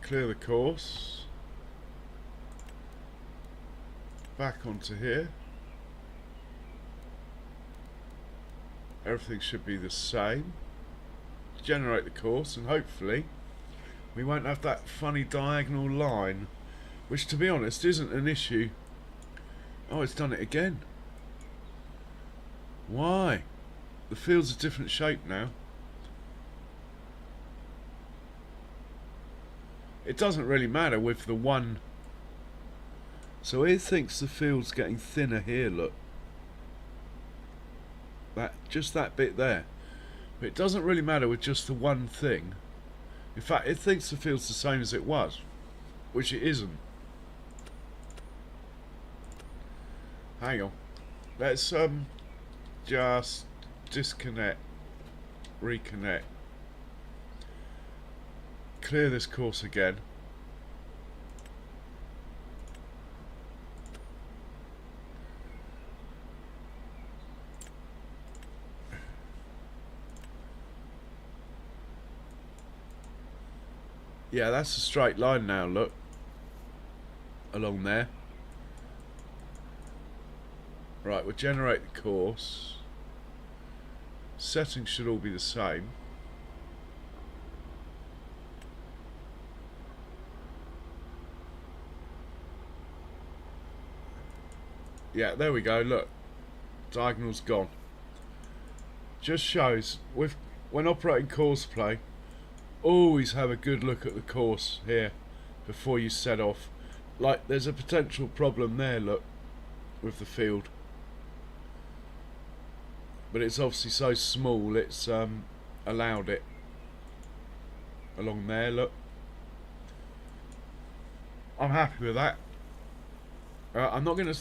clear the course, back onto here. Everything should be the same. Generate the course, and hopefully we won't have that funny diagonal line, which to be honest isn't an issue. Oh, it's done it again. Why? The field's a different shape now. It doesn't really matter with the one. So it thinks the field's getting thinner here, look. Just that bit there. But it doesn't really matter with just the one thing. In fact, it thinks the field's the same as it was, which it isn't. Hang on. Let's just disconnect, reconnect, clear this course again. Yeah, that's a straight line now, look. Along there. Right, we'll generate the course. Settings should all be the same. Yeah, there we go, look. Diagonal's gone. Just shows, when operating Coarseplay, always have a good look at the course here before you set off. Like, there's a potential problem there, look, with the field. But it's obviously so small, it's allowed it along there, look. I'm happy with that. I'm not going to...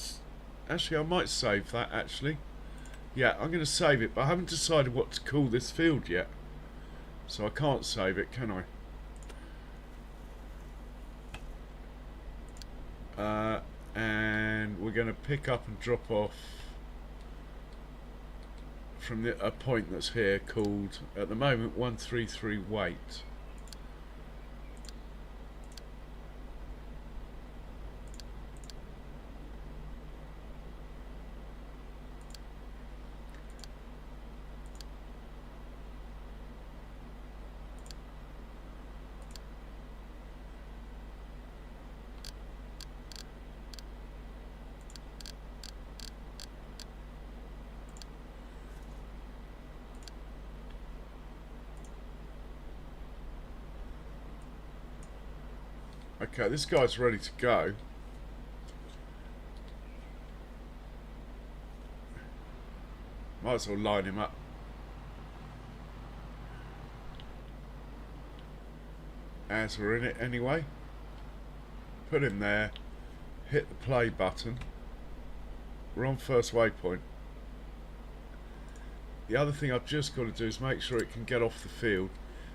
Actually, I might save that, actually. Yeah, I'm going to save it, but I haven't decided what to call this field yet. So I can't save it, can I? And we're going to pick up and drop off from a point that's here called, at the moment, 133 weight. Okay, this guy's ready to go. Might as well line him up. As we're in it anyway. Put him there. Hit the play button. We're on first waypoint. The other thing I've just got to do is make sure it can get off the field.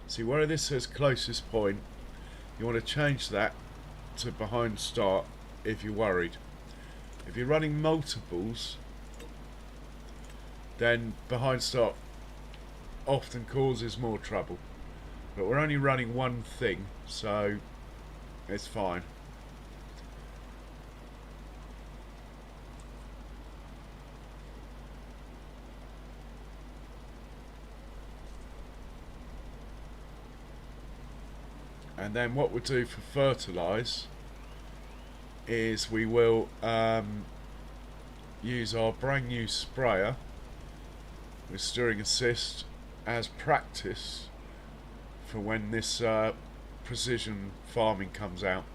See where this says closest point, you want to change that to behind start if you're worried. If you're running multiples, then behind start often causes more trouble. But we're only running one thing, so it's fine. And then what we'll do for fertilise is we will use our brand new sprayer with steering assist as practice for when this precision farming comes out.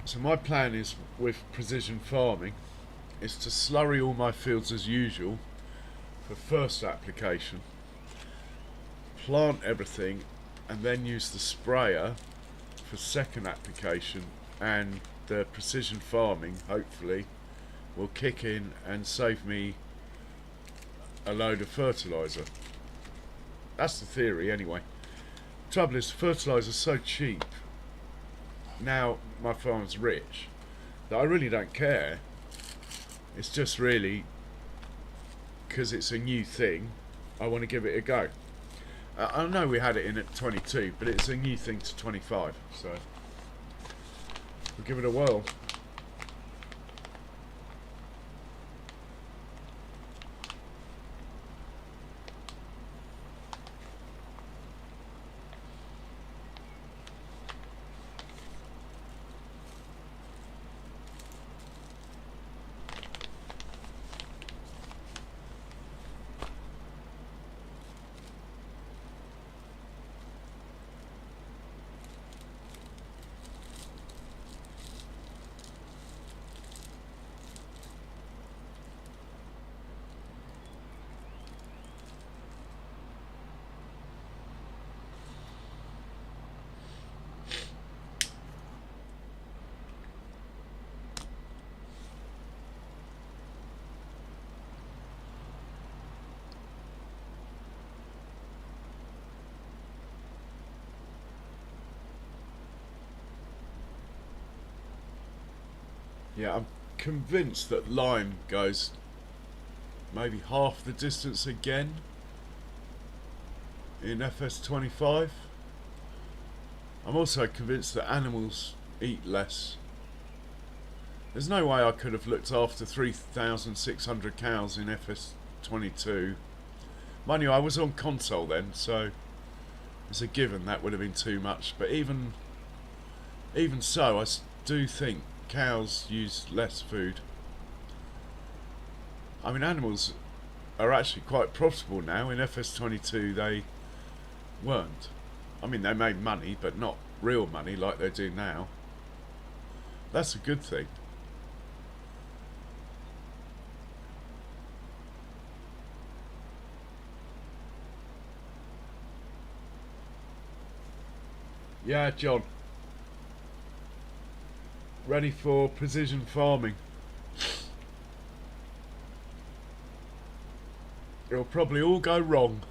So my plan is with precision farming is to slurry all my fields as usual for first application, plant everything, and then use the sprayer for second application, and the precision farming hopefully will kick in and save me a load of fertiliser. That's the theory anyway. Trouble is, fertiliser's so cheap now my farm's rich that I really don't care. It's just really because it's a new thing, I want to give it a go. I know we had it in at 22, but it's a new thing to 25, so we'll give it a whirl. Yeah, I'm convinced that lime goes maybe half the distance again in FS25. I'm also convinced that animals eat less. There's no way I could have looked after 3,600 cows in FS22. Mind you, I was on console then, so it's a given that would have been too much. But even so, I do think cows use less food. I mean, animals are actually quite profitable now. In FS22 they weren't. I mean, they made money, but not real money like they do now. That's a good thing. Yeah, John. Ready for precision farming. It'll probably all go wrong.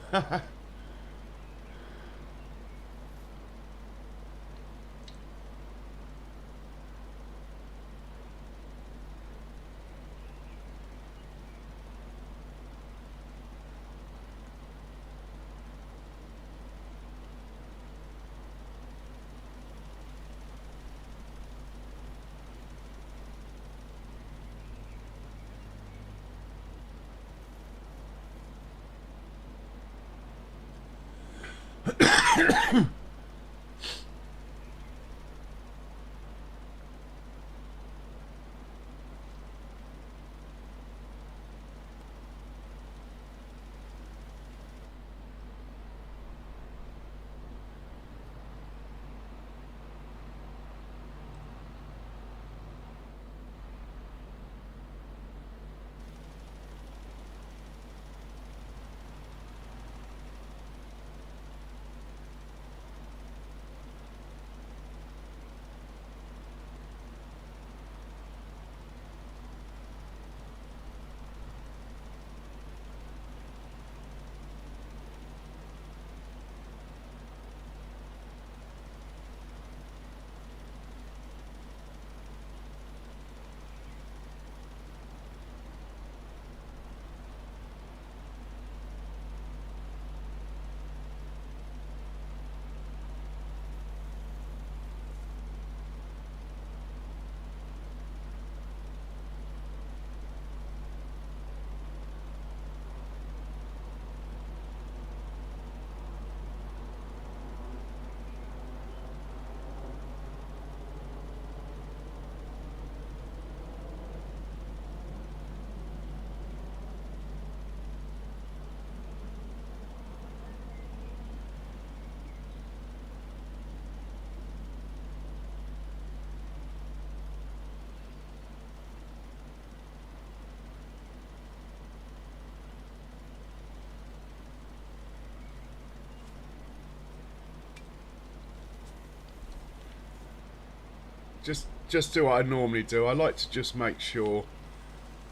Just do what I normally do. I like to just make sure,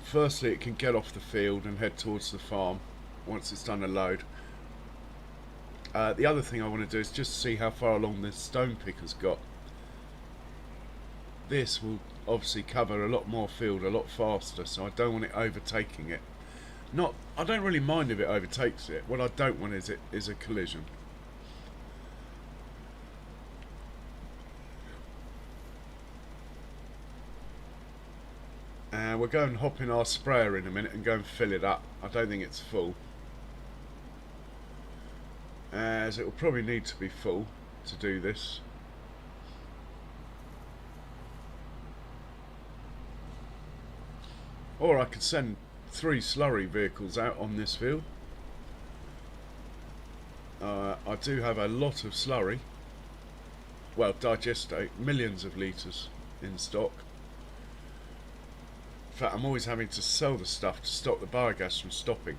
firstly, it can get off the field and head towards the farm once it's done a load. The other thing I want to do is just see how far along this stone picker's got. This will obviously cover a lot more field a lot faster, so I don't want it overtaking it. Not, I don't really mind if it overtakes it. What I don't want is a collision. And we'll go and hop in our sprayer in a minute and go and fill it up. I don't think it's full, as it will probably need to be full to do this. Or I could send 3 slurry vehicles out on this field. I do have a lot of slurry, well, digestate, millions of litres in stock. In fact, I'm always having to sell the stuff to stop the biogas from stopping.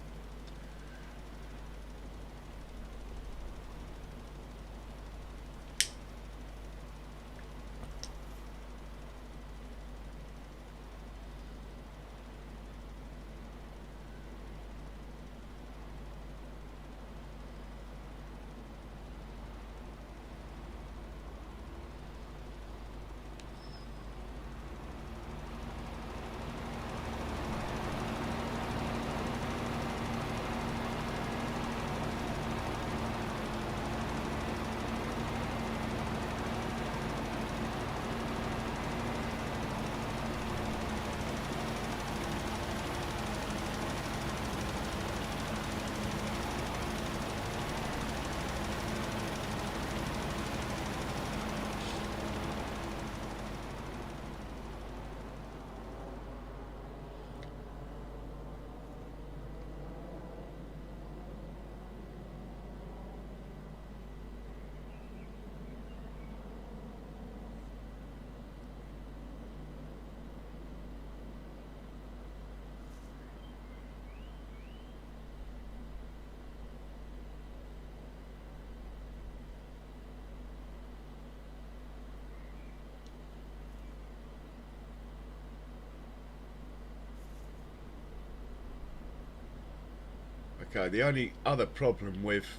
Okay, the only other problem with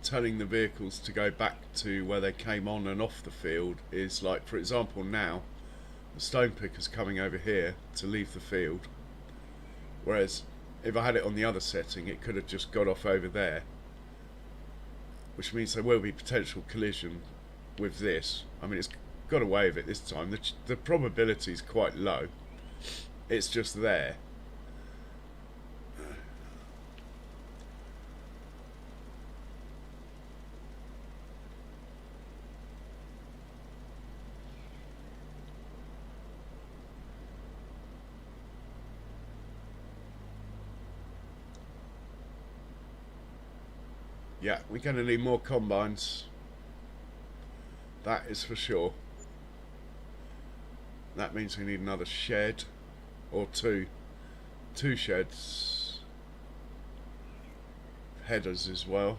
telling the vehicles to go back to where they came on and off the field is, like, for example, now the stone picker's coming over here to leave the field, whereas if I had it on the other setting it could have just got off over there, which means there will be potential collision with this. I mean, it's got away with it this time. The probability is quite low, it's just there. Yeah, we're going to need more combines. That is for sure. That means we need another shed, or two sheds. Headers as well.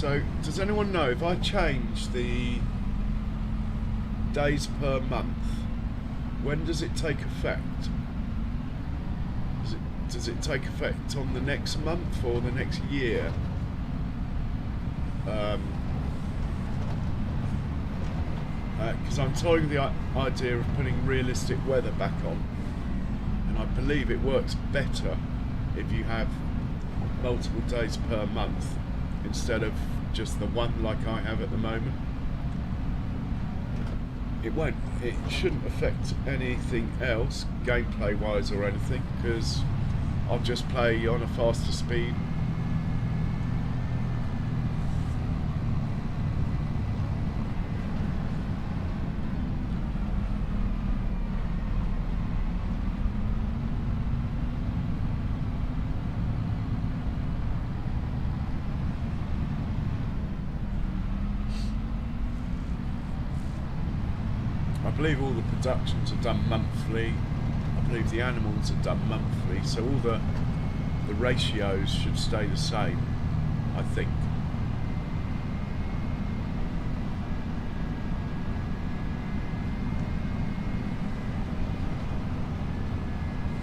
So, does anyone know if I change the days per month, when does it take effect? Does it take effect on the next month or the next year? Because I'm toying with the idea of putting realistic weather back on, and I believe it works better if you have multiple days per month instead of just the one like I have at the moment. It shouldn't affect anything else gameplay wise or anything, because I'll just play on a faster speed. I believe all the productions are done monthly. I believe the animals are done monthly, so all the ratios should stay the same, I think.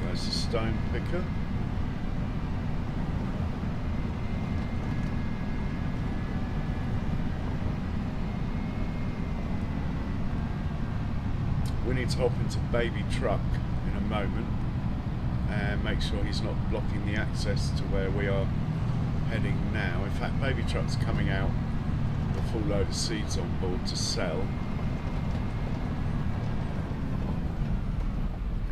Goes the stone picker. We need to hop into baby truck in a moment and make sure he's not blocking the access to where we are heading now. In fact, baby truck's coming out with a full load of seeds on board to sell,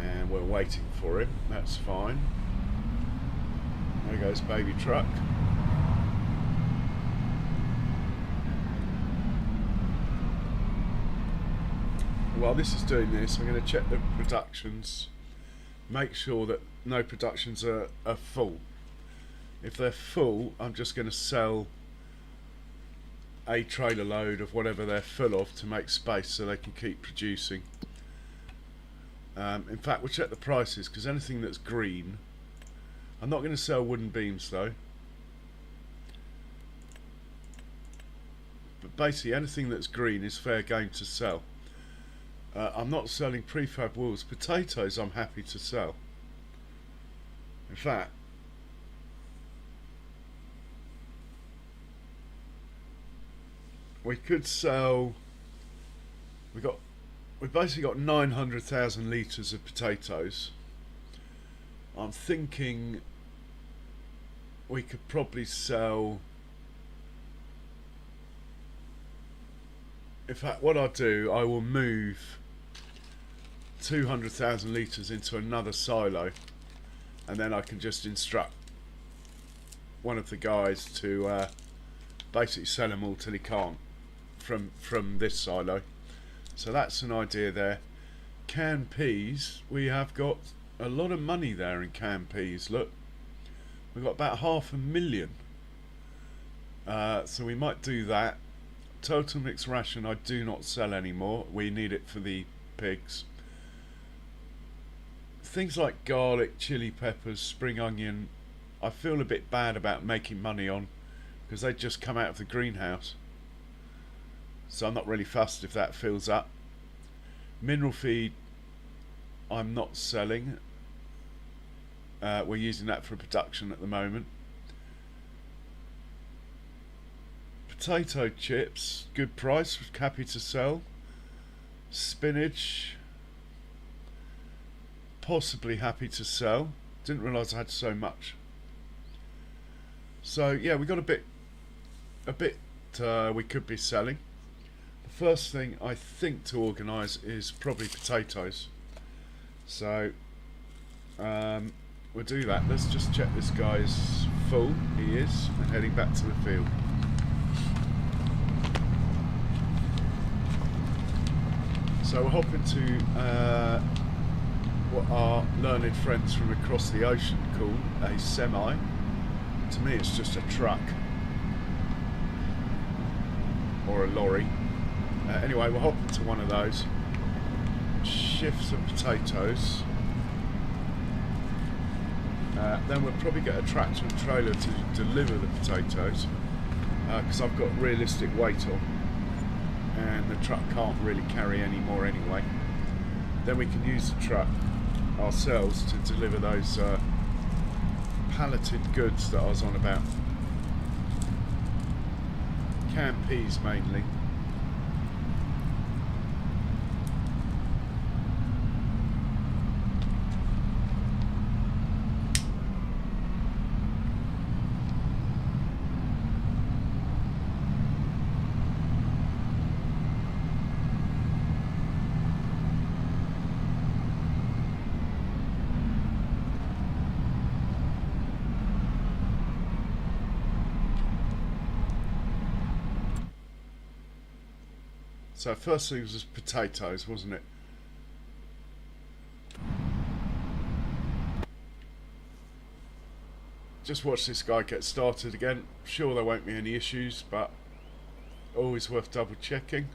and we're waiting for him. That's fine. There goes baby truck. While this is doing this, I'm going to check the productions, make sure that no productions are full. If they're full, I'm just going to sell a trailer load of whatever they're full of to make space so they can keep producing. In fact, we'll check the prices, because anything that's green, I'm not going to sell wooden beams though, but basically anything that's green is fair game to sell. I'm not selling prefab walls. Potatoes I'm happy to sell. In fact, we could sell, we've basically got 900,000 litres of potatoes. I'm thinking we could probably sell, in fact what I'll do, I will move 200,000 litres into another silo, and then I can just instruct one of the guys to basically sell them all till he can't from this silo. So that's an idea there. Canned peas, we have got a lot of money there in canned peas. Look, we've got about 500,000, so we might do that. Total mixed ration I do not sell anymore, we need it for the pigs. Things like garlic, chili peppers, spring onion, I feel a bit bad about making money on, because they just come out of the greenhouse, so I'm not really fussed if that fills up. Mineral feed I'm not selling, we're using that for production at the moment. Potato chips, good price, happy to sell. Spinach, possibly happy to sell. Didn't realise I had so much. So yeah, we got a bit we could be selling. The first thing I think to organise is probably potatoes. So we'll do that. Let's just check this guy's full. He is, and heading back to the field. So we'll hop into what our learned friends from across the ocean call a semi. To me it's just a truck or a lorry. Anyway, we'll hop into one of those, shift some potatoes, then we'll probably get a tractor and trailer to deliver the potatoes. because I've got realistic weight on, and the truck can't really carry any more anyway. Then we can use the truck ourselves to deliver those palleted goods that I was on about. Canned peas mainly. So first thing was potatoes, wasn't it? Just watch this guy get started again. Sure, there won't be any issues, but always worth double checking.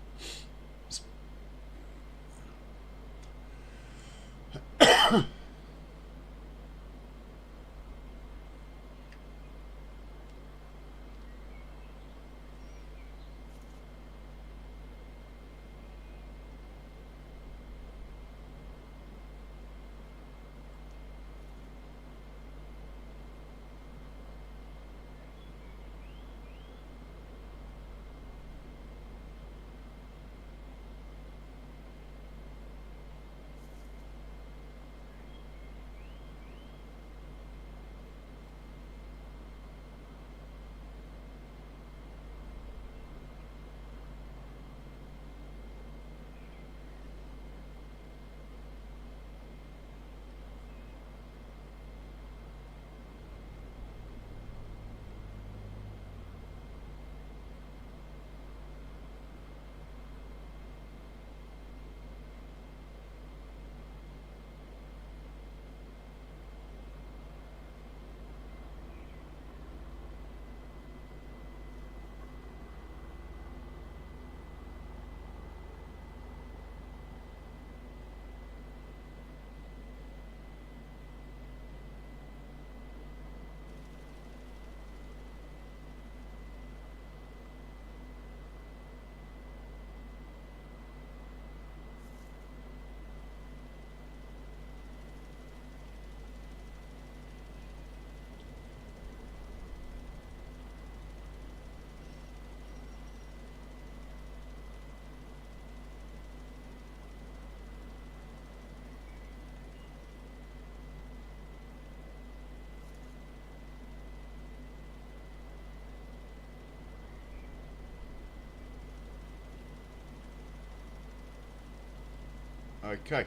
Okay,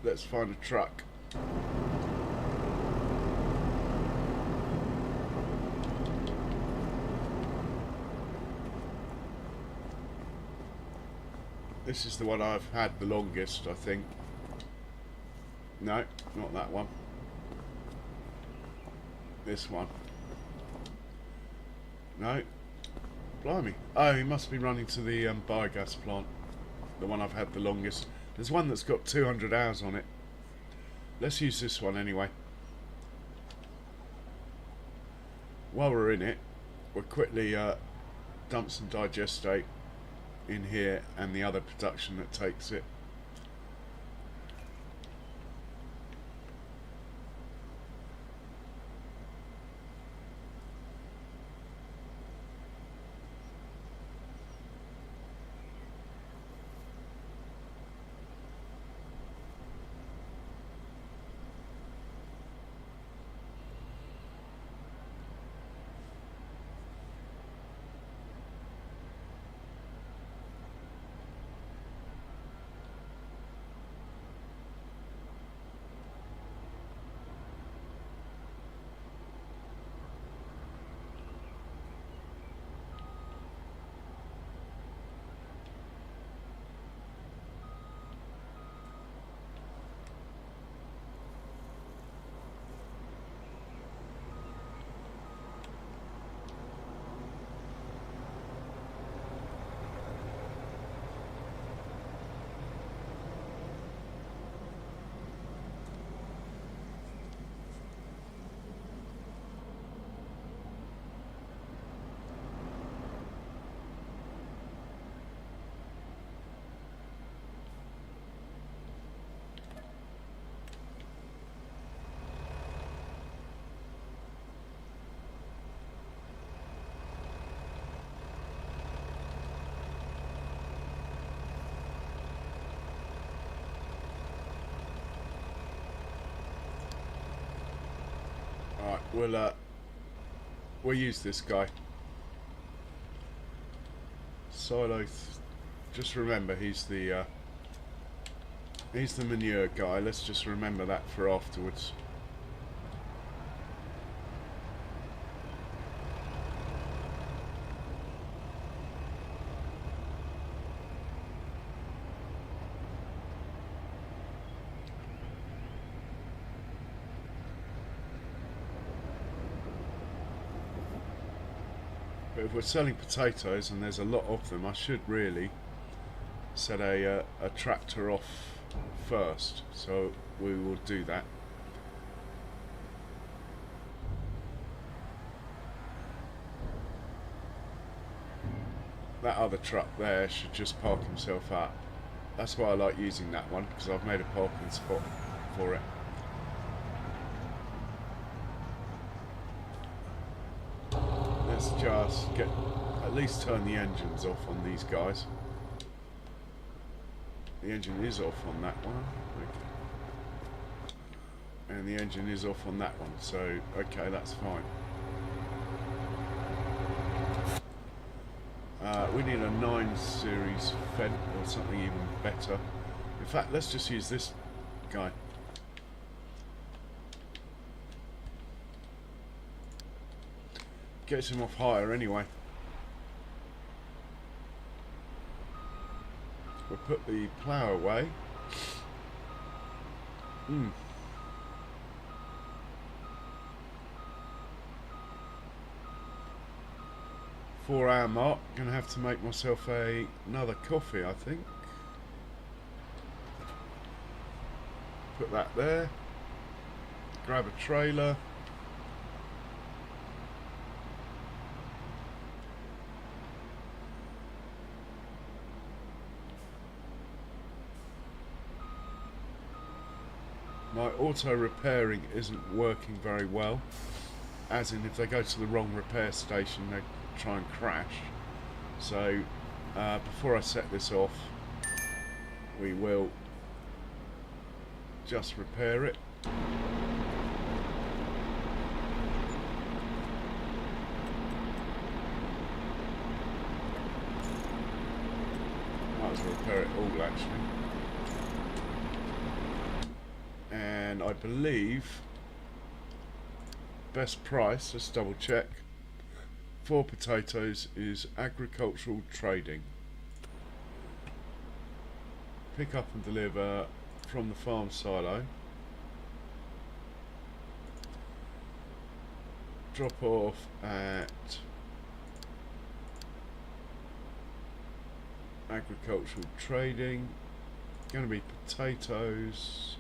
let's find a truck. This is the one I've had the longest, I think. No, not that one. This one. No. Blimey. Oh, he must be running to the biogas plant. The one I've had the longest. There's one that's got 200 hours on it. Let's use this one anyway. While we're in it, we'll quickly dump some digestate in here and the other production that takes it. we'll use this guy. Silo. Just remember, he's the manure guy. Let's just remember that for afterwards. But if we're selling potatoes and there's a lot of them, I should really set a tractor off first. So we will do that. That other truck there should just park himself up. That's why I like using that one, because I've made a parking spot for it. Let's just at least turn the engines off on these guys. The engine is off on that one. Okay. And the engine is off on that one, so okay, that's fine. We need a 9 series Fed or something even better. In fact, let's just use this guy. Gets him off higher anyway. We'll put the plough away. 4-hour mark. Gonna have to make myself another coffee, I think. Put that there. Grab a trailer. My auto repairing isn't working very well, as in if they go to the wrong repair station they try and crash. So before I set this off, we will just repair it. Might as well repair it all actually. And I believe best price, let's double check, for potatoes is agricultural trading. Pick up and deliver from the farm silo. Drop off at agricultural trading. Going to be potatoes.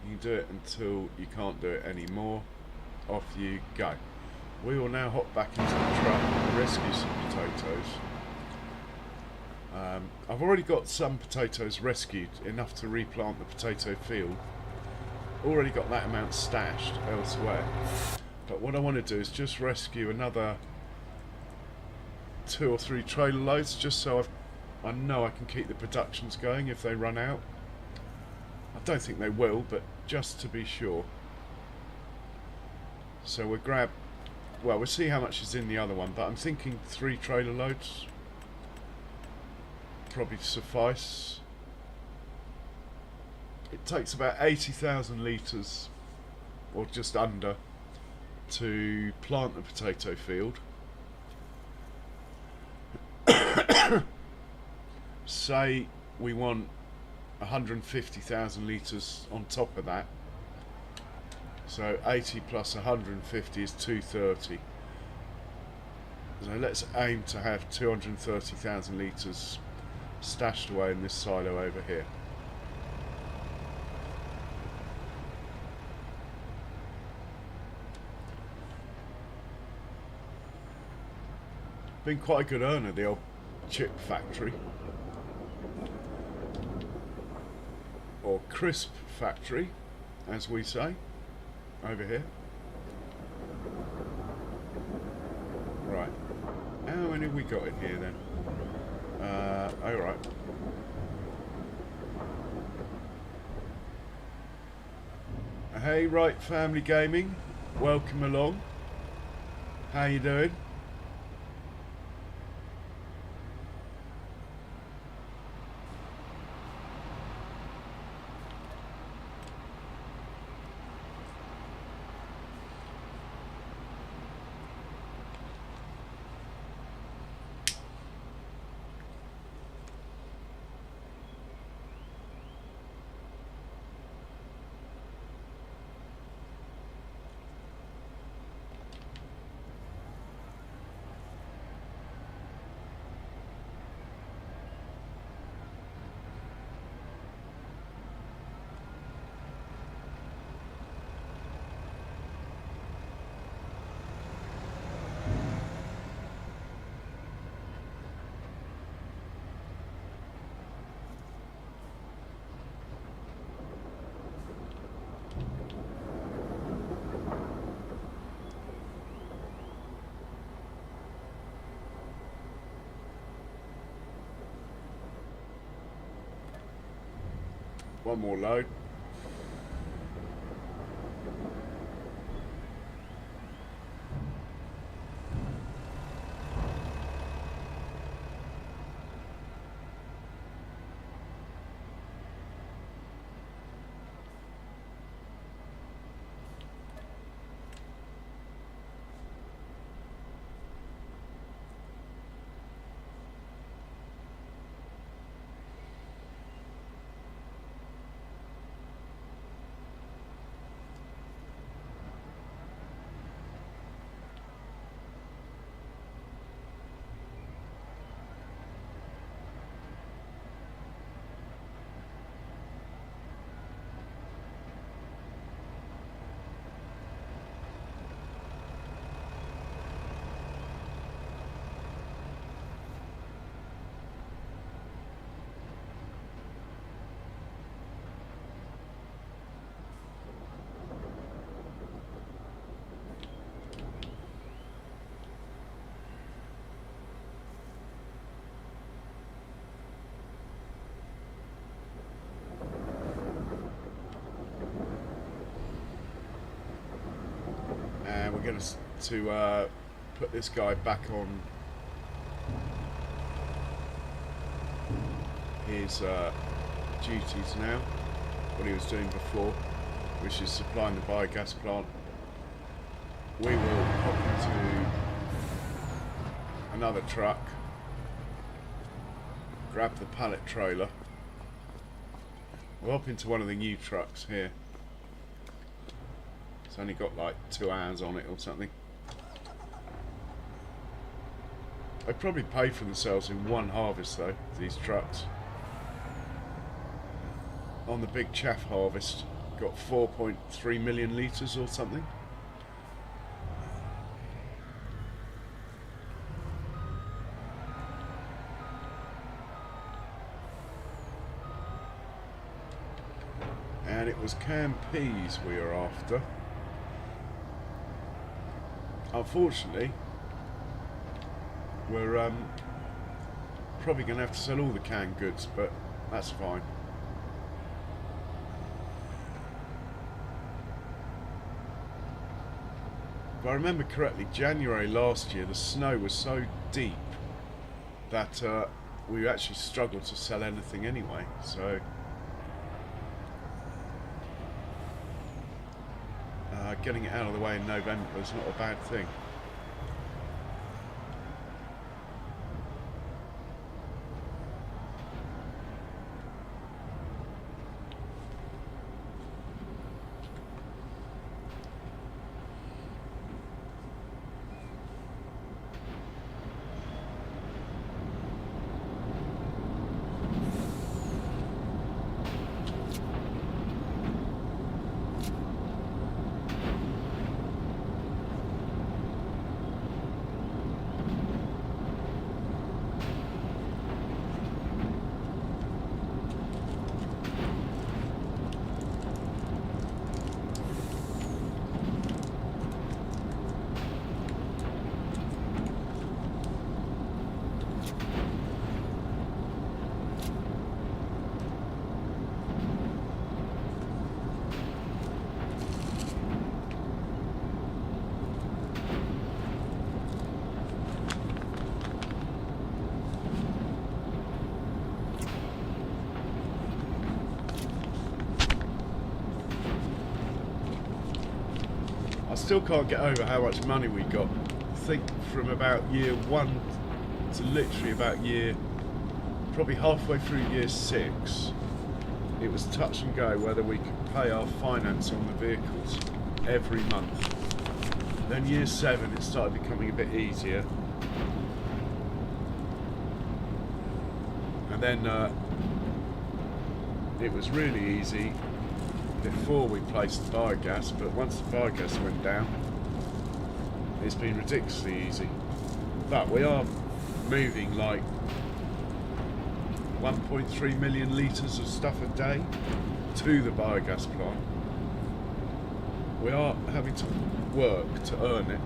You can do it until you can't do it anymore. Off you go. We will now hop back into the truck and rescue some potatoes. I've already got some potatoes rescued, enough to replant the potato field. Already got that amount stashed elsewhere. But what I want to do is just rescue another 2 or 3 trailer loads, just so I know I can keep the productions going if they run out. I don't think they will, but just to be sure. So we'll grab, well, we'll see how much is in the other one, but I'm thinking 3 trailer loads probably suffice. It takes about 80,000 litres, or just under, to plant the potato field. Say we want 150,000 litres on top of that. So 80 plus 150 is 230. So let's aim to have 230,000 litres stashed away in this silo over here. Been quite a good earner, the old chip factory. Or crisp factory, as we say, over here. Right. How many have we got in here then? Alright. Hey, Right Family Gaming, welcome along. How you doing? One more load. And we're going to put this guy back on his duties now, what he was doing before, which is supplying the biogas plant. We will hop into another truck, grab the pallet trailer. We'll hop into one of the new trucks here. It's only got like 2 hours on it or something. They probably pay for themselves in one harvest though, these trucks. On the big chaff harvest, got 4.3 million litres or something. And it was canned peas we were after. Unfortunately, we're probably going to have to sell all the canned goods, but that's fine. If I remember correctly, January last year the snow was so deep that we actually struggled to sell anything anyway, so getting it out of the way in November is not a bad thing. still can't get over how much money we got. I think from about year 1 to literally about probably halfway through year 6, it was touch and go whether we could pay our finance on the vehicles every month. Then year 7 it started becoming a bit easier. And then it was really easy before we placed the biogas, but once the biogas went down, it's been ridiculously easy. But we are moving like 1.3 million litres of stuff a day to the biogas plant. We are having to work to earn it.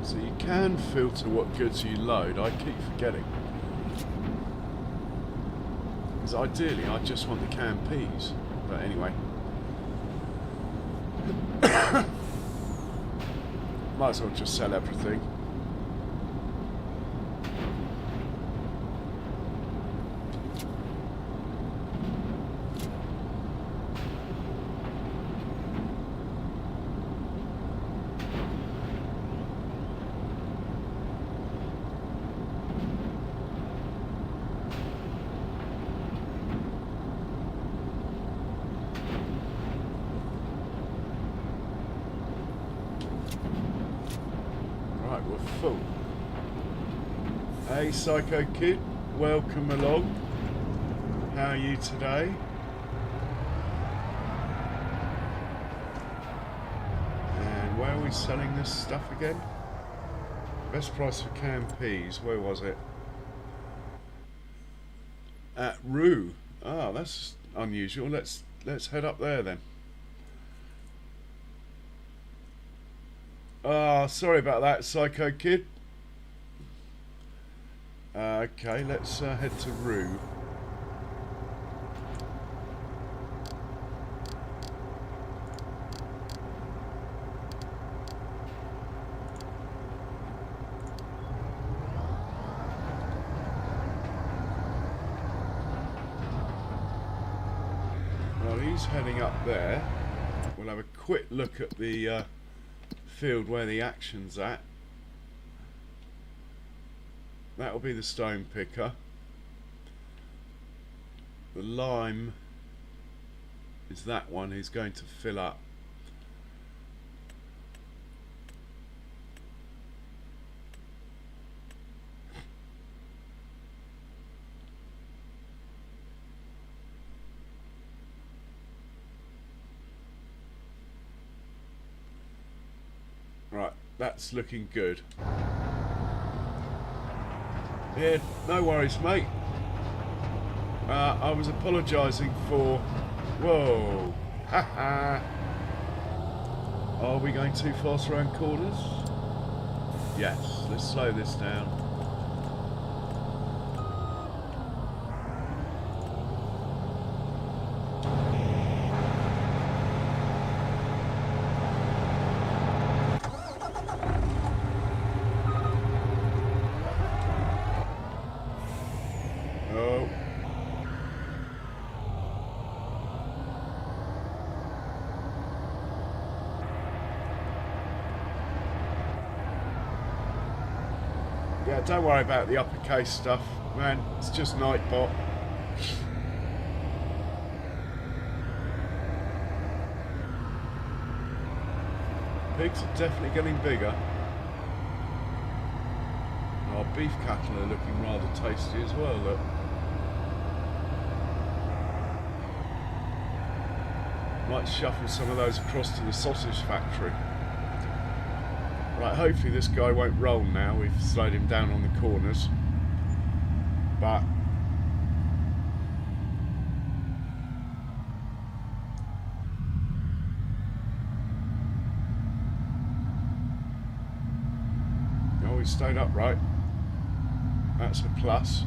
So you can filter what goods you load. I keep forgetting. Because ideally I just want the canned peas. But anyway. Might as well just sell everything. We're full. Hey Psycho Kid, welcome along. How are you today? And where are we selling this stuff again? Best price for canned peas, where was it? At Rue. Ah, that's unusual. Let's head up there then. Sorry about that, Psycho Kid. Okay, let's head to Rue. Well, he's heading up there. We'll have a quick look at the field where the action's at. That'll be the stone picker. The lime is that one who's going to fill up. Right, that's looking good. Yeah, no worries, mate. I was apologising for... Whoa. Haha. Are we going too fast around corners? Yes, let's slow this down. Yeah, don't worry about the uppercase stuff, man. It's just Nightbot. Pigs are definitely getting bigger. Our beef cattle are looking rather tasty as well, look. Might shuffle some of those across to the sausage factory. Right, hopefully this guy won't roll now. We've slowed him down on the corners. but oh, he stayed upright. That's a plus.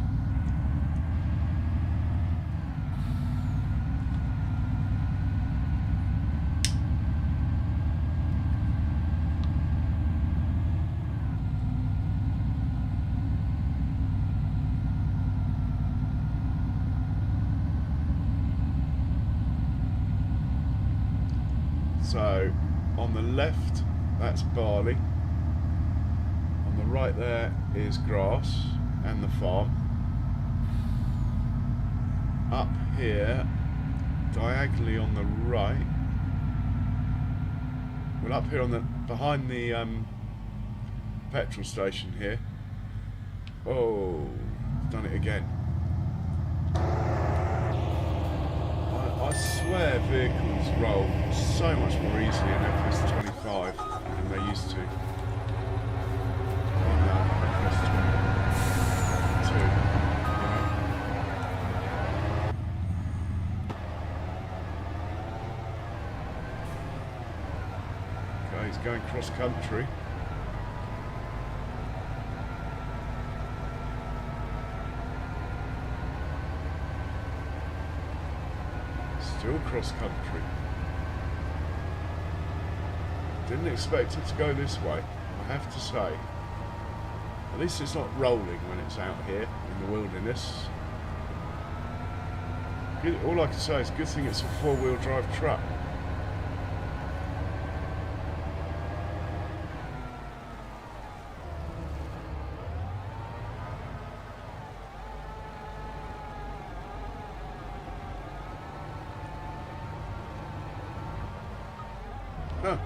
So, on the left, that's barley. On the right there is grass and the farm. Up here, diagonally on the right, well, up here on the behind the petrol station here. Oh, done it again. I swear vehicles roll so much more easily in FS25 than they used to. In FS22. Okay, he's going cross country. Still cross country. Didn't expect it to go this way, I have to say. At least it's not rolling when it's out here in the wilderness. Good, all I can say is good thing it's a four-wheel drive truck. Huh.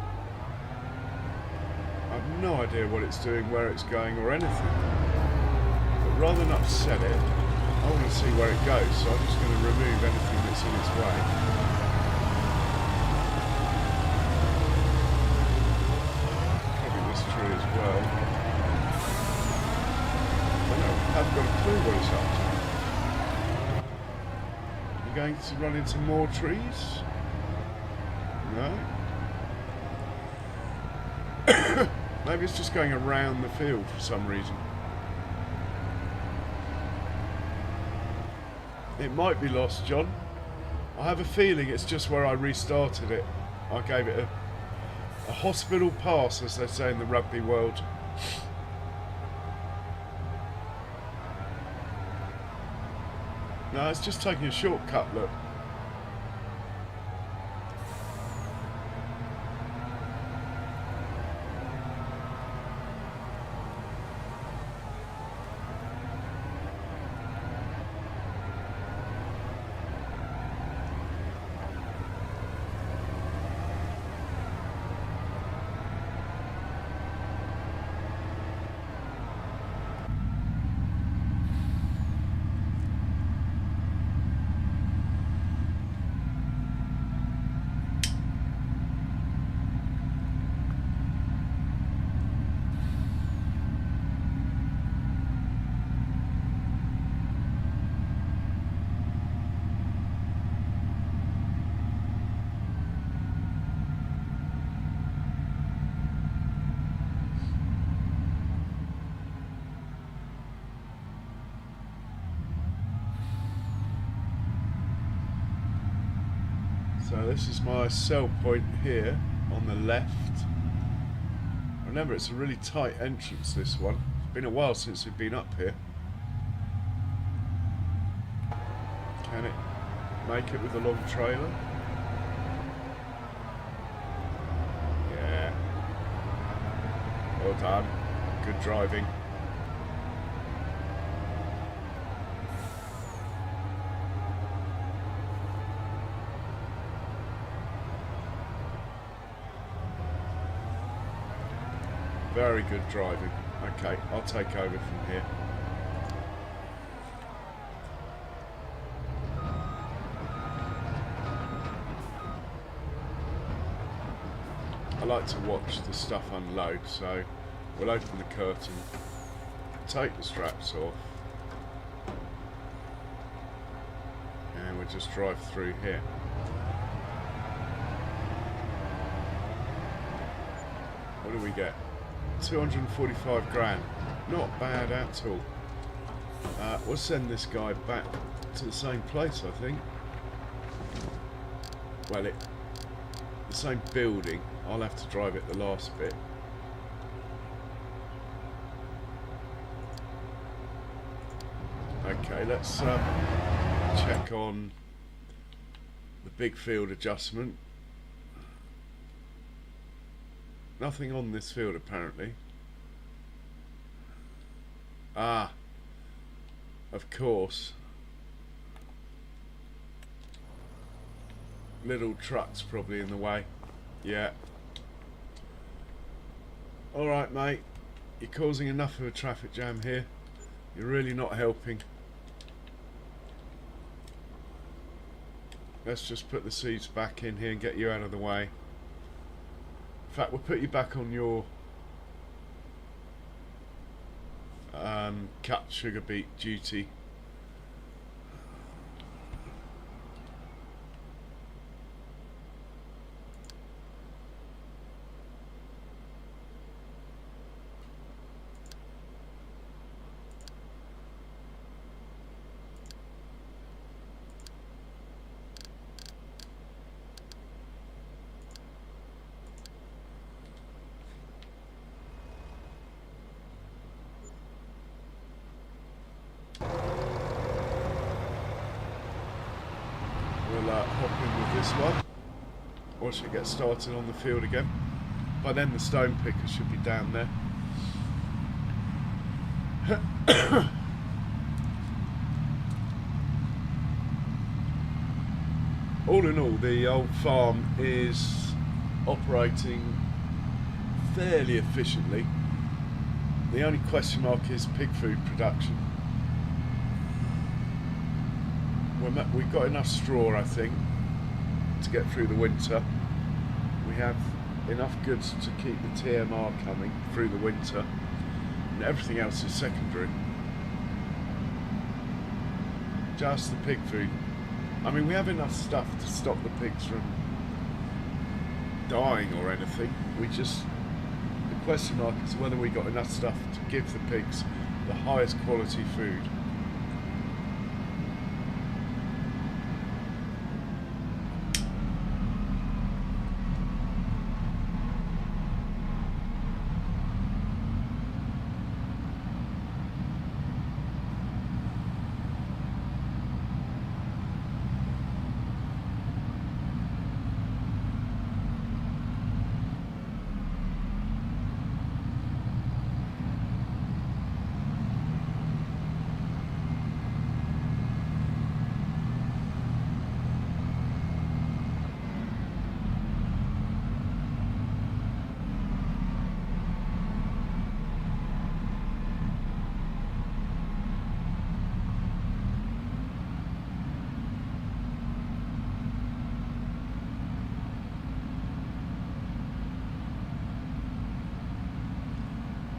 I've no idea what it's doing, where it's going or anything. But rather than upset it, I want to see where it goes, so I'm just going to remove anything that's in its way. Probably this tree as well. I haven't got a clue what it's up to. You're going to run into more trees? No? Maybe it's just going around the field for some reason. It might be lost, John. I have a feeling it's just where I restarted it. I gave it a hospital pass, as they say in the rugby world. No, it's just taking a shortcut, look. So this is my sell point here on the left. Remember, it's a really tight entrance, this one. It's been a while since we've been up here. Can it make it with a long trailer? Yeah. Well done. Good driving. Very good driving. Okay, I'll take over from here. I like to watch the stuff unload, so we'll open the curtain, take the straps off, we just drive through here. What do we get? 245 grand. Not bad at all. We'll send this guy back to the same place, I think. Well, the same building. I'll have to drive it the last bit. Okay, let's check on the big field adjustment. Nothing on this field apparently. Ah, of course. Little trucks probably in the way. Yeah. Alright mate, you're causing enough of a traffic jam here. You're really not helping. Let's just put the seeds back in here and get you out of the way. In fact, we'll put you back on your cut sugar beet duty. Hop in with this one. Once we get started on the field again. By then the stone picker should be down there. All in all, the old farm is operating fairly efficiently. The only question mark is pig food production. We've got enough straw, I think, to get through the winter. We have enough goods to keep the TMR coming through the winter, and everything else is secondary. Just the pig food. I mean, we have enough stuff to stop the pigs from dying or anything. The question mark is whether we got enough stuff to give the pigs the highest quality food.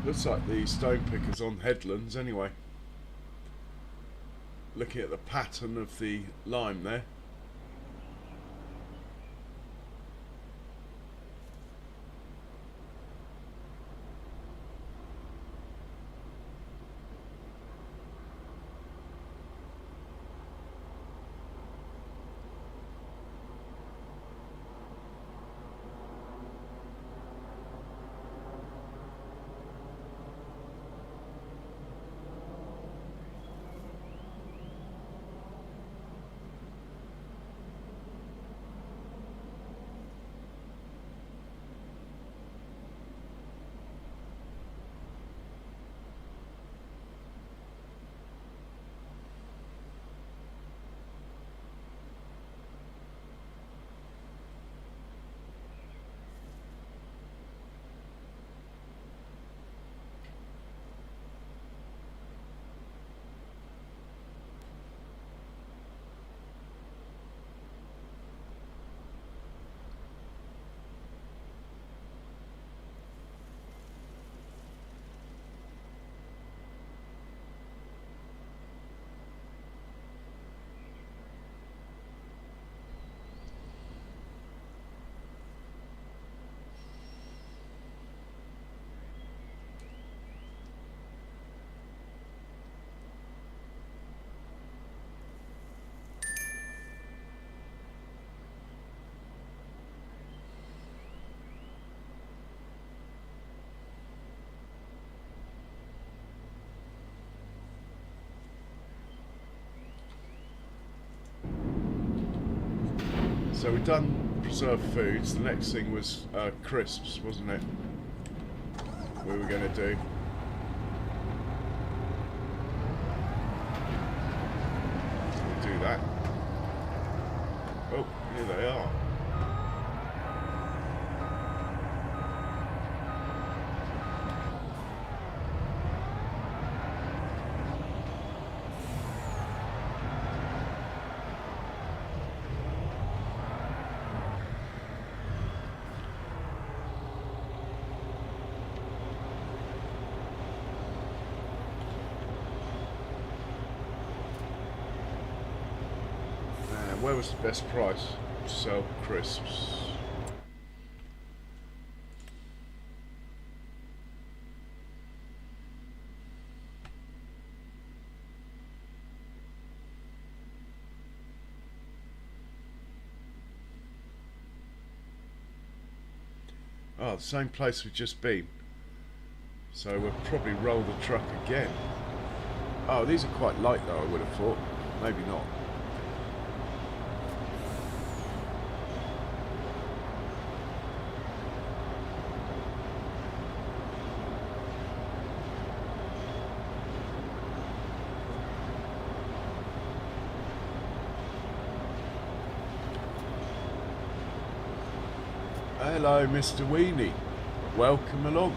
Looks like the stone picker's on headlands anyway. Looking at the pattern of the lime there. So we've done preserved foods. The next thing was crisps, wasn't it? We were going to do. We'll do that. Oh, here they are. Where was the best price to sell crisps? Oh, the same place we've just been. So we'll probably roll the truck again. Oh, these are quite light though, I would have thought. Maybe not. Hello, Mr. Weenie. Welcome along.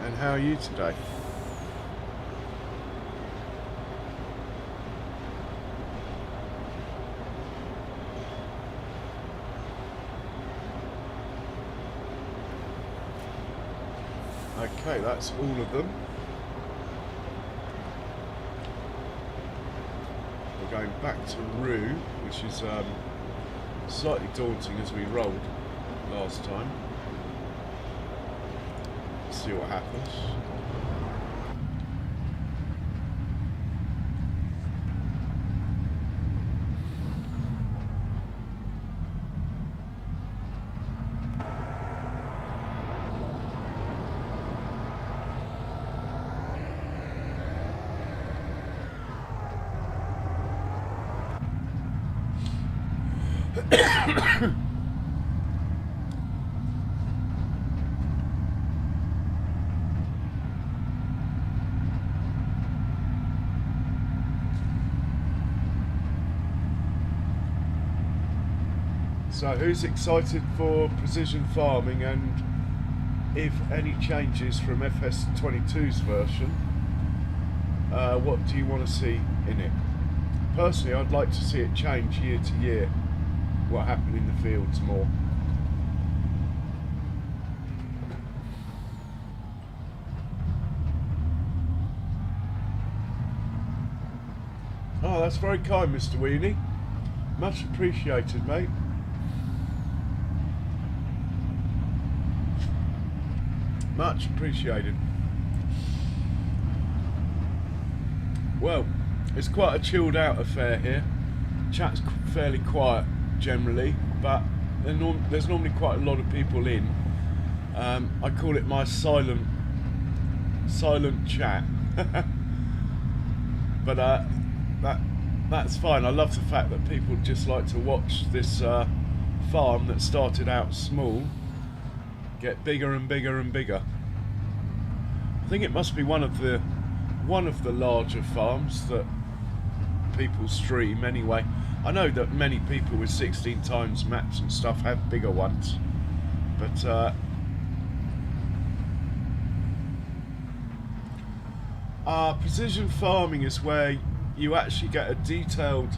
And how are you today? Okay, that's all of them. We're going back to Rue, which is slightly daunting as we rolled last time. See what happens. So who's excited for precision farming, and if any changes from FS22's version, what do you want to see in it? Personally, I'd like to see it change year to year, what happened in the fields more. Oh, that's very kind, Mr. Weenie. Much appreciated, mate. Much appreciated. Well, it's quite a chilled out affair here. Chat's fairly quiet generally, but there's normally quite a lot of people in. I call it my silent chat. But that's fine. I love the fact that people just like to watch this farm that started out small get bigger and bigger and bigger. I think it must be one of the larger farms that people stream anyway. I know that many people with 16 times maps and stuff have bigger ones, but precision farming is where you actually get a detailed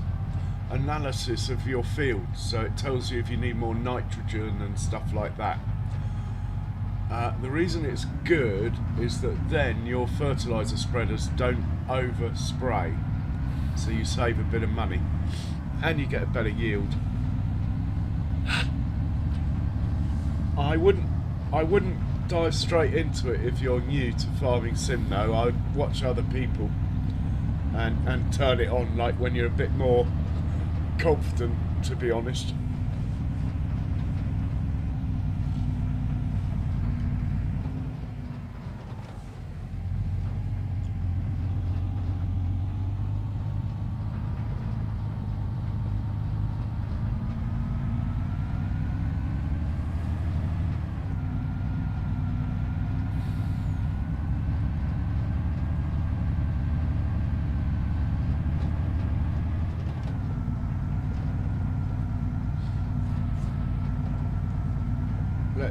analysis of your field, so it tells you if you need more nitrogen and stuff like that. The reason it's good is that then your fertilizer spreaders don't overspray, so you save a bit of money and you get a better yield. I wouldn't dive straight into it if you're new to farming sim though. I'd watch other people and turn it on like when you're a bit more confident, to be honest.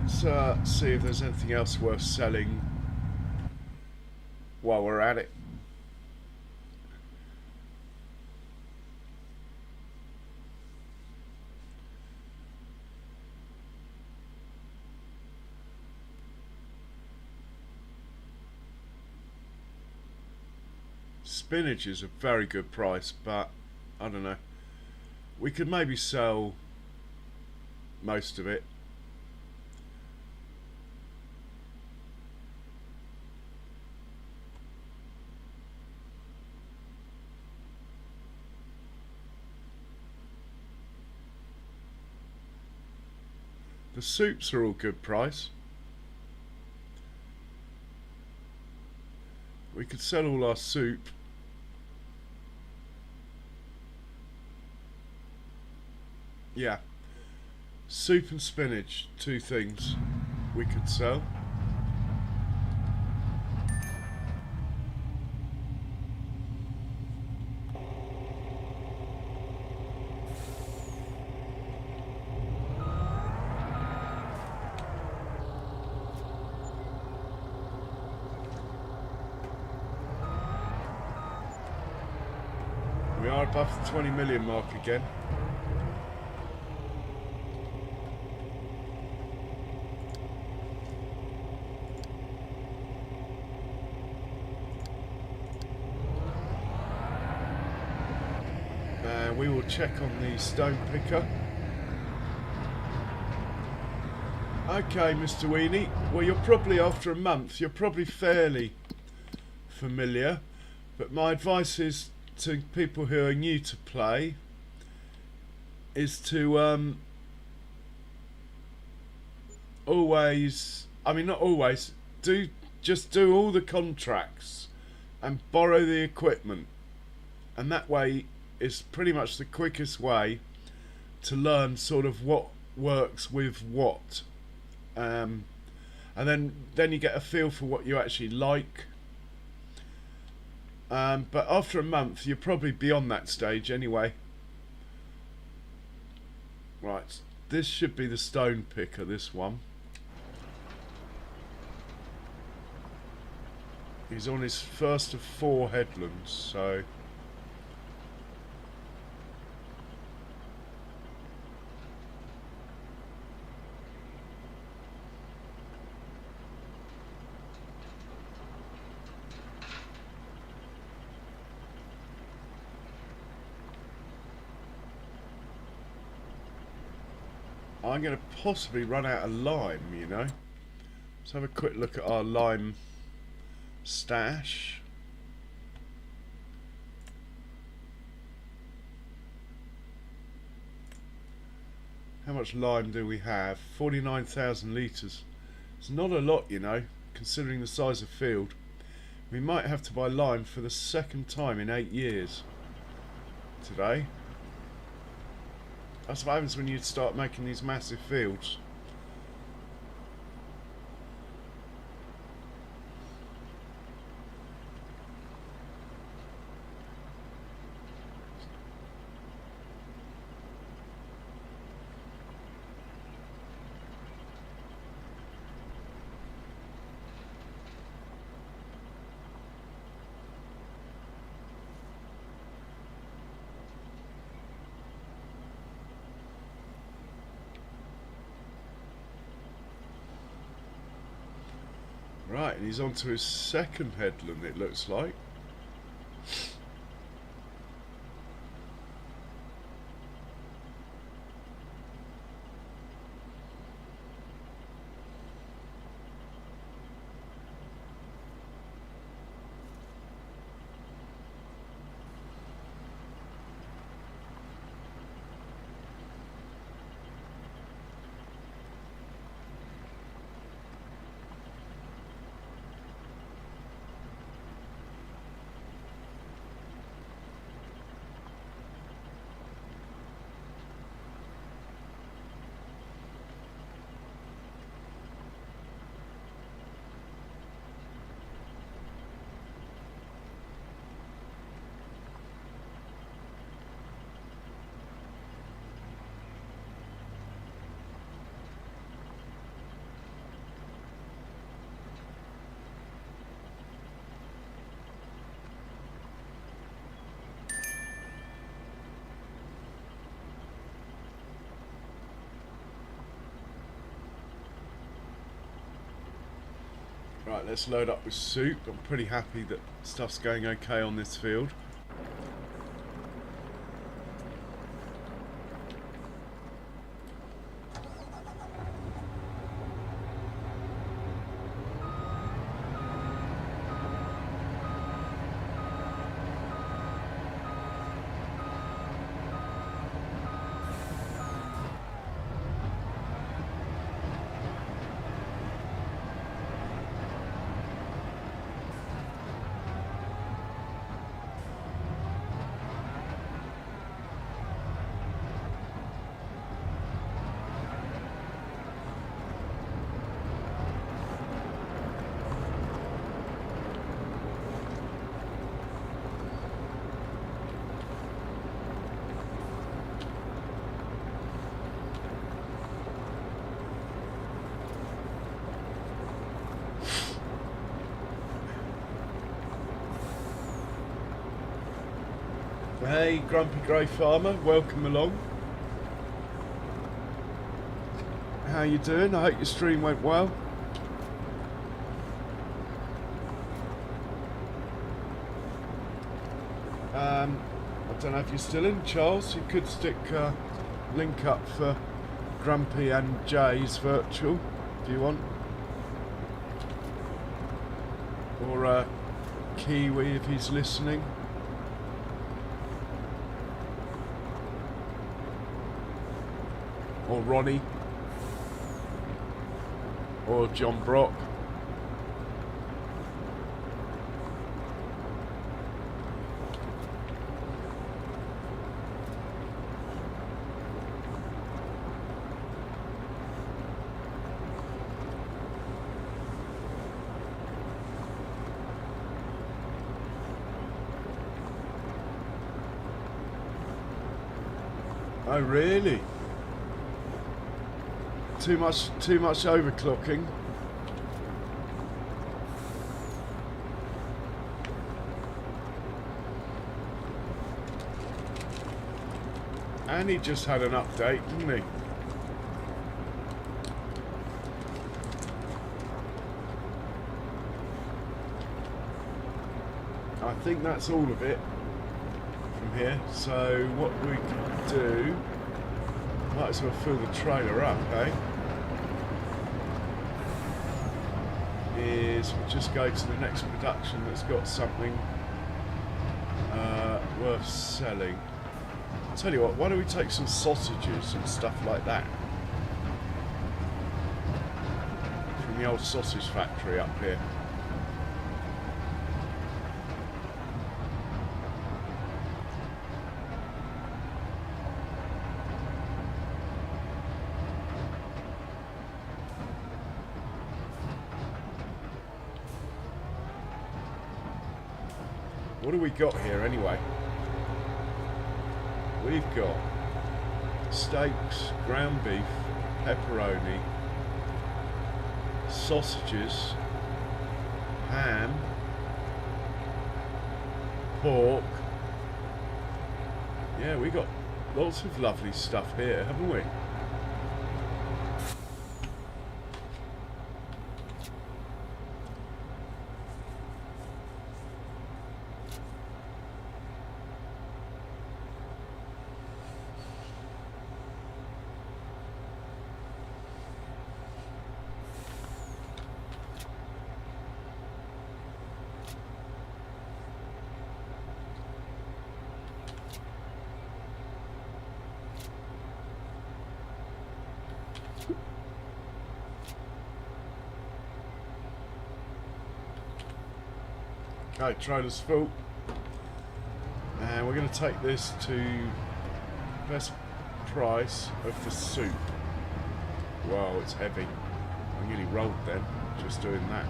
let's see if there's anything else worth selling while we're at it. Spinach is a very good price, but I don't know. We could maybe sell most of it. The soups are all good price. We could sell all our soup. Yeah, soup and spinach, two things we could sell. We are above the 20 million mark again. We will check on the stone picker. Okay, Mr. Weenie. Well, you're probably, after a month, you're probably fairly familiar. But my advice is to people who are new to play is to always, I mean not always, just do all the contracts and borrow the equipment, and that way is pretty much the quickest way to learn sort of what works with what, and then you get a feel for what you actually like. But after a month you're probably beyond that stage anyway. Right, this should be the stone picker, this one. He's on his first of 4 headlands, so I'm going to possibly run out of lime, you know. Let's have a quick look at our lime stash. How much lime do we have? 49,000 litres. It's not a lot, you know, considering the size of field. We might have to buy lime for the second time in 8 years today. That's what happens when you start making these massive fields. Right, and he's on to his second headland, it looks like. Right, let's load up with soup. I'm pretty happy that stuff's going okay on this field. Hey, Grumpy Grey Farmer, welcome along. How you doing? I hope your stream went well. I don't know if you're still in, Charles. You could stick a link up for Grumpy and Jay's virtual if you want. Or Kiwi if he's listening. Or Ronnie, or John Brock. Oh really? Too much overclocking. And he just had an update, didn't he? I think that's all of it from here. So what we can do, might as well fill the trailer up, eh? Is we'll just go to the next production that's got something worth selling. I'll tell you what, why don't we take some sausages and stuff like that from the old sausage factory up here. What do we got here anyway? We've got steaks, ground beef, pepperoni, sausages, ham, pork. Yeah, we got lots of lovely stuff here, haven't we? Okay, trailer's full. And we're going to take this to best price of the soup. Wow, it's heavy. I nearly rolled then, just doing that.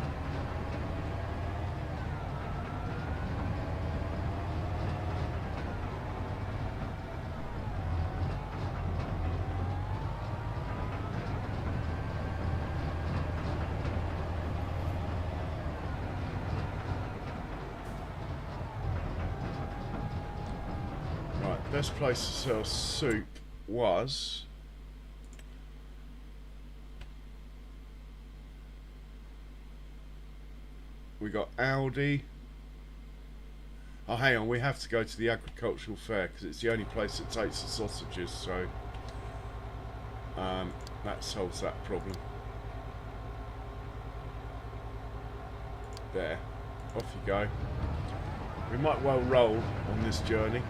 Best place to sell soup was We got Aldi. Oh, hang on, we have to go to the agricultural fair because it's the only place that takes the sausages, so that solves that problem. There, off you go. We might well roll on this journey.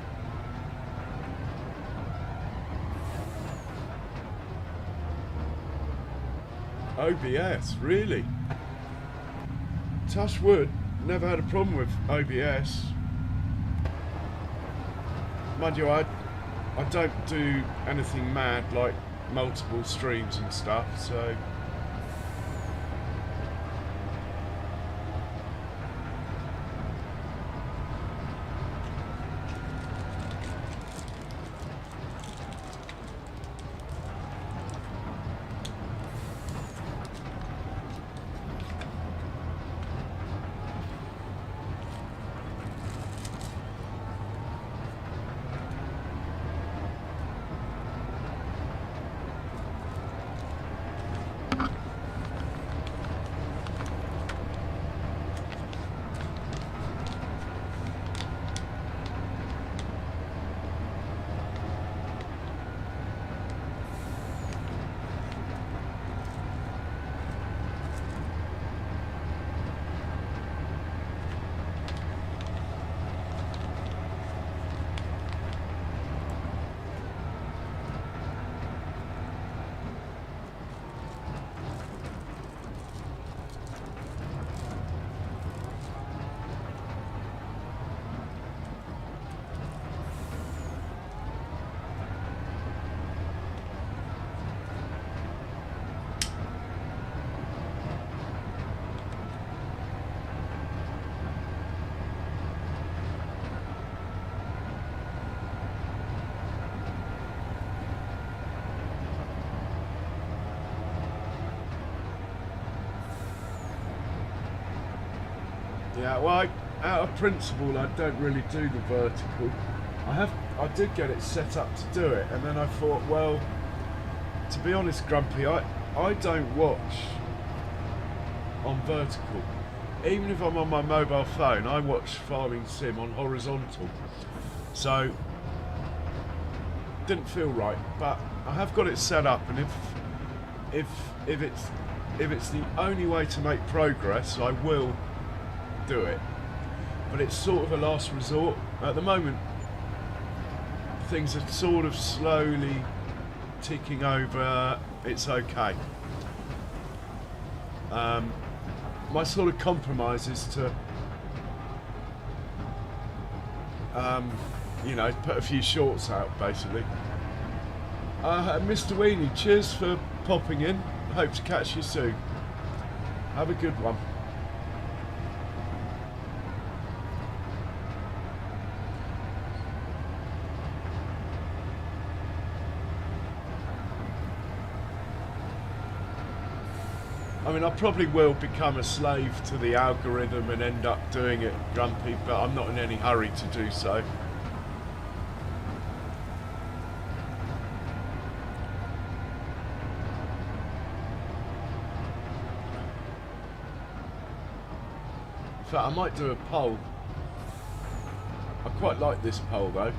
OBS, really? Touch wood, never had a problem with OBS. Mind you, I don't do anything mad like multiple streams and stuff, so... Yeah, well, out of principle, I don't really do the vertical. I did get it set up to do it, and then I thought, well, to be honest, Grumpy, I don't watch on vertical. Even if I'm on my mobile phone, I watch Farming Sim on horizontal. So, didn't feel right, but I have got it set up, and if it's the only way to make progress, I will do it. But it's sort of a last resort. At the moment, things are sort of slowly ticking over. It's okay. My sort of compromise is to you know, put a few shorts out, basically. Mr. Weenie, cheers for popping in. Hope to catch you soon. Have a good one. I mean, I probably will become a slave to the algorithm and end up doing it, Grumpy, but I'm not in any hurry to do so. In fact, I might do a poll. I quite like this poll, though.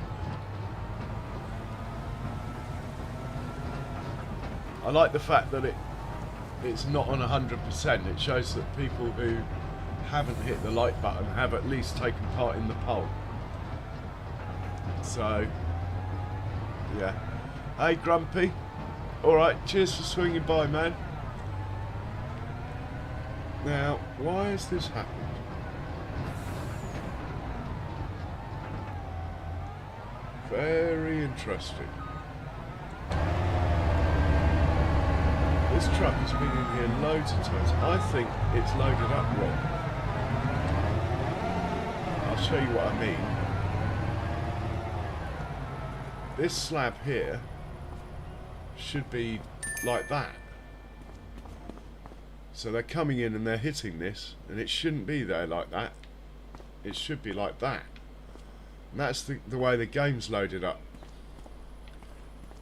I like the fact that it's not on 100%. It shows that people who haven't hit the like button have at least taken part in the poll. So, yeah. Hey, Grumpy. Alright, cheers for swinging by, man. Now, why has this happened? Very interesting. This truck has been in here loads of times. I think it's loaded up wrong. I'll show you what I mean. This slab here should be like that. So they're coming in and they're hitting this, and it shouldn't be there like that. It should be like that. And that's the way the game's loaded up.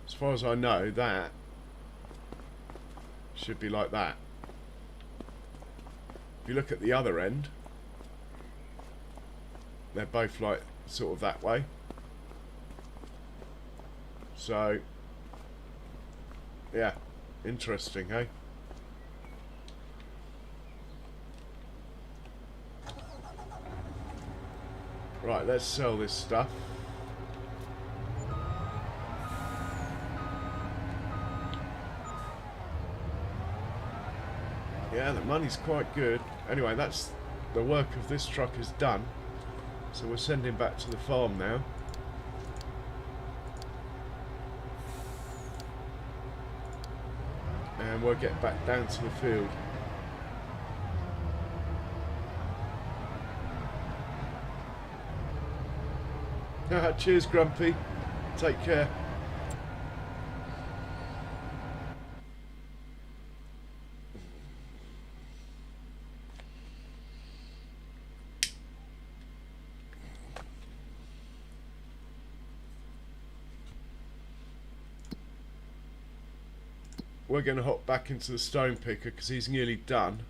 As far as I know, that should be like that. If you look at the other end, they're both like sort of that way. So yeah, interesting, hey? Right, let's sell this stuff. Yeah, the money's quite good. Anyway, that's the work of this truck is done. So we're sending back to the farm now. And we'll get back down to the field. Cheers, Grumpy. Take care. We're going to hop back into the stone picker because he's nearly done.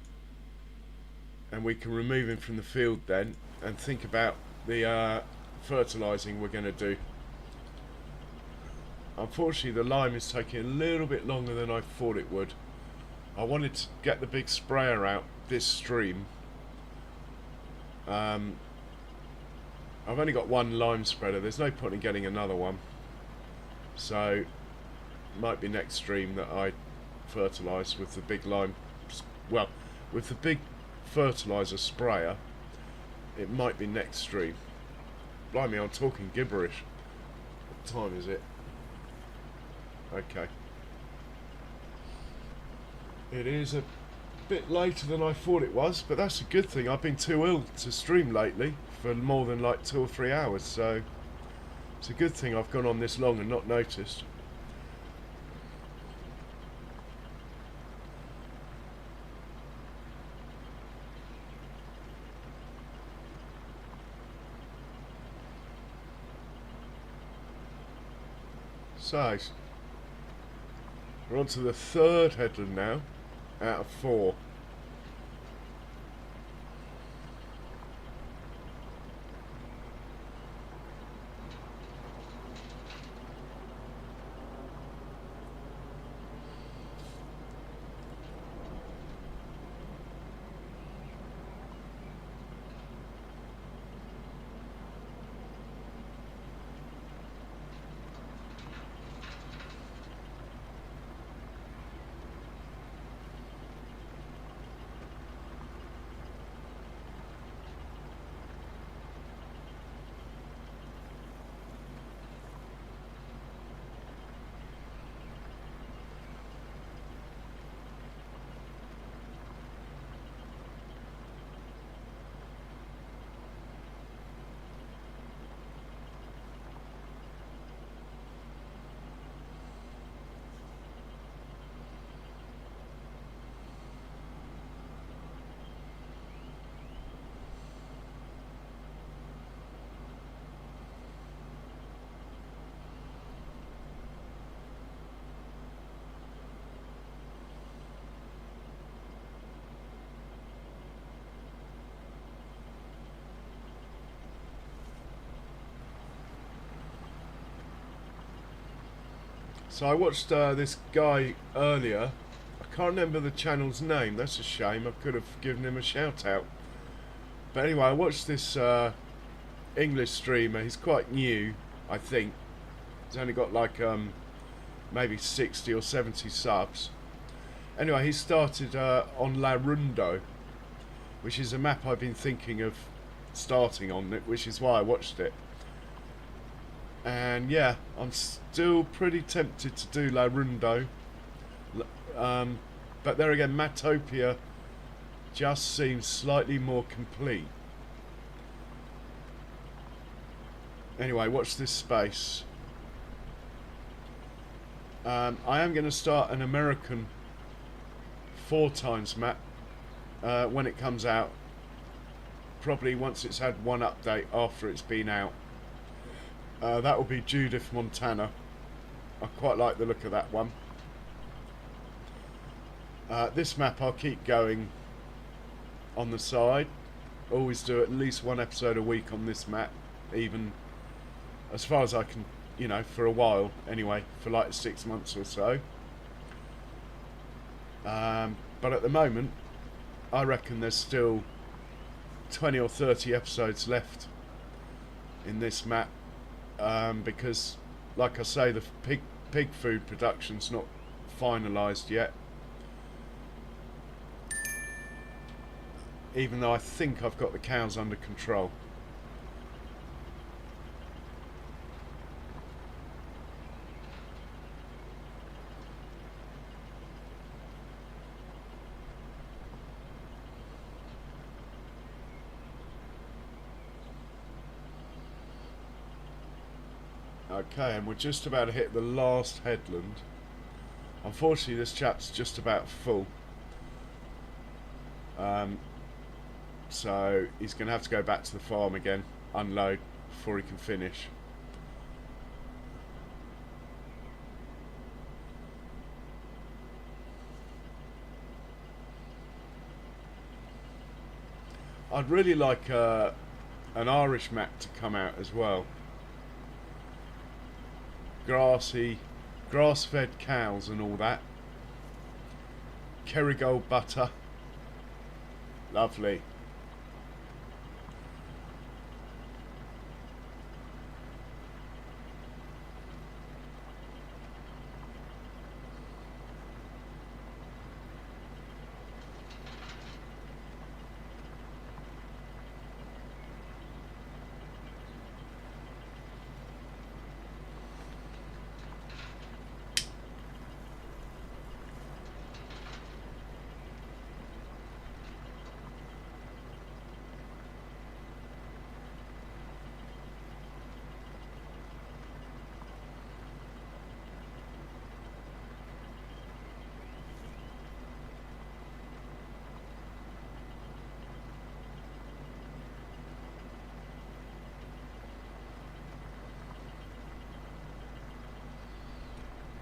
And we can remove him from the field then and think about the fertilizing we're going to do. Unfortunately, the lime is taking a little bit longer than I thought it would. I wanted to get the big sprayer out this stream. I've only got one lime spreader. There's no point in getting another one. So, might be next stream that I fertilise with the big lime. Well, with the big fertiliser sprayer, it might be next stream. Blimey, I'm talking gibberish. What time is it? Okay. It is a bit later than I thought it was, but that's a good thing. I've been too ill to stream lately for more than like 2 or 3 hours, so it's a good thing I've gone on this long and not noticed. So, we're on to the third headland now, out of 4. So I watched this guy earlier. I can't remember the channel's name. That's a shame. I could have given him a shout out. But anyway, I watched this English streamer. He's quite new, I think. He's only got like maybe 60 or 70 subs. Anyway, he started on Larundo, which is a map I've been thinking of starting on, which is why I watched it. And yeah, I'm still pretty tempted to do Larundo. But there again, Matopia just seems slightly more complete. Anyway, watch this space. I am going to start an American 4x map when it comes out. Probably once it's had one update after it's been out. That will be Judith, Montana. I quite like the look of that one. This map I'll keep going on the side. always do at least one episode a week on this map, even as far as I can, you know, for a while anyway, for like 6 months or so. But at the moment, I reckon there's still 20 or 30 episodes left in this map, because, like I say, the pig food production's not finalised yet. Even though I think I've got the cows under control. Okay, and we're just about to hit the last headland. Unfortunately, this chap's just about full. So he's going to have to go back to the farm again, unload, before he can finish. I'd really like an Irish map to come out as well. Grassy, grass-fed cows and all that. Kerrygold butter. Lovely.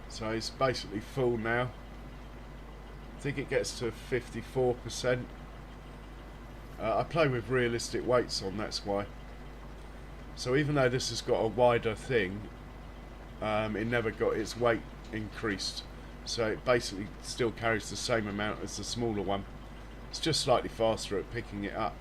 So it's basically full now. I think it gets to 54%. I play with realistic weights on, that's why. So even though this has got a wider thing, it never got its weight increased. So it basically still carries the same amount as the smaller one. It's just slightly faster at picking it up.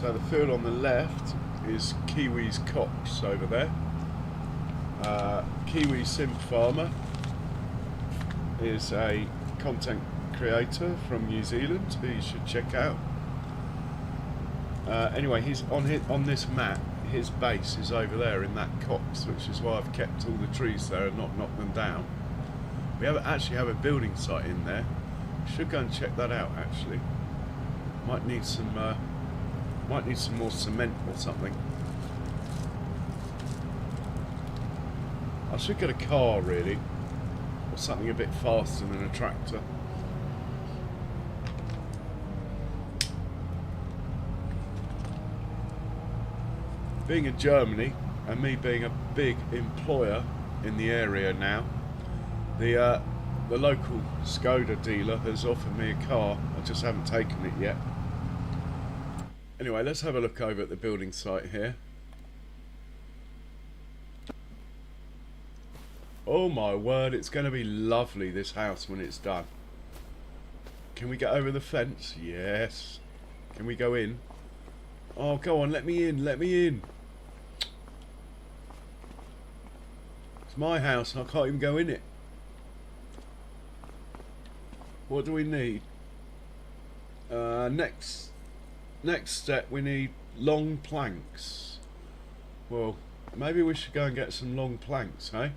So the field on the left is Kiwi's Cox over there. Kiwi Sim Farmer is a content creator from New Zealand who you should check out. Anyway, he's on this map. His base is over there in that copse, which is why I've kept all the trees there and not knocked them down. We actually have a building site in there. Should go and check that out. Actually, might need some more cement or something. I should get a car really, or something a bit faster than a tractor. Being in Germany and me being a big employer in the area now, the local Skoda dealer has offered me a car. I just haven't taken it yet. Anyway, let's have a look over at the building site here. Oh my word, it's going to be lovely, this house, when it's done. Can we get over the fence? Yes. Can we go in? Oh, go on, let me in, let me in. It's my house and I can't even go in it. What do we need? Next step, we need long planks. Well, maybe we should go and get some long planks, eh?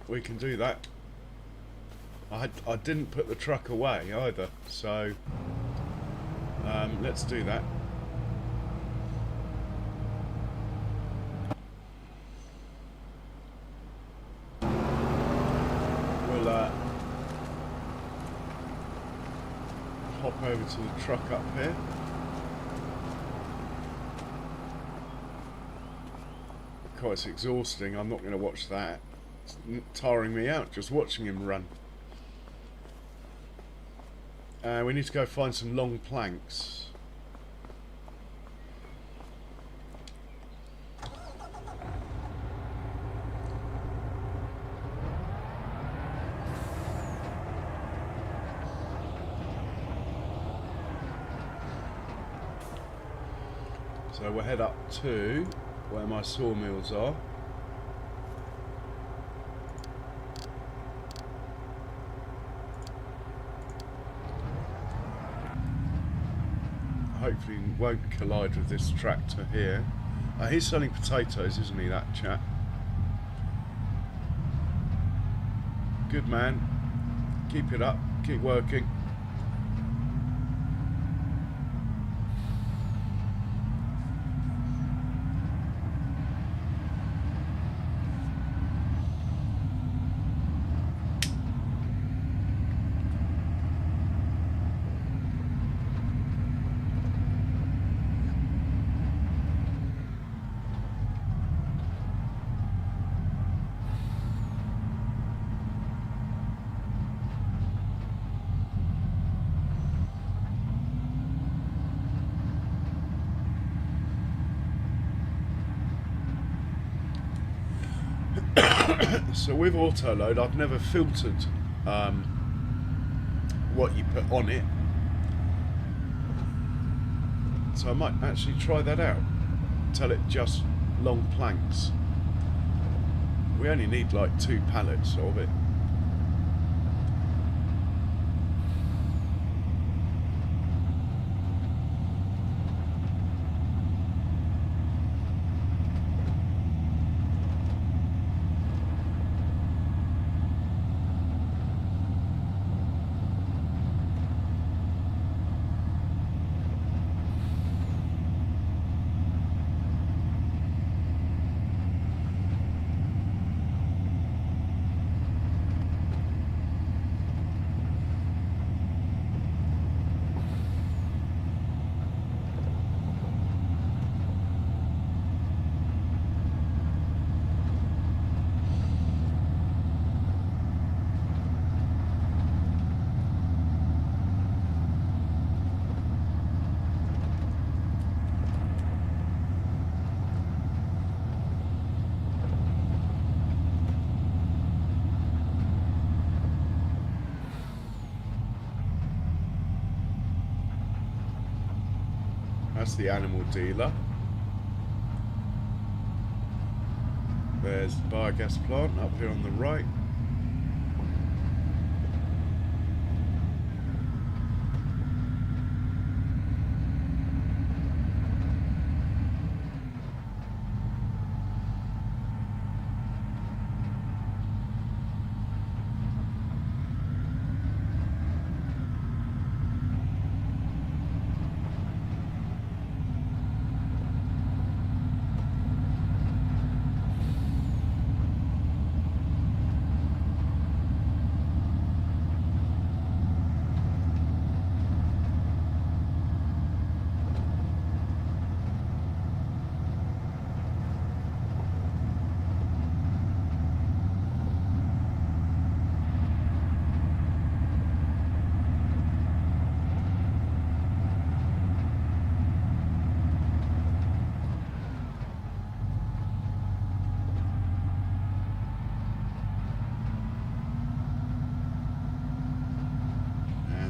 We can do that. I didn't put the truck away either, so let's do that. We'll hop over to the truck up here. Of course, it's exhausting. I'm not going to watch that. It's tiring me out just watching him run. We need to go find some long planks. So we'll head up to where my sawmills are. Hopefully won't collide with this tractor here. He's selling potatoes, isn't he, that chap? Good man. Keep it up. Keep working. So with autoload, I've never filtered what you put on it, so I might actually try that out. Tell it just long planks. We only need like 2 pallets of it. That's the animal dealer. There's the biogas plant up here on the right.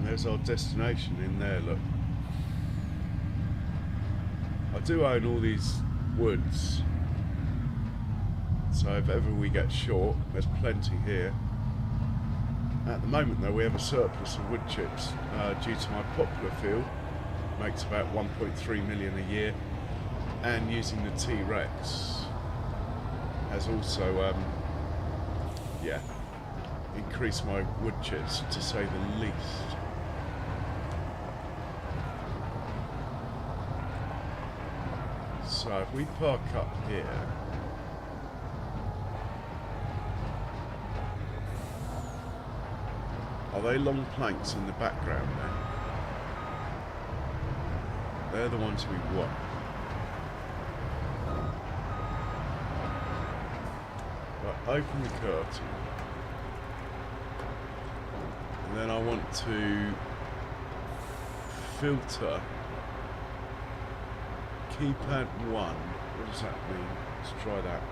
There's our destination in there, look. I do own all these woods, so if ever we get short, there's plenty here. At the moment though, we have a surplus of wood chips due to my poplar field. Makes about 1.3 million a year, and using the T-Rex has also yeah, increased my wood chips to say the least. So if we park up here, are they long planks in the background then? They're the ones we want. Right, open the curtain. And then I want to filter keypad 1. What does that mean? Let's try that.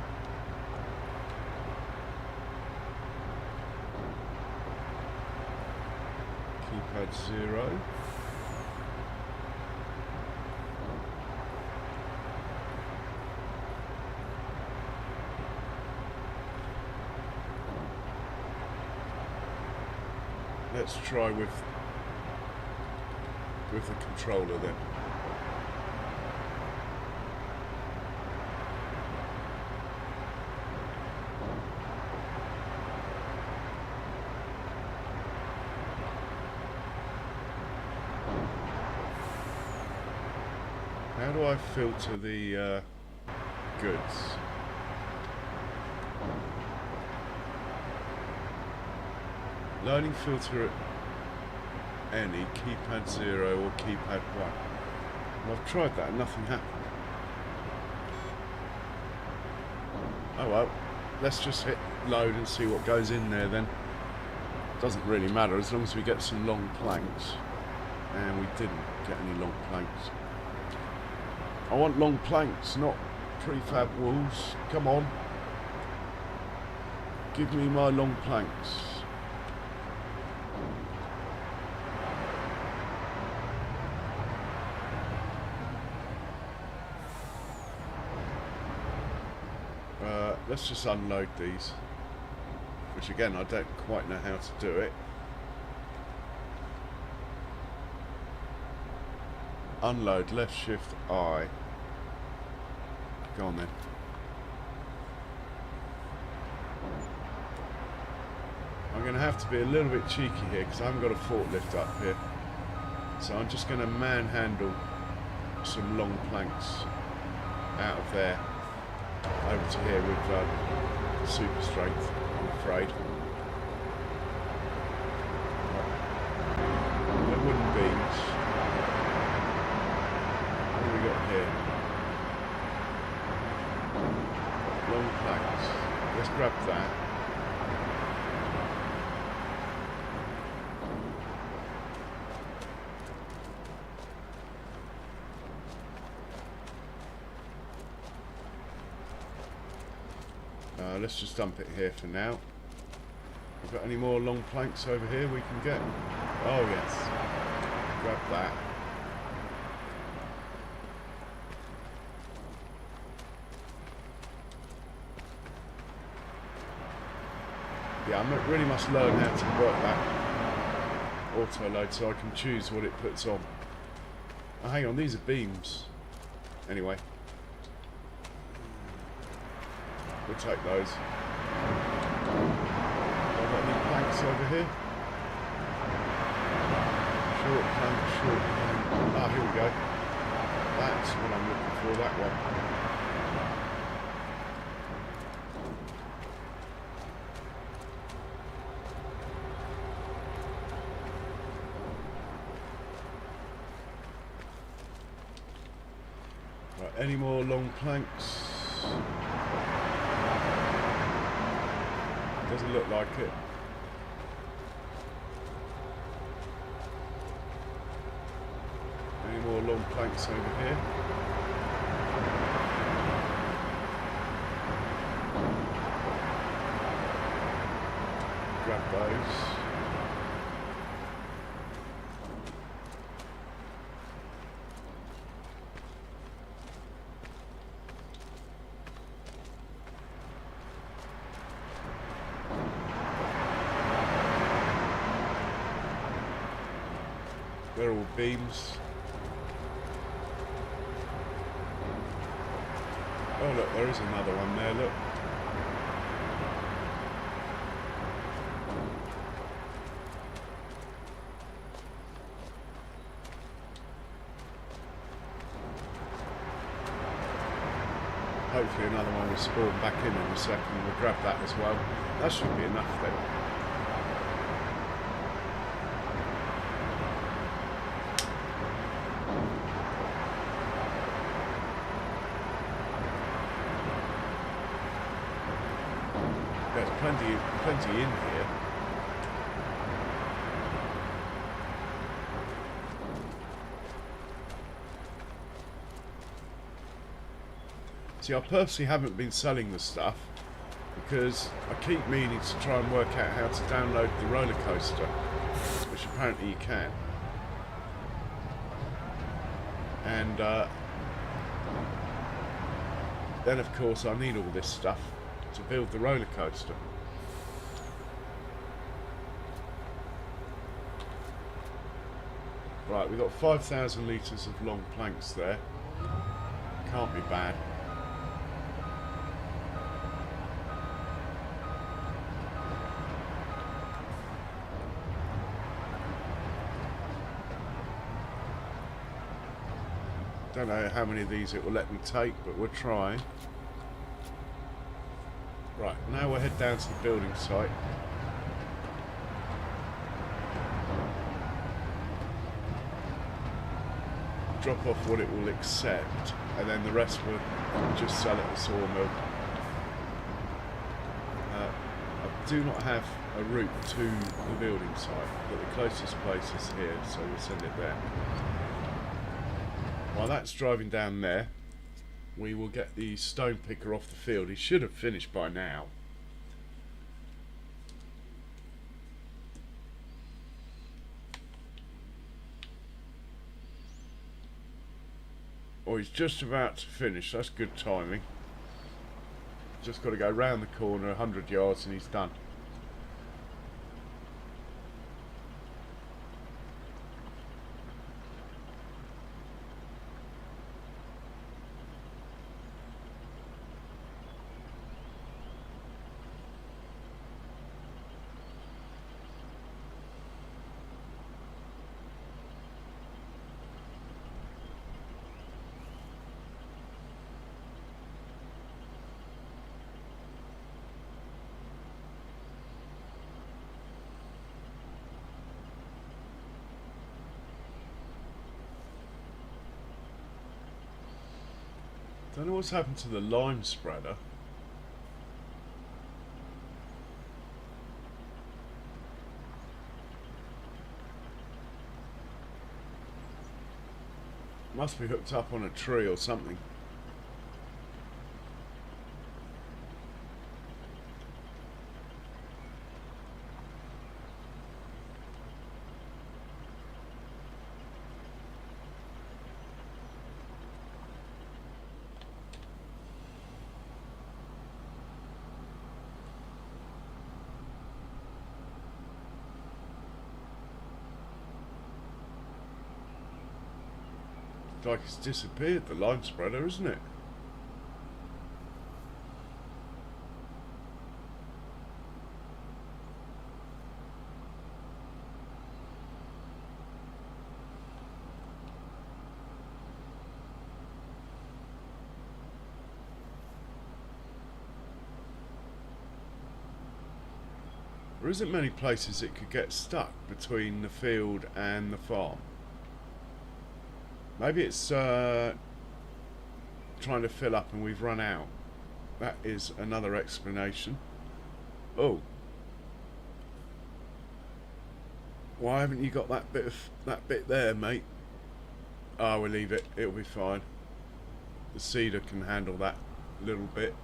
Keypad 0. Let's try with the controller then. How do I filter the goods? Loading filter at any, keypad 0 or keypad 1. Well, I've tried that and nothing happened. Oh well, let's just hit load and see what goes in there then. Doesn't really matter as long as we get some long planks. And we didn't get any long planks. I want long planks, not prefab walls. Come on. Give me my long planks. Let's just unload these. Which again, I don't quite know how to do it. Unload, left shift I. Go on then. I'm going to have to be a little bit cheeky here because I haven't got a forklift up here. So I'm just going to manhandle some long planks out of there over to here with super strength, I'm afraid. They're wooden beams. What have we got here? Long planks. Let's grab that. Let's just dump it here for now. We've got any more long planks over here we can get? Oh yes. Grab that. Yeah, I really must learn how to work that auto load so I can choose what it puts on. Oh, hang on, these are beams. Anyway, we'll take those. I've got any planks over here. Short plank, short plank. Ah, here we go. That's what I'm looking for, that one. Right, any more long planks? Doesn't look like it. Any more long planks over here? Grab those. They're all beams. Oh look, there is another one there, look. Hopefully another one will spawn back in a second. We'll grab that as well. That should be enough then. There's plenty in here. See, I personally haven't been selling the stuff because I keep meaning to try and work out how to download the roller coaster, which apparently you can. And then of course I need all this stuff to build the roller coaster. Right, we've got 5,000 litres of long planks there. Can't be bad. Don't know how many of these it will let me take, but we're trying. Right, now we'll head down to the building site. Drop off what it will accept, and then the rest will just sell at the sawmill. I do not have a route to the building site, but the closest place is here, so we'll send it there. While that's driving down there, we will get the stone picker off the field. He should have finished by now. Oh, he's just about to finish. That's good timing. Just got to go round the corner 100 yards and he's done. Don't know what's happened to the lime spreader. Must be hooked up on a tree or something. Like it's disappeared, the lime spreader, isn't it? There isn't many places it could get stuck between the field and the farm. Maybe it's trying to fill up and we've run out. That is another explanation. Oh, why haven't you got that bit there, mate? Oh, we'll leave it. It'll be fine. The seeder can handle that little bit.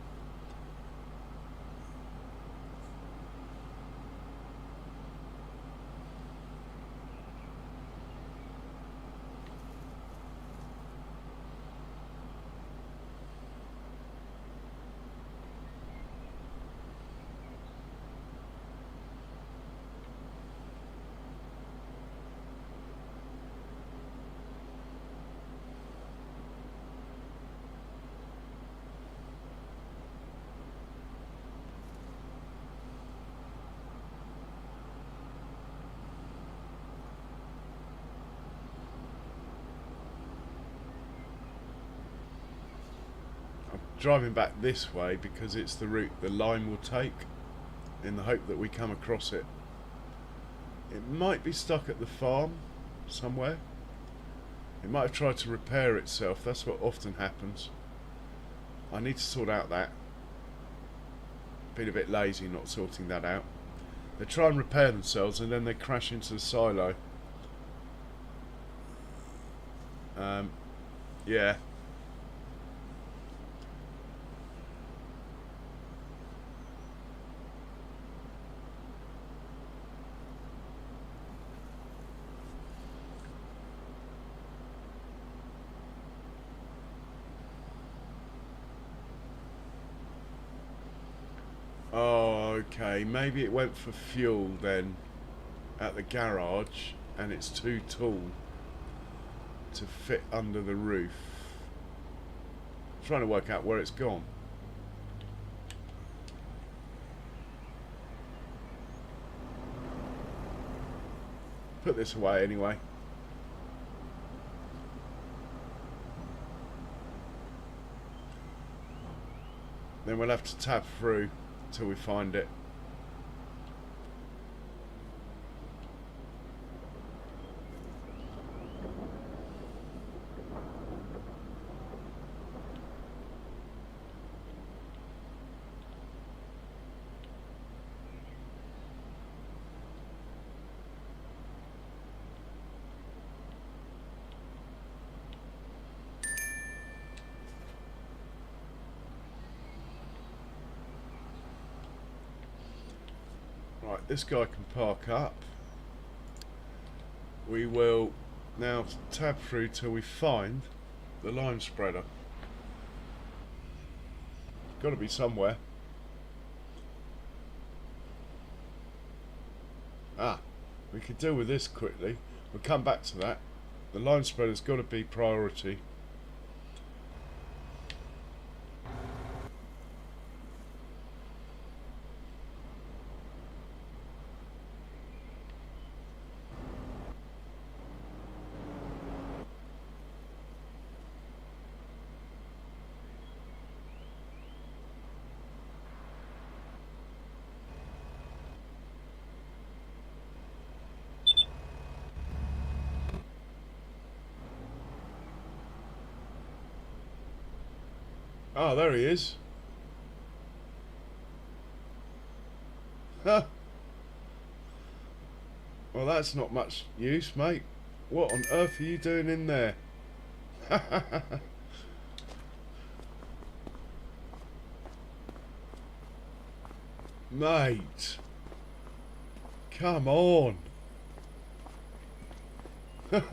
Driving back this way because it's the route the line will take, in the hope that we come across it. It might be stuck at the farm somewhere. It might have tried to repair itself. That's what often happens. I need to sort out that. Been a bit lazy not sorting that out. They try and repair themselves and then they crash into the silo. Yeah. Oh, okay. Maybe it went for fuel then at the garage and it's too tall to fit under the roof. I'm trying to work out where it's gone. Put this away anyway. Then we'll have to tab through till we find it. Right, this guy can park up. We will now tab through till we find the lime spreader. Got to be somewhere. Ah, we could deal with this quickly. We'll come back to that. The lime spreader's got to be priority. Oh, there he is. Huh. Well, that's not much use, mate. What on earth are you doing in there? Mate. Come on. I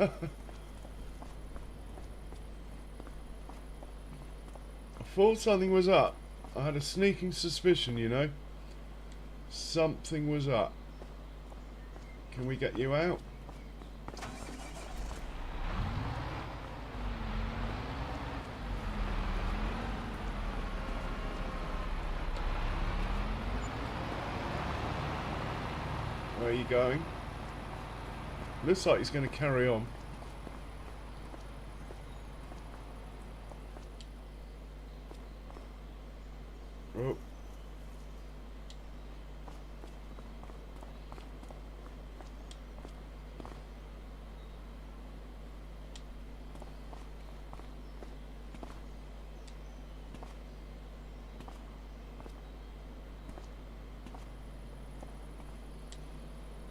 thought something was up. I had a sneaking suspicion, you know. Something was up. Can we get you out? Where are you going? Looks like he's going to carry on. Oh.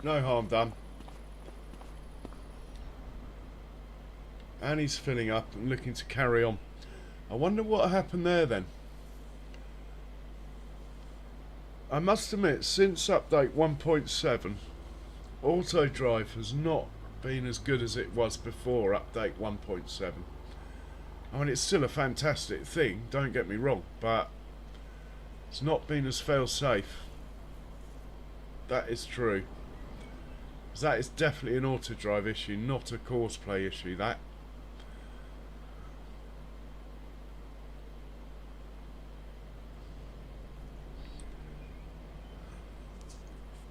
No harm done. And he's filling up and looking to carry on. I wonder what happened there then. I must admit, since update 1.7, auto drive has not been as good as it was before update 1.7. I mean, it's still a fantastic thing, don't get me wrong, but it's not been as fail safe. That is true. That is definitely an auto drive issue, not a Coarseplay issue, that.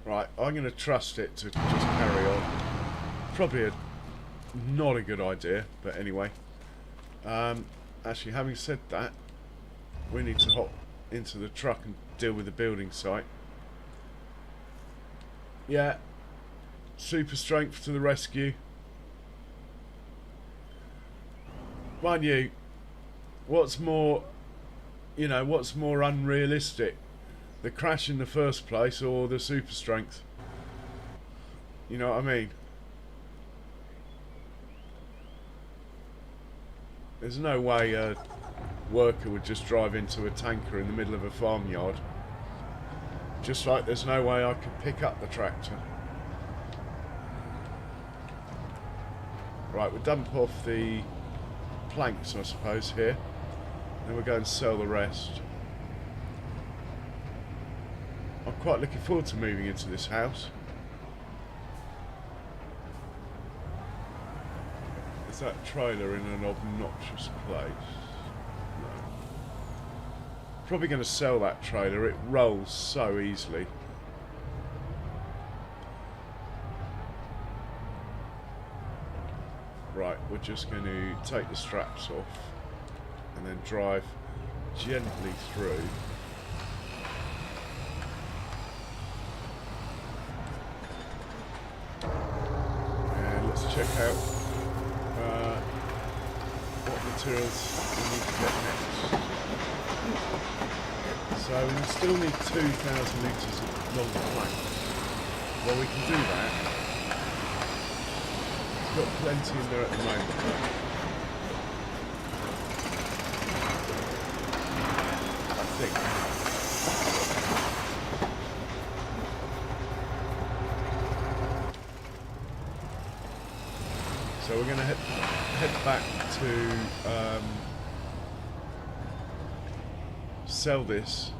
Right, I'm going to trust it to just carry on. Probably not a good idea, but anyway. Actually, having said that, we need to hop into the truck and deal with the building site. Yeah. Super strength to the rescue. Mind you, what's more, you know, what's more unrealistic? The crash in the first place or the super strength? You know what I mean? There's no way a worker would just drive into a tanker in the middle of a farmyard. Just like there's no way I could pick up the tractor. Right, we'll dump off the planks, I suppose, here. Then we'll go and sell the rest. I'm quite looking forward to moving into this house. Is that trailer in an obnoxious place? No. Probably going to sell that trailer. It rolls so easily. Right, we're just going to take the straps off and then drive gently through. And let's check out what materials we need to get next. So we still need 2,000 litres of long planks. Well, we can do that. Got plenty in there at the moment. I think. So we're going to head back to sell this.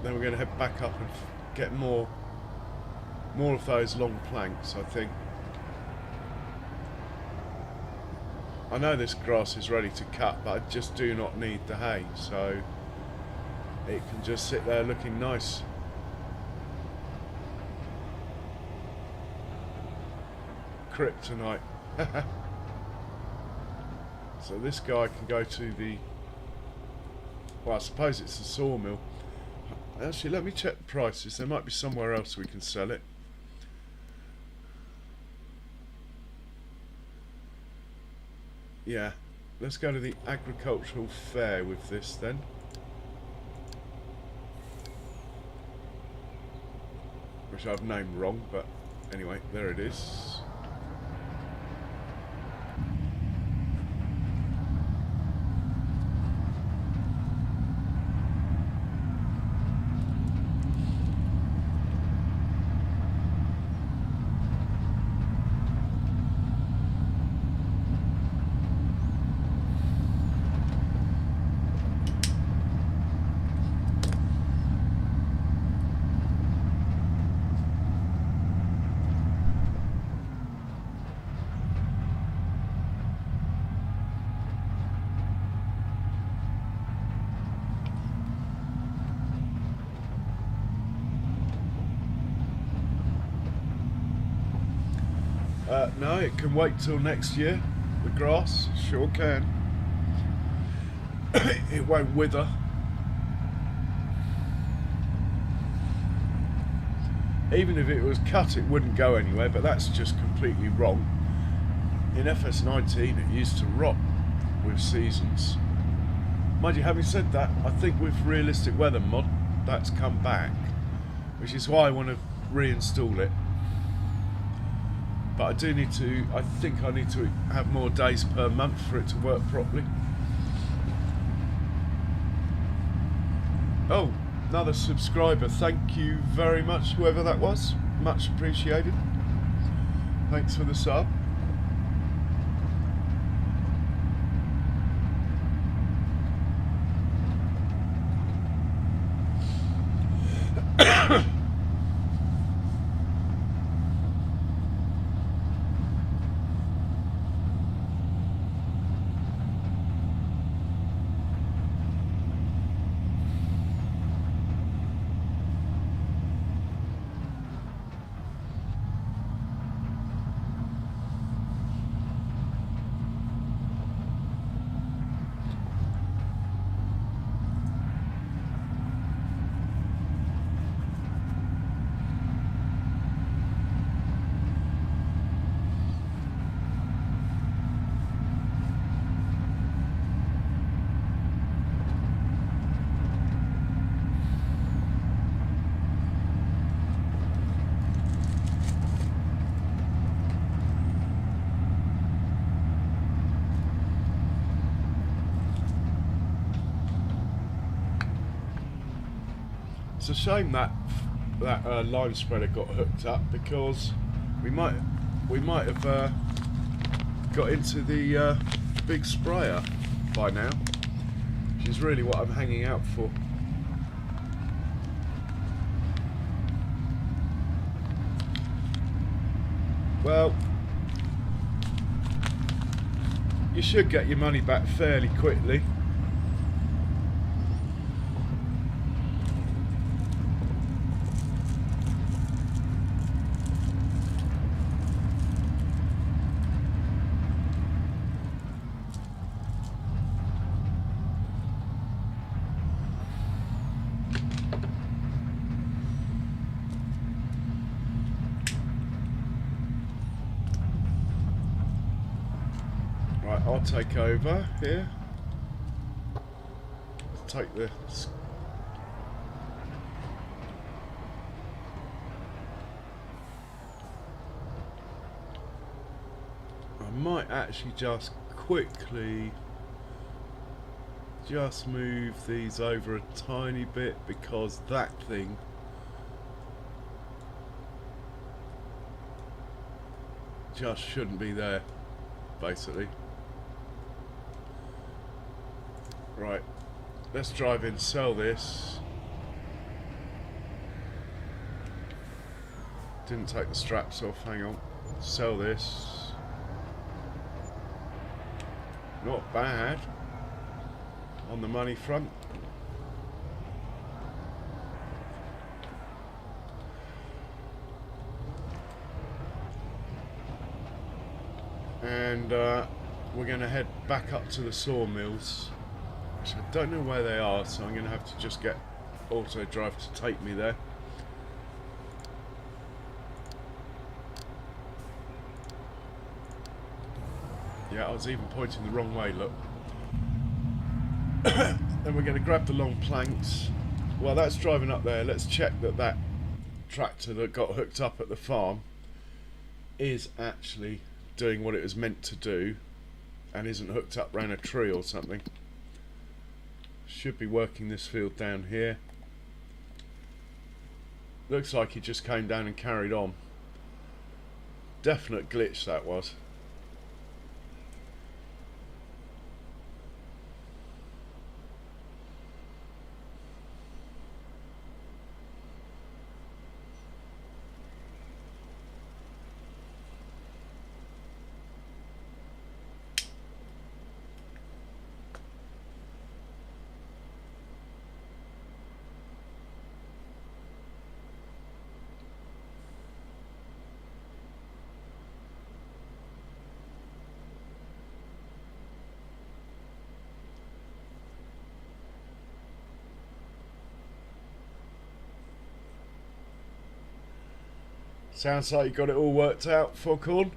Then we're going to head back up and get more of those long planks, I think. I know this grass is ready to cut, but I just do not need the hay, so it can just sit there looking nice. Kryptonite. So this guy can go to the... Well, I suppose it's the sawmill. Actually, let me check the prices. There might be somewhere else we can sell it. Yeah, let's go to the agricultural fair with this then. Which I've named wrong, but anyway, there it is. No, it can wait till next year. The grass sure can. It won't wither. Even if it was cut, it wouldn't go anywhere, but that's just completely wrong. In FS19, it used to rot with seasons. Mind you, having said that, I think with realistic weather mod, that's come back, which is why I want to reinstall it. But I do need to, I think I need to have more days per month for it to work properly. Oh, another subscriber. Thank you very much, whoever that was. Much appreciated. Thanks for the sub. It's a shame that line spreader got hooked up, because we might have got into the big sprayer by now, which is really what I'm hanging out for. Well, you should get your money back fairly quickly. I'll take over here. Take this. I might actually just quickly move these over a tiny bit, because that thing just shouldn't be there, basically. Right, let's drive in, sell this. Didn't take the straps off, hang on. Sell this. Not bad on the money front. And we're going to head back up to the sawmills. I don't know where they are, so I'm going to have to just get auto drive to take me there. Yeah, I was even pointing the wrong way, look. Then we're going to grab the long planks. While that's driving up there, let's check that that tractor that got hooked up at the farm is actually doing what it was meant to do and isn't hooked up around a tree or something. Should be working this field down here. Looks like he just came down and carried on. Definite glitch that was. Sounds like you got it all worked out, Foghorn.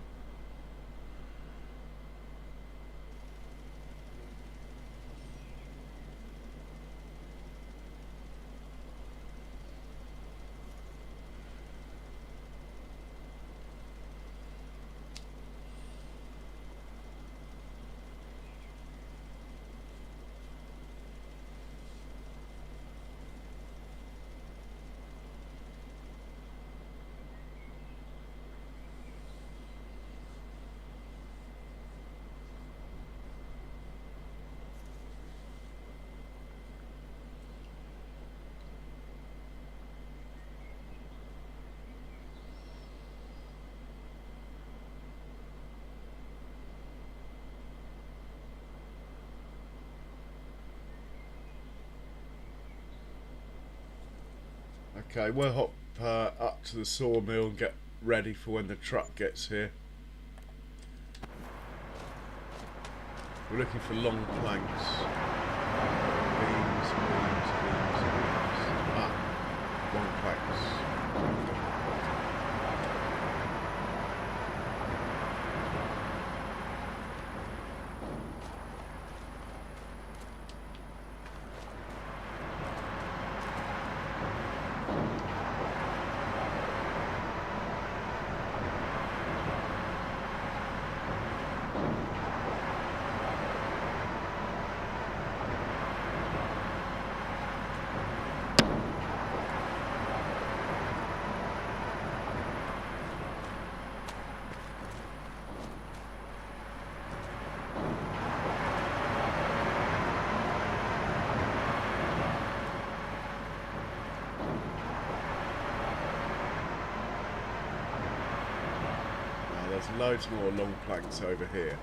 Okay, we'll hop up to the sawmill and get ready for when the truck gets here. We're looking for long planks. Beams. Ah, long planks. There's loads more long planks over here.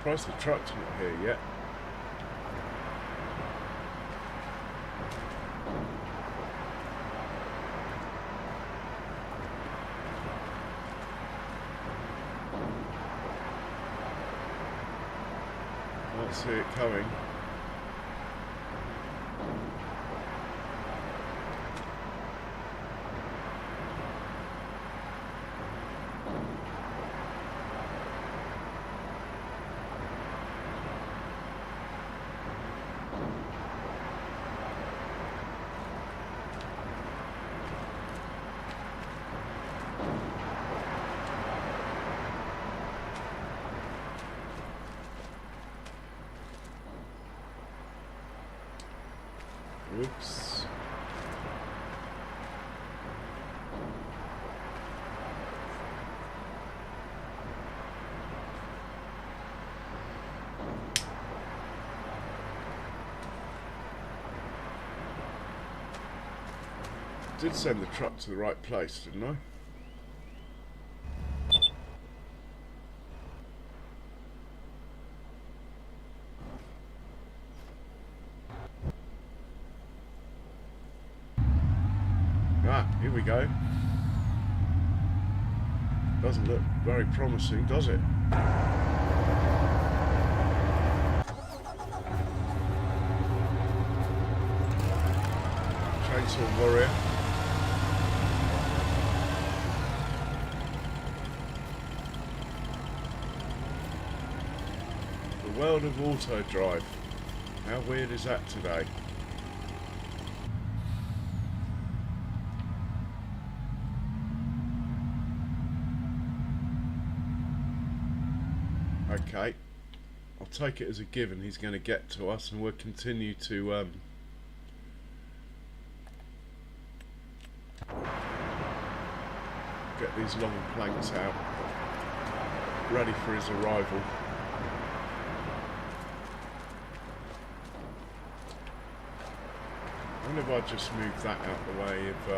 Surprised the truck's not here yet. Can't see it coming. Whoops. Did send the truck to the right place, didn't I? Here we go. Doesn't look very promising, does it? Chainsaw Warrior. The world of auto drive. How weird is that today? Okay, I'll take it as a given he's going to get to us, and we'll continue to get these long planks out, ready for his arrival. I wonder if I just move that out of the way if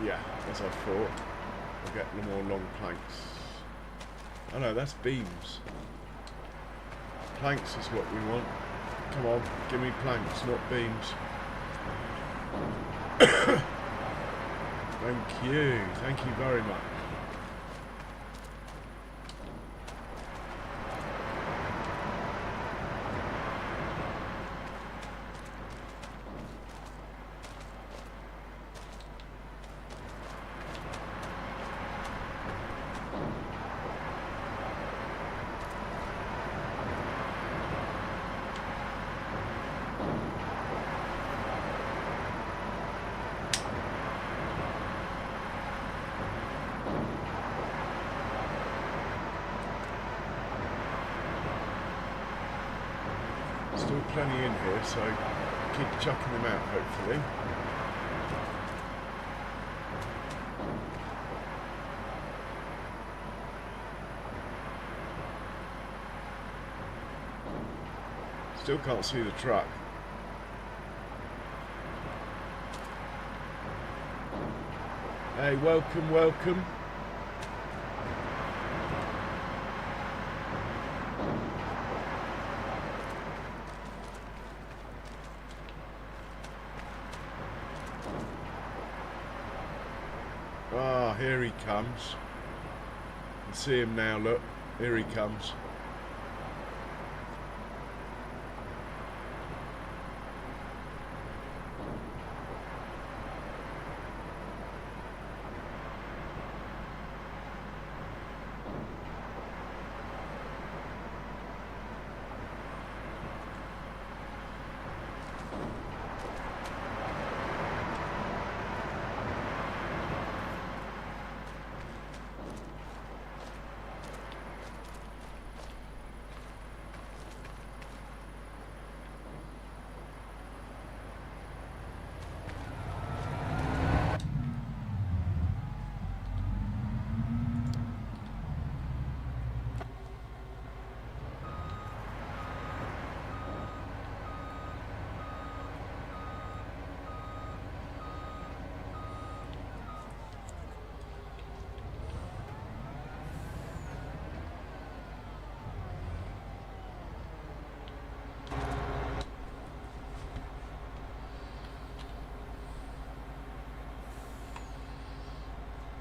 Yeah, as I thought. We'll get the more long planks. Oh no, that's beams. Planks is what we want. Come on, give me planks, not beams. Thank you very much. Still plenty in here, so keep chucking them out, hopefully. Still can't see the truck. Hey, welcome, welcome. Ah, here he comes. You can see him now, look. Here he comes.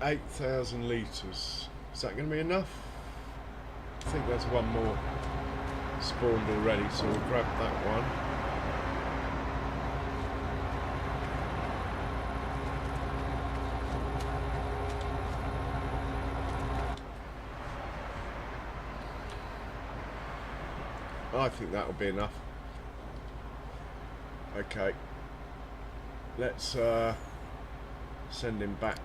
$8,000 litres. Is that going to be enough? I think there's one more spawned already, so we'll grab that one. I think that'll be enough. Okay. Let's send him back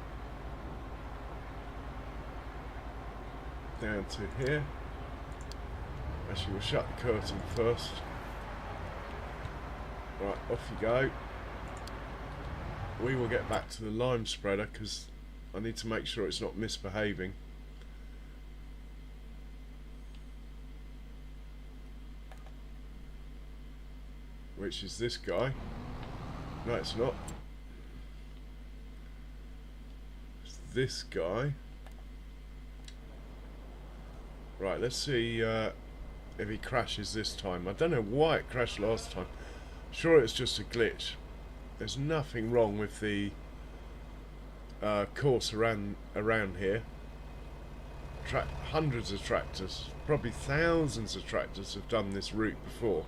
down to here. Actually, we'll shut the curtain first. Right, off you go. We will get back to the lime spreader because I need to make sure it's not misbehaving. Which is this guy. No, it's not. It's this guy. Right, let's see if he crashes this time. I don't know why it crashed last time. Sure, it's just a glitch. There's nothing wrong with the course around here. Hundreds of tractors, probably thousands of tractors have done this route before.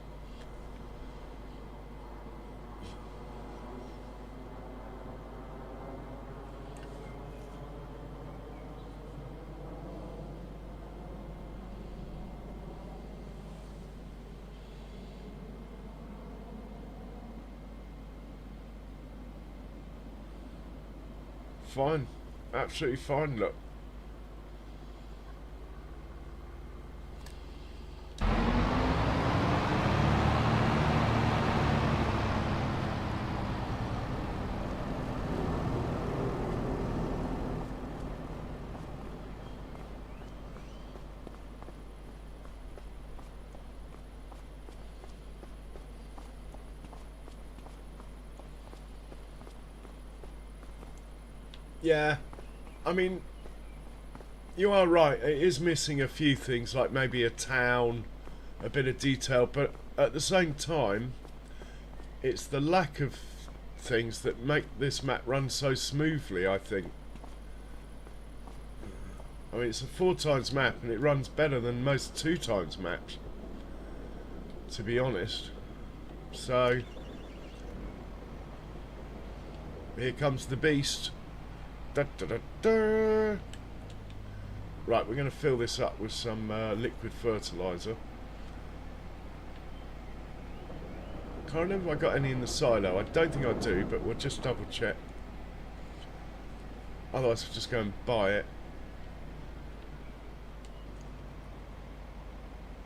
Fine, absolutely fine, look. Yeah, I mean, you are right. It is missing a few things, like maybe a town, a bit of detail, but at the same time, it's the lack of things that make this map run so smoothly, I think. I mean, it's a 4x map and it runs better than most 2x maps, to be honest. So, here comes the beast. Da, da, da, da. Right, we're going to fill this up with some liquid fertilizer. Can't remember if I got any in the silo. I don't think I do, but we'll just double check. Otherwise, we'll just go and buy it.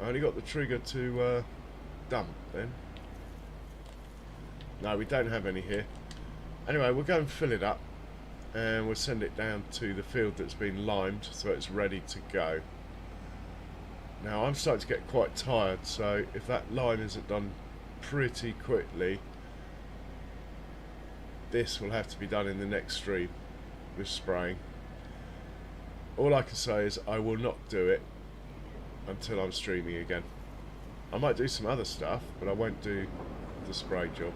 I only got the trigger to dump then. No, we don't have any here. Anyway, we'll go and fill it up. And we'll send it down to the field that's been limed, so it's ready to go. Now, I'm starting to get quite tired, so if that lime isn't done pretty quickly, this will have to be done in the next stream with spraying. All I can say is I will not do it until I'm streaming again. I might do some other stuff, but I won't do the spray job.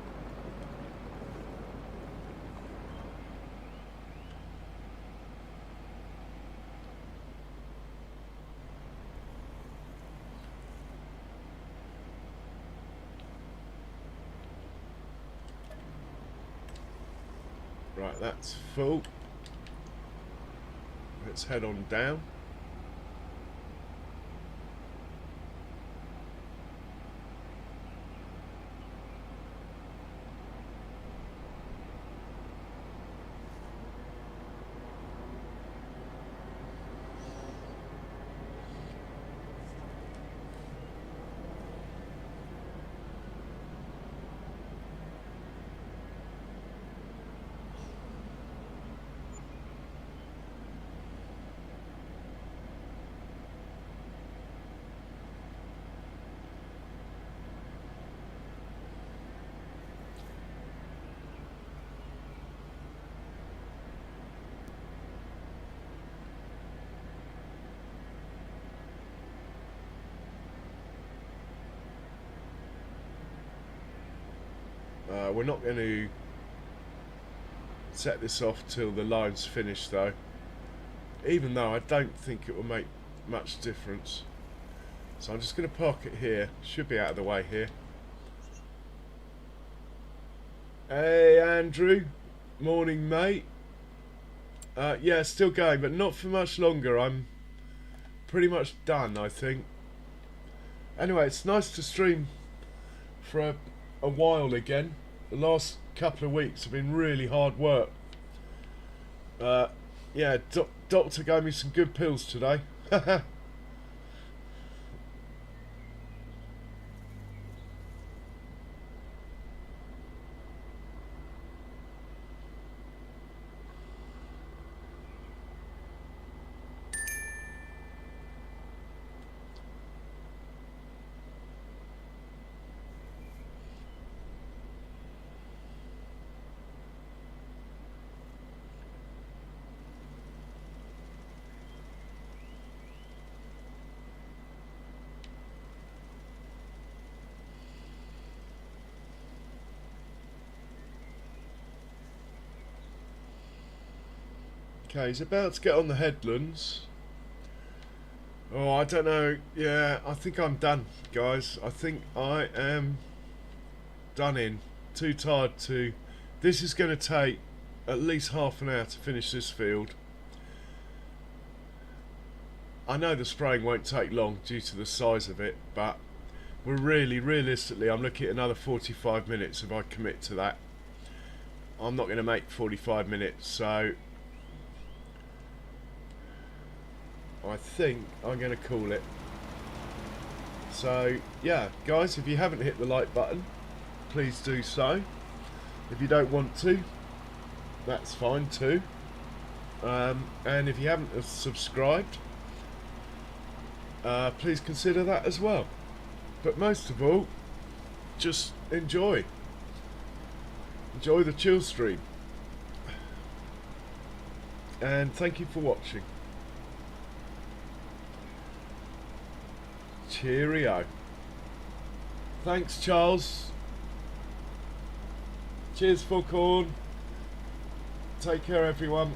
Right, that's full. Let's head on down. We're not going to set this off till the line's finished though, even though I don't think it will make much difference. So I'm just going to park it here. Should be out of the way here. Hey Andrew, morning mate. Yeah, still going, but not for much longer. I'm pretty much done, I think. Anyway, it's nice to stream for a while again. The last couple of weeks have been really hard work. Yeah, doctor gave me some good pills today. Okay, he's about to get on the headlands. Oh, I don't know. Yeah, I think I'm done, guys. I think I am done in. Too tired to... This is going to take at least half an hour to finish this field. I know the spraying won't take long due to the size of it, but we're realistically, I'm looking at another 45 minutes if I commit to that. I'm not going to make 45 minutes, so I think I'm going to call it. So yeah, guys, if you haven't hit the like button, please do so. If you don't want to, that's fine too. And if you haven't subscribed, please consider that as well. But most of all, just enjoy the chill stream. and thank you for watching. Cheerio. Thanks, Charles. Cheers, Foghorn. Take care, everyone.